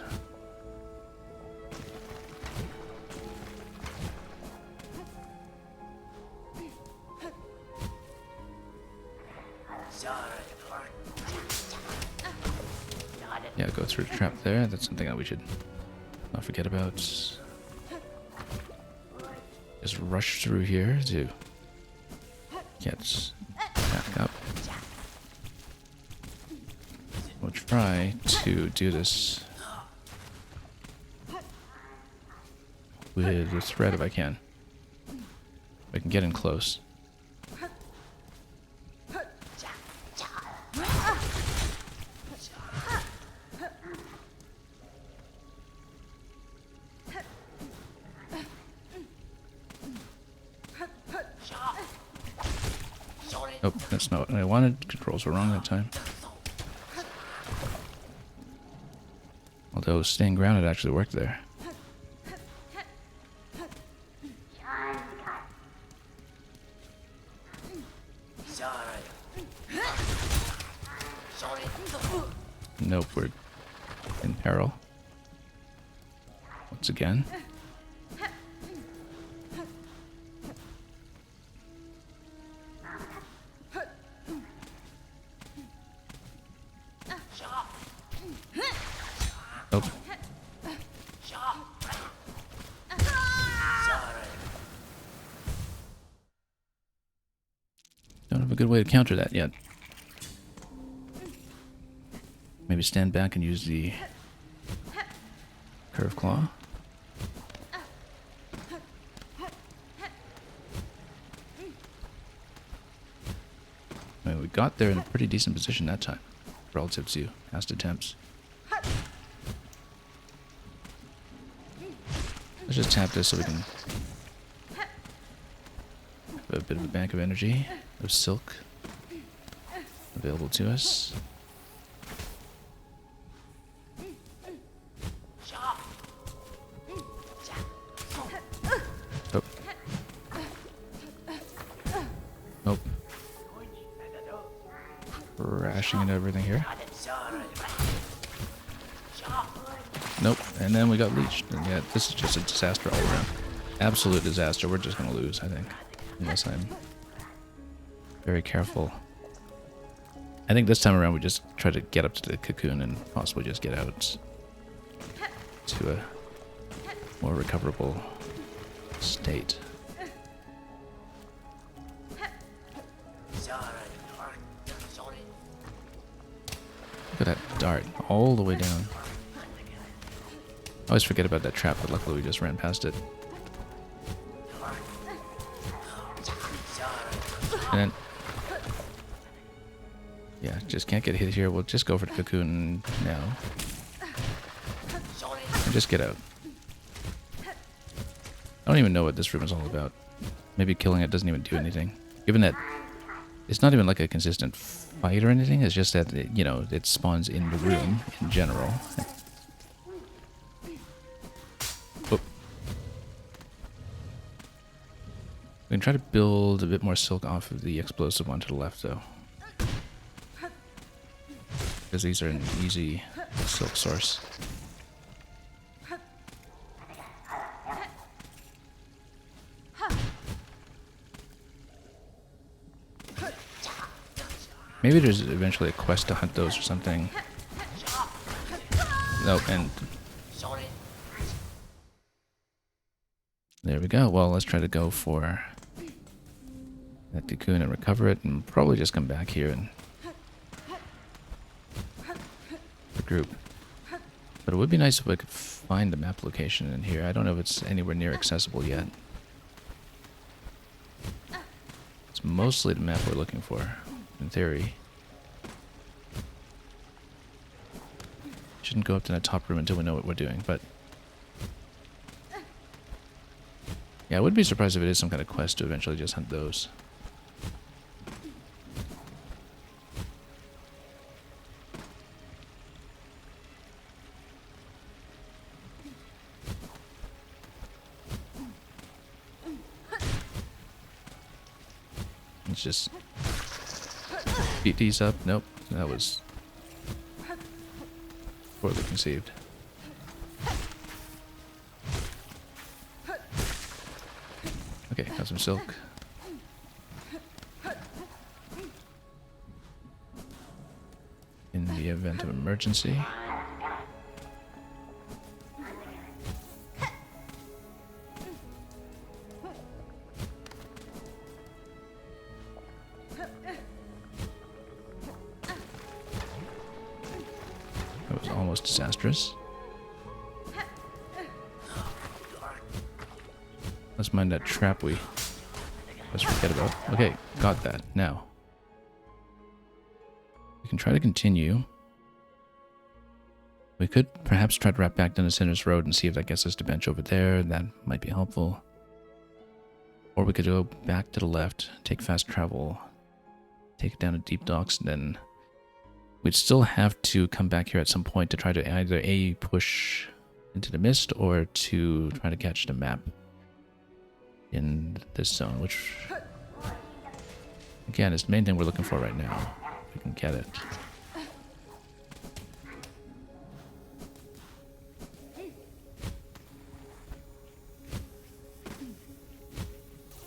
Yeah, go through the trap there. That's something that we should not forget about. Just rush through here to get back up. We'll try to do this with the thread if I can. If I can get in close. Oh, that's not what I wanted. Controls were wrong that time. Although staying grounded actually worked there. Nope, we're in peril. Once again. Oh. Don't have a good way to counter that yet. Maybe stand back and use the curve claw. I mean, we got there in a pretty decent position that time, relative to past attempts. Let's just tap this so we can have a bit of a bank of energy, of silk available to us. Oh. Nope. Crashing into everything here. Nope, and then we got leeched. And yeah, this is just a disaster all around. Absolute disaster. We're just gonna lose, I think. Unless I'm very careful. I think this time around we just try to get up to the cocoon and possibly just get out to a more recoverable state. Look at that dart all the way down. I always forget about that trap, but luckily we just ran past it. And then, yeah, just can't get hit here. We'll just go for the cocoon now. And just get out. I don't even know what this room is all about. Maybe killing it doesn't even do anything. Given that it's not even like a consistent fight or anything, it's just that, it, you know, it spawns in the room in general. We can try to build a bit more silk off of the explosive one to the left, though. Because these are an easy silk source. Maybe there's eventually a quest to hunt those or something. Nope, and... there we go. Well, let's try to go for that cocoon and recover it, and probably just come back here and regroup. But it would be nice if I could find the map location in here. I don't know if it's anywhere near accessible yet. It's mostly the map we're looking for, in theory. Shouldn't go up to the top room until we know what we're doing, but... yeah, I wouldn't be surprised if it is some kind of quest to eventually just hunt those. Let's just beat these up. Nope, that was poorly conceived. Okay, got some silk. In the event of emergency. That was almost disastrous. Let's mind that trap let's forget about. Okay, got that. Now, we can try to continue. We could perhaps try to wrap back down the Sinners Road and see if that gets us to bench over there. That might be helpful. Or we could go back to the left, take fast travel, take it down to Deep Docks, and then we'd still have to come back here at some point to try to either A, push into the mist, or to try to catch the map in this zone, which, again, is the main thing we're looking for right now. If we can get it.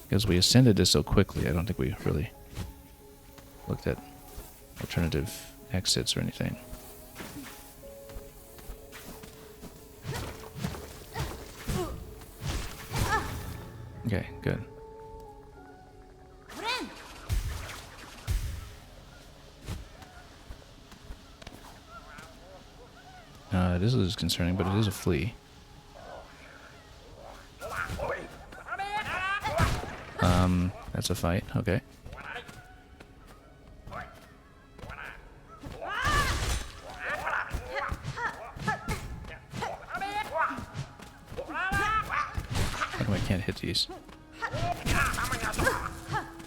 Because we ascended this so quickly, I don't think we really looked at alternative exits or anything. Okay, good. This is concerning, but it is a flea. That's a fight, okay. How come I can't hit these?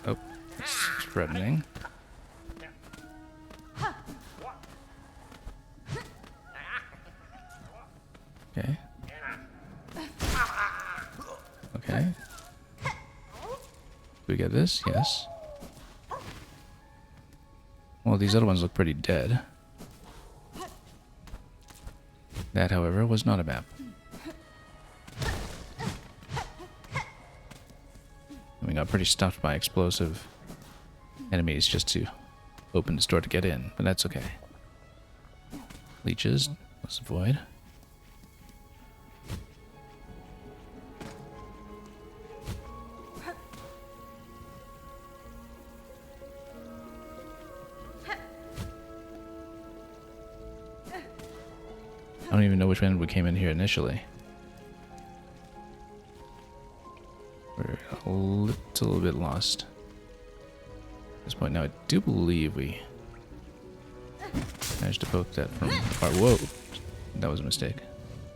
Oh, it's threatening. Okay. Okay. Do we get this? Yes. Well, these other ones look pretty dead. That, however, was not a map. We got pretty stuffed by explosive enemies just to open this door to get in, but that's okay. Leeches, let's avoid. I don't even know which one we came in here initially. We're a little bit lost at this point. Now, I do believe we managed to poke that from far. Whoa! That was a mistake.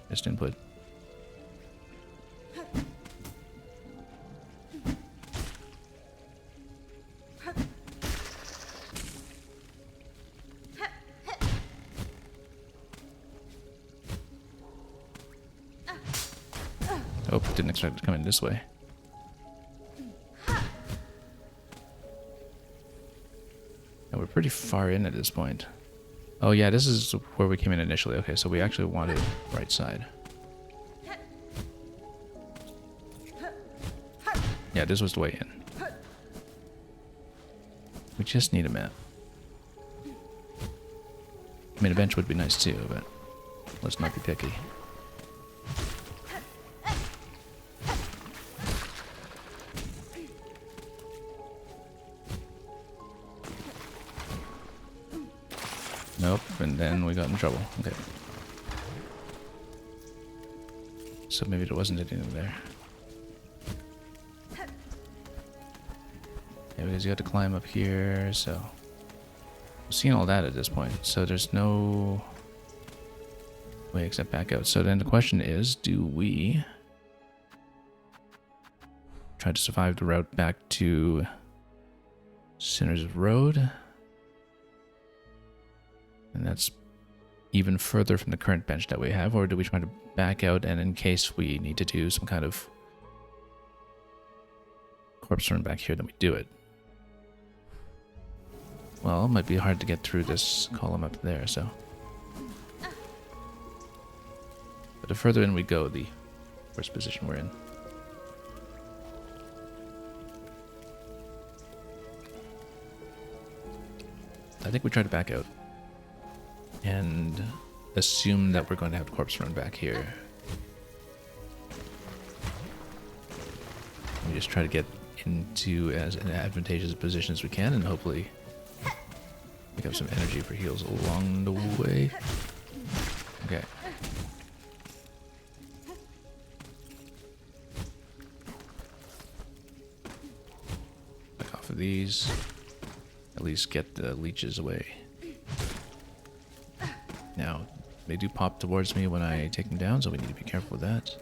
Missed input. Oh, didn't expect it to come in this way. And we're pretty far in at this point. Oh yeah, this is where we came in initially. Okay, so we actually wanted right side. Yeah, this was the way in. We just need a map. I mean, a bench would be nice too, but let's not be picky. Nope, and then we got in trouble. Okay. So maybe there wasn't anything there. Yeah, because you had to climb up here, so... I've seen all that at this point, so there's no way except back out. So then the question is, do we try to survive the route back to Sinners Road? And that's even further from the current bench that we have, or do we try to back out and in case we need to do some kind of corpse run back here, then we do it? Well, it might be hard to get through this column up there, so... But the further in we go, the worse position we're in. I think we try to back out. And assume that we're going to have corpse run back here. We just try to get into as an advantageous position as we can and hopefully pick up some energy for heals along the way. Okay. Back off of these. At least get the leeches away. Now, they do pop towards me when I take them down, so we need to be careful with that.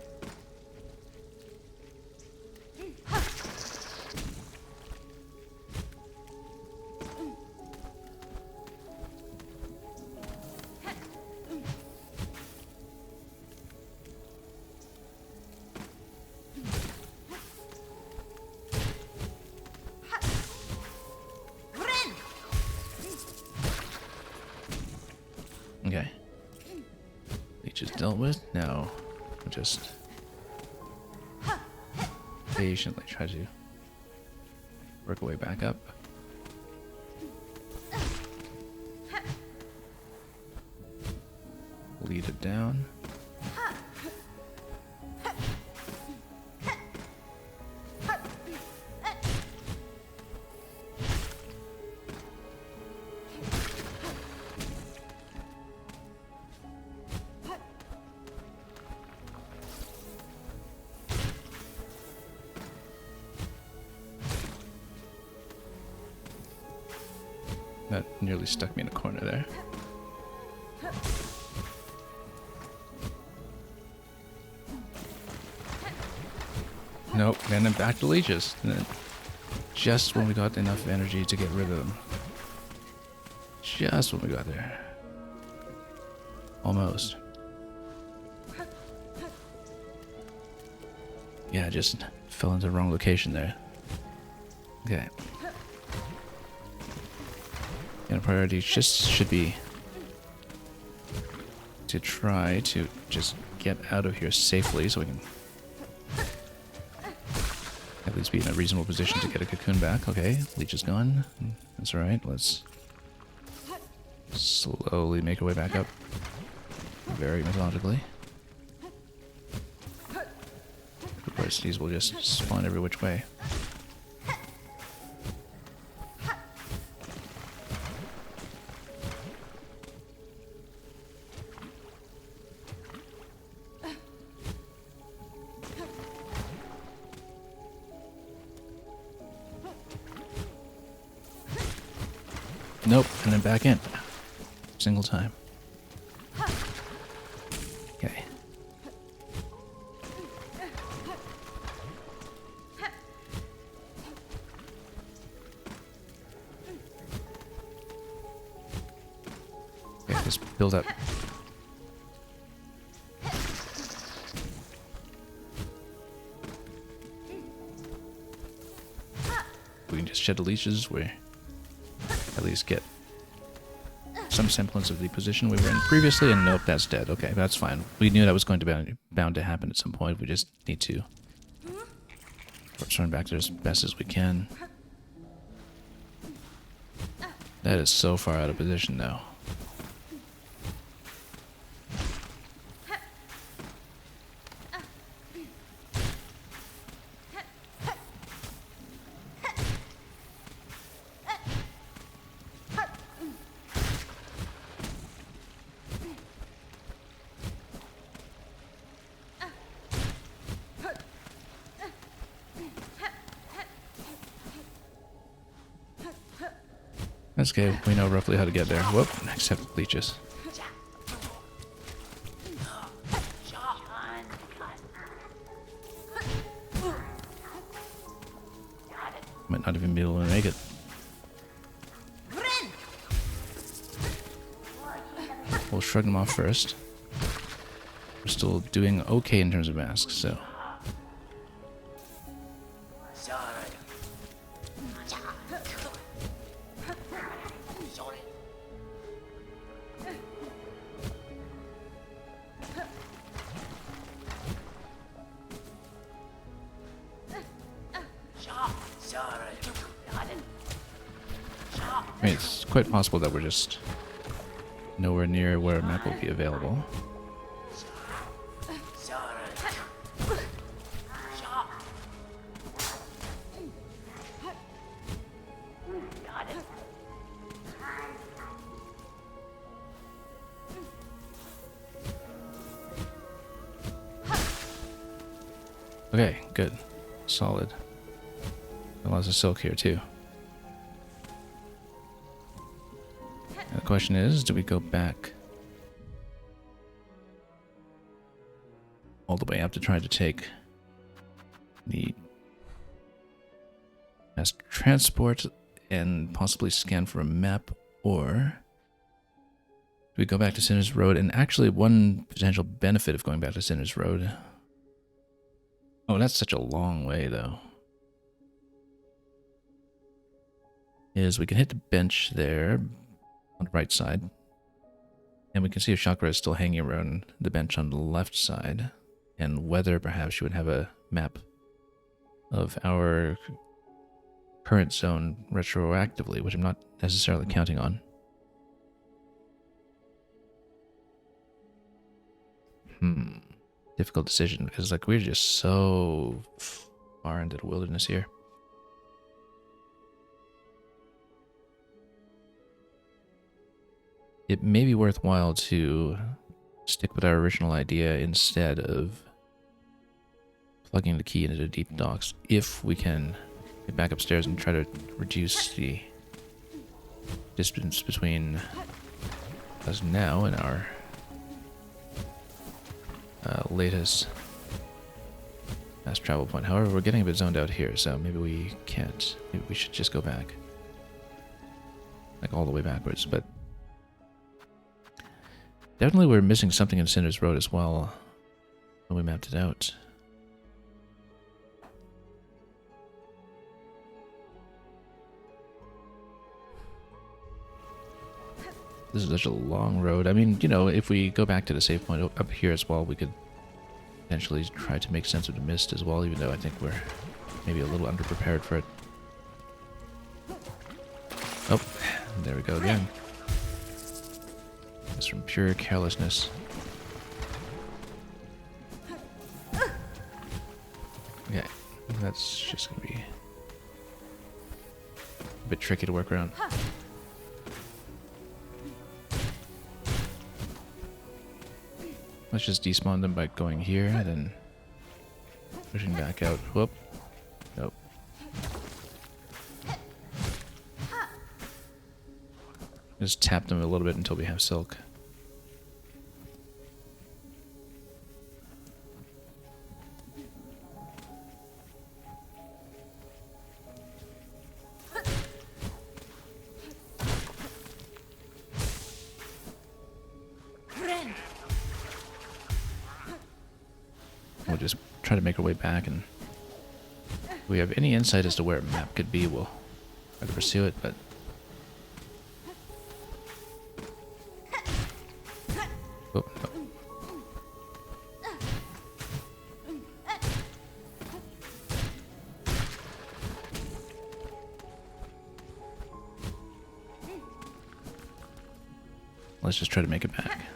Okay. Leeches dealt with. Now, we'll just patiently try to work our way back up. Lead it down. That nearly stuck me in a corner there. Nope, and then back to leeches. And then just when we got enough energy to get rid of them. Just when we got there. Almost. Yeah, I just fell into the wrong location there. Okay. And priority just should be to try to just get out of here safely so we can at least be in a reasonable position to get a cocoon back. Okay, leech is gone. That's alright. Let's slowly make our way back up. Very methodically. Of course, these will just spawn every which way. Nope, and then back in. Single time. Okay. Okay, just build up. We can just shed the leeches where at least get some semblance of the position we were in previously, and nope, that's dead. Okay, that's fine. We knew that was going to be bound to happen at some point. We just need to return back there as best as we can. That is so far out of position now. That's okay. We know roughly how to get there. Whoop. Except the leeches. Might not even be able to make it. We'll shrug them off first. We're still doing okay in terms of masks, so. I mean, it's quite possible that we're just nowhere near where a map will be available. Okay, good. Solid. Lots of silk here too. The question is, do we go back all the way up to try to take the mass transport and possibly scan for a map, or do we go back to Sinner's Road? And actually, one potential benefit of going back to Sinner's Road... Oh, that's such a long way, though. Is we can hit the bench there on the right side, and we can see if Chakra is still hanging around the bench on the left side, and whether perhaps she would have a map of our current zone retroactively, which I'm not necessarily counting on. Difficult decision, because like we're just so far into the wilderness here. It may be worthwhile to stick with our original idea instead of plugging the key into the deep docks, if we can get back upstairs and try to reduce the distance between us now and our latest fast travel point. However, we're getting a bit zoned out here, so maybe we can't. Maybe we should just go back. Like all the way backwards, but definitely we're missing something in Sinner's Road as well when we mapped it out. This is such a long road. I mean, you know, if we go back to the save point up here as well, we could potentially try to make sense of the mist as well, even though I think we're maybe a little underprepared for it. Oh, there we go again. That's from pure carelessness. Okay, that's just gonna be a bit tricky to work around. Let's just despawn them by going here, and then pushing back out. Whoop. Nope. Just tap them a little bit until we have silk. We'll just try to make our way back, and if we have any insight as to where a map could be, we'll try to pursue it, but oh, no. Let's just try to make it back.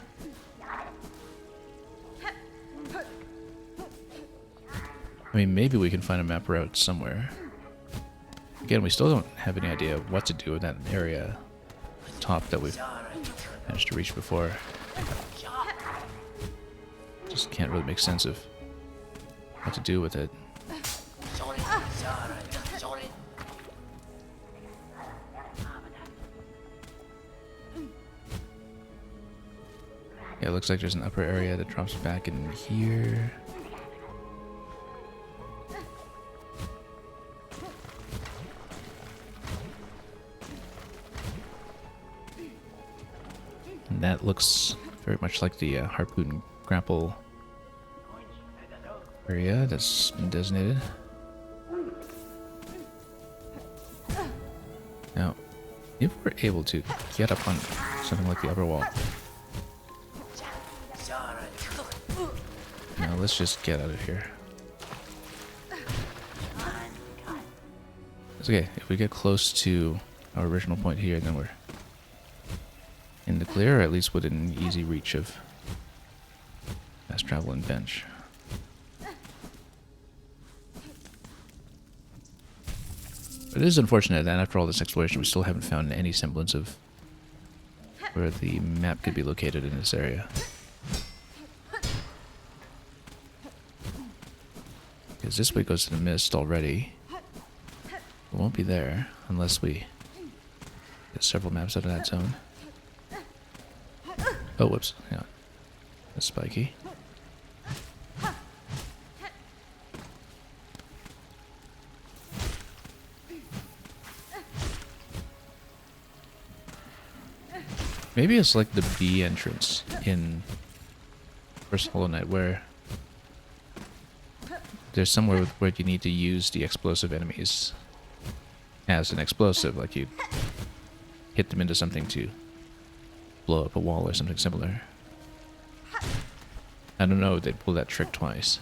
I mean, maybe we can find a map route somewhere. Again, we still don't have any idea what to do in that area top that we've managed to reach before. Just can't really make sense of what to do with it. Yeah, it looks like there's an upper area that drops back in here. And that looks very much like the harpoon grapple area that's been designated. Now, if we're able to get up on something like the upper wall. Now let's just get out of here. It's okay, if we get close to our original point here, then we're in the clear, or at least within easy reach of fast travel and bench. But it is unfortunate that after all this exploration, we still haven't found any semblance of where the map could be located in this area. Because this way goes to the mist already. It won't be there unless we get several maps out of that zone. Oh, whoops. Yeah. That's spiky. Maybe it's like the B entrance in first Hollow Knight, where there's somewhere where you need to use the explosive enemies as an explosive, like you hit them into something to blow up a wall or something similar. I don't know if they'd pull that trick twice.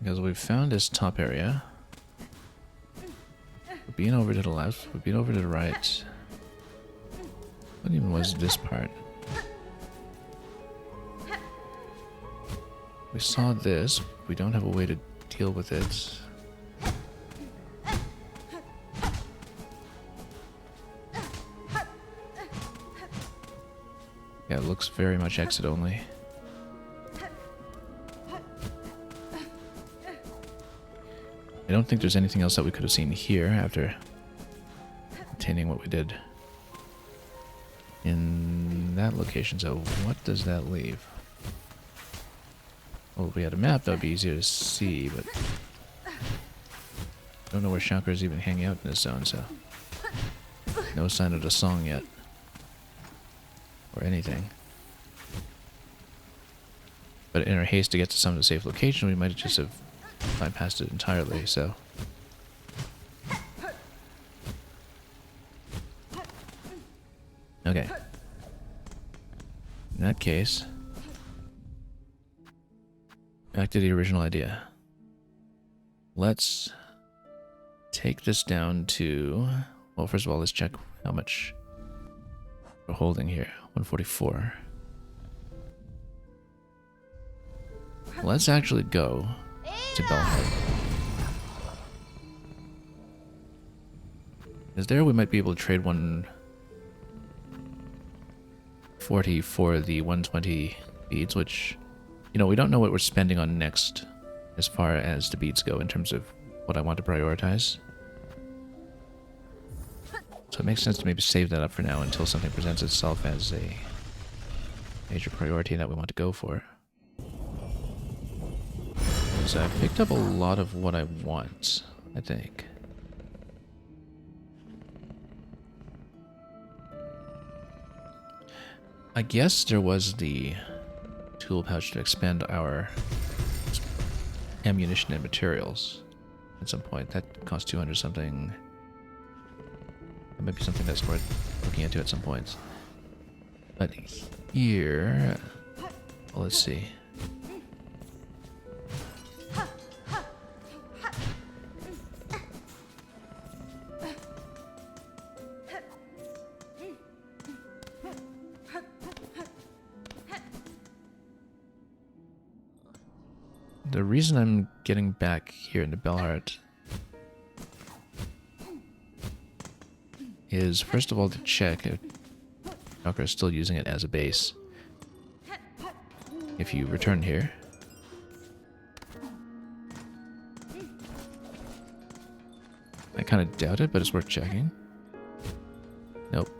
Because we've found this top area. We're being over to the left, we're being over to the right. What even was this part? We saw this, we don't have a way to deal with it. Yeah, it looks very much exit only. I don't think there's anything else that we could have seen here after obtaining what we did in that location. So what does that leave? Well, if we had a map, that would be easier to see, but I don't know where Chakra is even hanging out in this zone, so no sign of the song yet. Or anything. But in our haste to get to some of the safe location, we might just have bypassed it entirely, so. Okay. In that case, back to the original idea. Let's take this down to, well, first of all, let's check how much we're holding here. 144. Let's actually go to Belheart. Because there we might be able to trade 140 for the 120 beads, which, you know, we don't know what we're spending on next as far as the beads go in terms of what I want to prioritize. So it makes sense to maybe save that up for now until something presents itself as a major priority that we want to go for. So I've picked up a lot of what I want, I think. I guess there was the tool pouch to expand our ammunition and materials at some point. That cost 200 something. That might be something that's worth looking into at some point. But here, well, let's see. The reason I'm getting back here into Belheart is, first of all, to check if Chakra is still using it as a base. If you return here, kind of doubt it, but it's worth checking. Nope.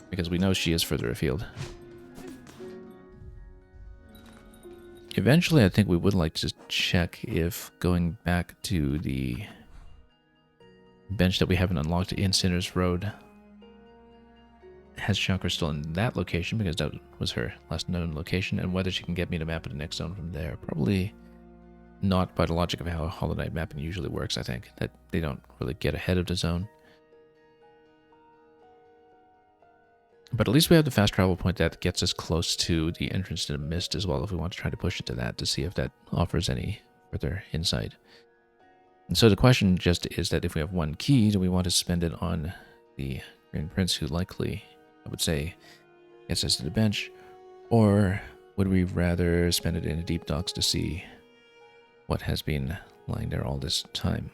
Because we know she is further afield. Eventually, I think we would like to check if going back to the bench that we haven't unlocked in Sinner's Road has Chakra still in that location, because that was her last known location, and whether she can get me to map of the next zone from there. Probably not, by the logic of how Hollow Knight mapping usually works, I think. That they don't really get ahead of the zone. But at least we have the fast travel point that gets us close to the entrance to the mist as well, if we want to try to push into that to see if that offers any further insight. And so the question just is that if we have one key, do we want to spend it on the Green Prince, who likely, I would say, gets us to the bench, or would we rather spend it in the deep docks to see what has been lying there all this time?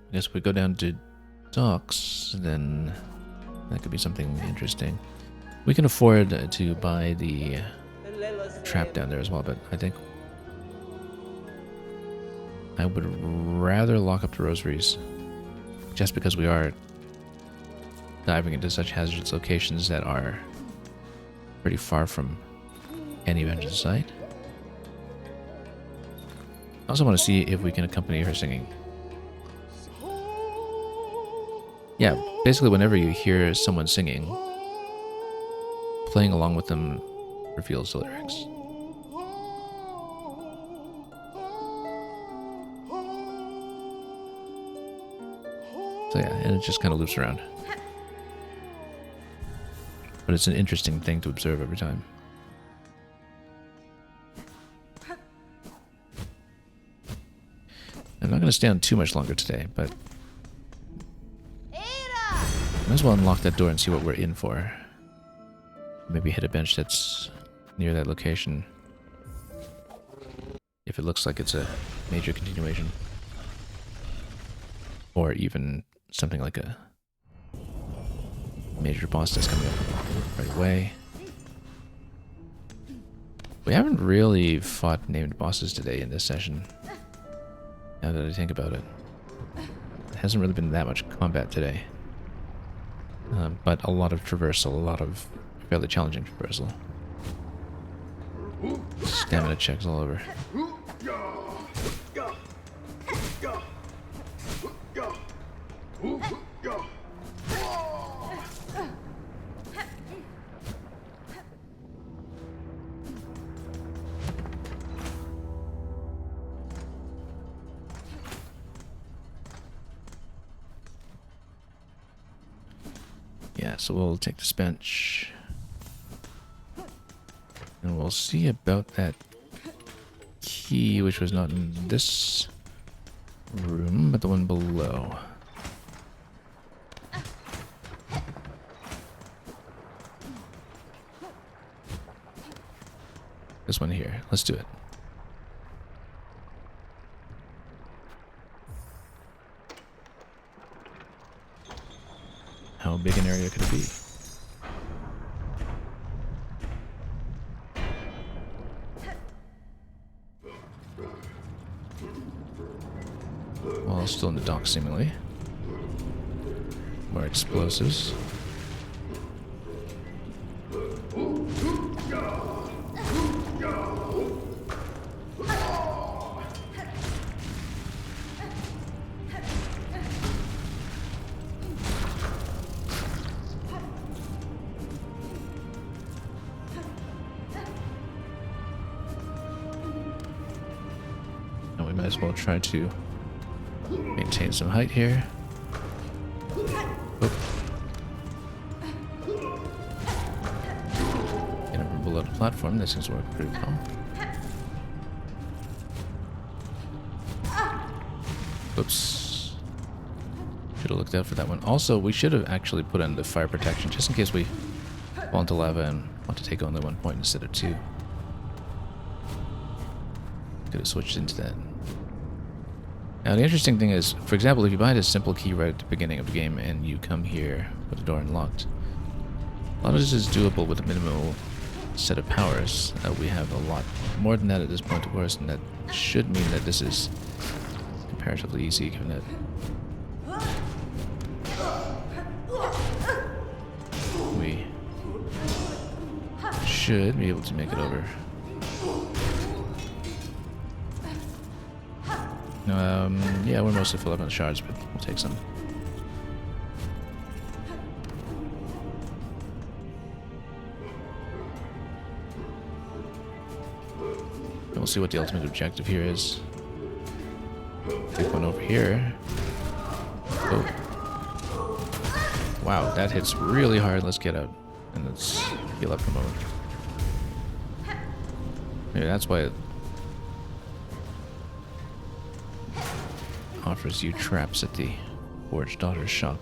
I guess if we go down to docks, then that could be something interesting. We can afford to buy the trap down there as well, but I think I would rather lock up the rosaries, just because we are diving into such hazardous locations that are pretty far from any vengeance site. I also want to see if we can accompany her singing. Yeah, basically whenever you hear someone singing, playing along with them reveals the lyrics. So yeah, and it just kind of loops around. But it's an interesting thing to observe every time. I'm not going to stay on too much longer today, but might as well unlock that door and see what we're in for. Maybe hit a bench that's near that location, if it looks like it's a major continuation. Or even something like a major boss that's coming up right away. We haven't really fought named bosses today in this session, now that I think about it. It hasn't really been that much combat today. But a lot of traversal, a lot of fairly challenging traversal. Stamina checks all over. Yeah, so we'll take this bench. And we'll see about that key, which was not in this room, but the one below. This one here. Let's do it. How big an area could it be? Well, still in the dock, seemingly. More explosives. And we might as well try to maintain some height here. Oh. Get over below the platform. This seems to work pretty well. Oops. Should have looked out for that one. Also, we should have actually put in the fire protection just in case we fall into lava and want to take only 1 point instead of 2. Could have switched into that. Now the interesting thing is, for example, if you buy this simple key right at the beginning of the game and you come here with the door unlocked, a lot of this is doable with a minimal set of powers. We have a lot more than that at this point, of course, and that should mean that this is comparatively easy, given that we should be able to make it over. Yeah, we're mostly full up on shards, but we'll take some. And we'll see what the ultimate objective here is. Take one over here. Oh. Wow, that hits really hard. Let's get out and let's heal up for a moment. Maybe that's why it offers you traps at the Forge Daughter's shop.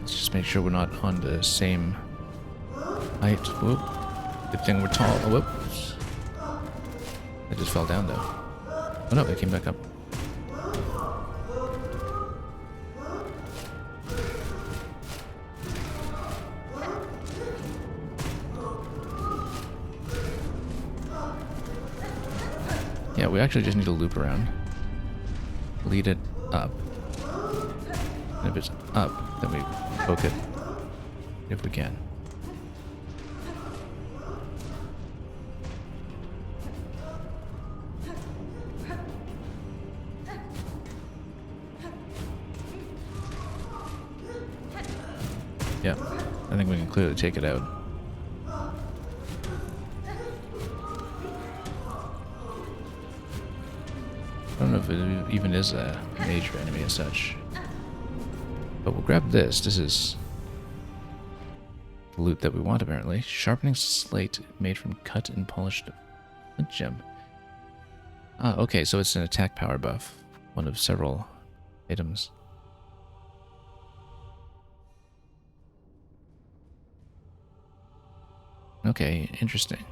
Let's just make sure we're not on the same height. Whoop. Good thing we're tall. Oh, whoops. I just fell down though. Oh no, it came back up. Yeah, we actually just need to loop around. Lead it up. And if it's up, then we poke it if we can. Yeah, I think we can clearly take it out. I don't know if it even is a major enemy as such. But we'll grab this. This is the loot that we want, apparently. Sharpening slate made from cut and polished gem. Ah, okay, so it's an attack power buff. One of several items. Okay, interesting.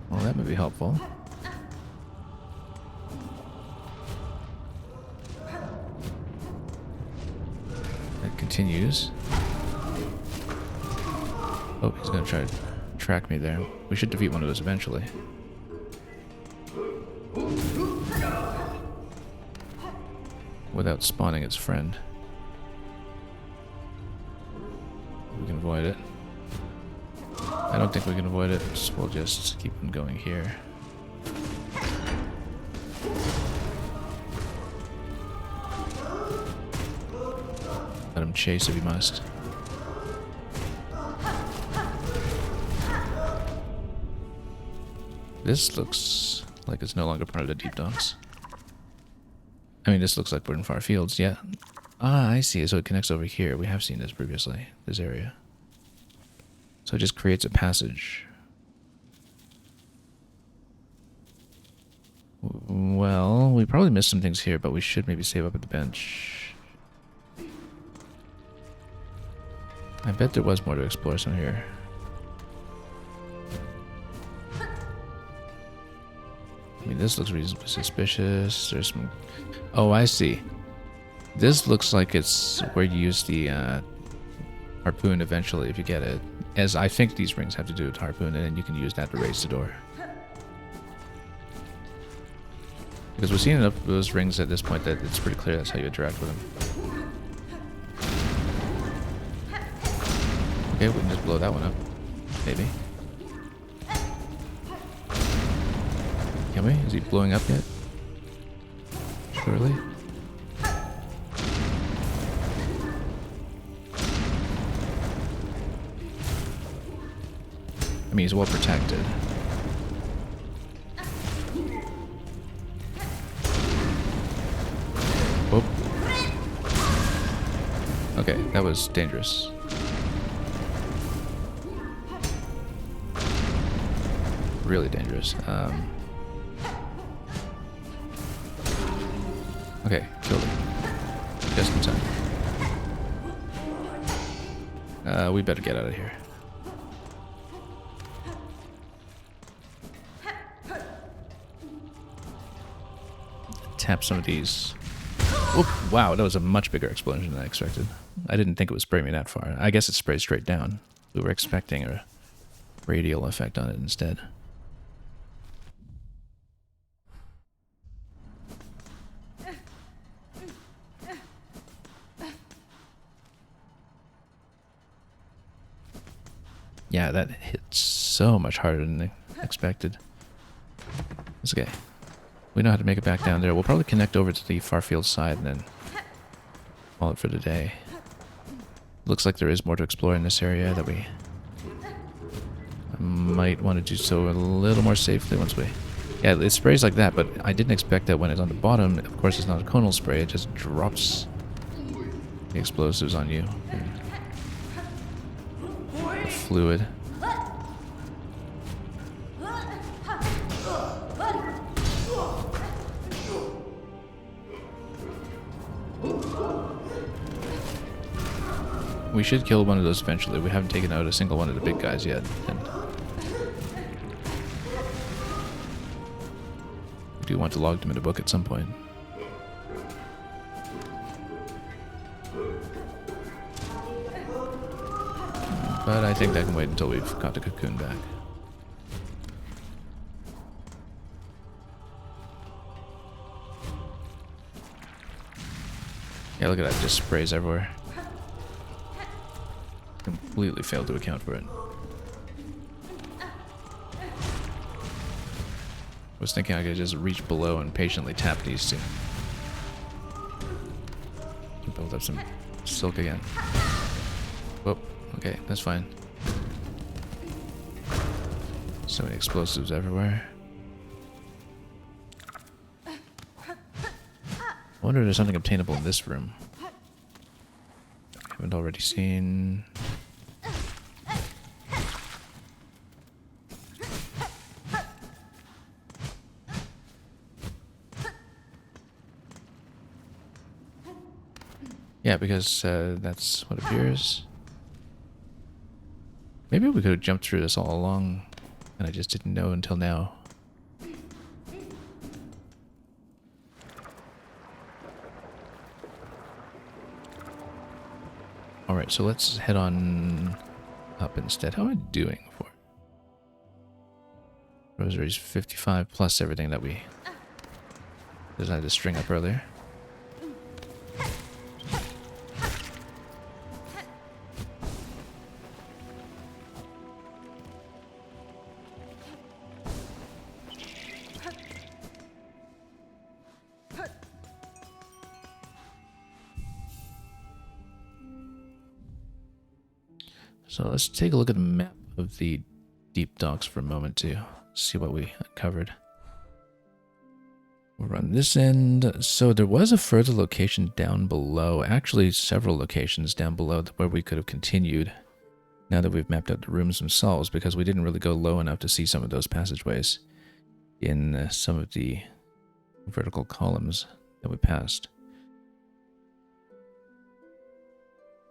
Well, that would be helpful. That continues. Oh, he's gonna try to track me there. We should defeat one of those eventually. Without spawning its friend. We can avoid it. I don't think we can avoid it, so we'll just keep on going here. Let him chase if he must. This looks like it's no longer part of the deep docks. I mean, this looks like we're in far fields, yeah. Ah, I see. So it connects over here. We have seen this previously, this area. So it just creates a passage. Well, we probably missed some things here, but we should maybe save up at the bench. I bet there was more to explore some here. I mean, this looks reasonably suspicious. There's some... Oh, I see. This looks like it's where you use the harpoon eventually if you get it. As I think these rings have to do with harpoon, and then you can use that to raise the door. Because we've seen enough of those rings at this point that it's pretty clear that's how you interact with them. Okay, we can just blow that one up. Maybe. Can we? Is he blowing up yet? Surely? I mean, he's well protected. Whoop. Okay, that was dangerous. Really dangerous. Okay, killed him. Just in time. We better get out of here. tap some of these. Oop, wow, that was a much bigger explosion than I expected. I didn't think it would spray me that far. I guess it sprayed straight down. We were expecting a radial effect on it instead. Yeah, that hit so much harder than expected. It's okay. We know how to make it back down there. We'll probably connect over to the Farfield side and then call it for the day. Looks like there is more to explore in this area that we might want to do so a little more safely once we... Yeah, it sprays like that, but I didn't expect that when it's on the bottom. Of course, it's not a conal spray. It just drops the explosives on you. The fluid. We should kill one of those eventually. We haven't taken out a single one of the big guys yet. And we do want to log them in a book at some point. But I think that can wait until we've got the cocoon back. Yeah, look at that. It just sprays everywhere. Completely failed to account for it. I was thinking I could just reach below and patiently tap these two. Build up some silk again. Whoop. Okay, that's fine. So many explosives everywhere. I wonder if there's something obtainable in this room. Haven't already seen. Yeah, because that's what appears. Maybe we could have jumped through this all along, and I just didn't know until now. Alright, so let's head on up instead. How am I doing for it? Rosary's 55 plus everything that we decided to string up earlier. So let's take a look at the map of the deep docks for a moment to see what we uncovered. We'll run this end. So there was a further location down below, actually several locations down below where we could have continued now that we've mapped out the rooms themselves, because we didn't really go low enough to see some of those passageways in some of the vertical columns that we passed.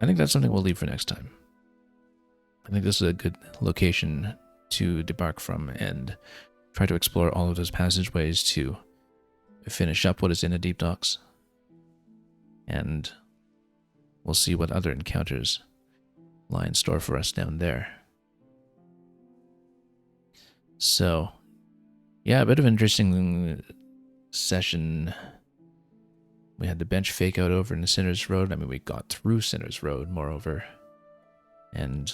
I think that's something we'll leave for next time. I think this is a good location to debark from and try to explore all of those passageways to finish up what is in the deep docks. And we'll see what other encounters lie in store for us down there. So, yeah, a bit of an interesting session. We had the bench fake out over in the Sinners Road. I mean, we got through Sinners Road, moreover. And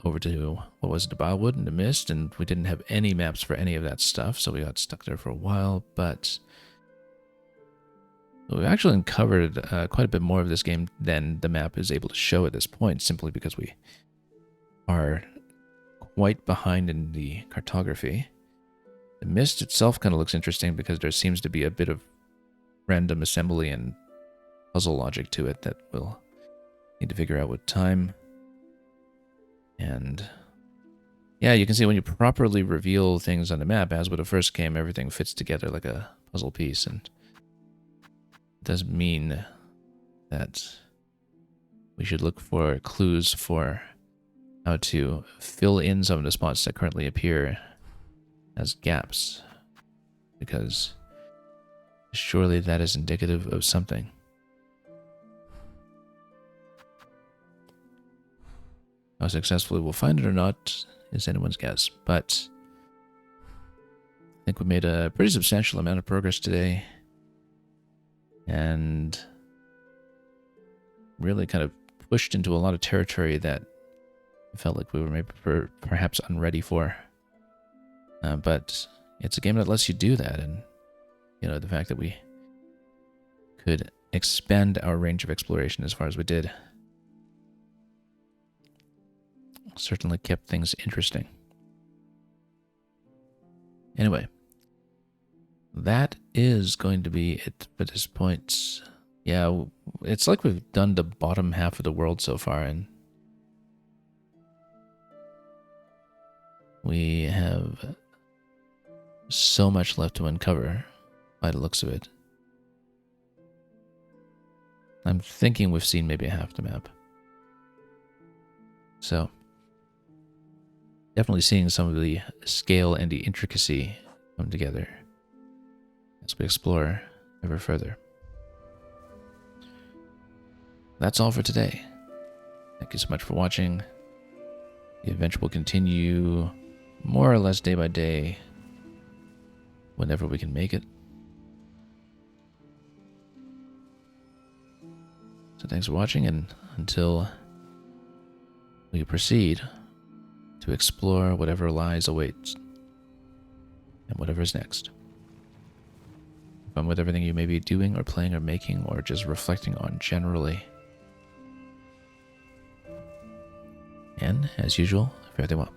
over to, what was it, the Bildwood and the Mist, and we didn't have any maps for any of that stuff, so we got stuck there for a while, but we've actually uncovered quite a bit more of this game than the map is able to show at this point, simply because we are quite behind in the cartography. The Mist itself kind of looks interesting because there seems to be a bit of random assembly and puzzle logic to it that we'll need to figure out with time. And yeah, you can see when you properly reveal things on the map, as with the first game, everything fits together like a puzzle piece, and it does mean that we should look for clues for how to fill in some of the spots that currently appear as gaps, because Surely that is indicative of something. How successfully we'll find it or not is anyone's guess, but I think we made a pretty substantial amount of progress today, and really kind of pushed into a lot of territory that I felt like we were maybe perhaps unready for. But it's a game that lets you do that, and you know, the fact that we could expand our range of exploration as far as we did certainly kept things interesting. Anyway, that is going to be it for this point. Yeah, it's like we've done the bottom half of the world so far, and we have so much left to uncover by the looks of it. I'm thinking we've seen maybe half the map. So, definitely seeing some of the scale and the intricacy come together as we explore ever further. That's all for today. Thank you so much for watching. The adventure will continue more or less day by day whenever we can make it. So thanks for watching, and until we proceed to explore whatever lies awaits and whatever's next. Have fun with everything you may be doing or playing or making or just reflecting on generally. And as usual, fare thee well.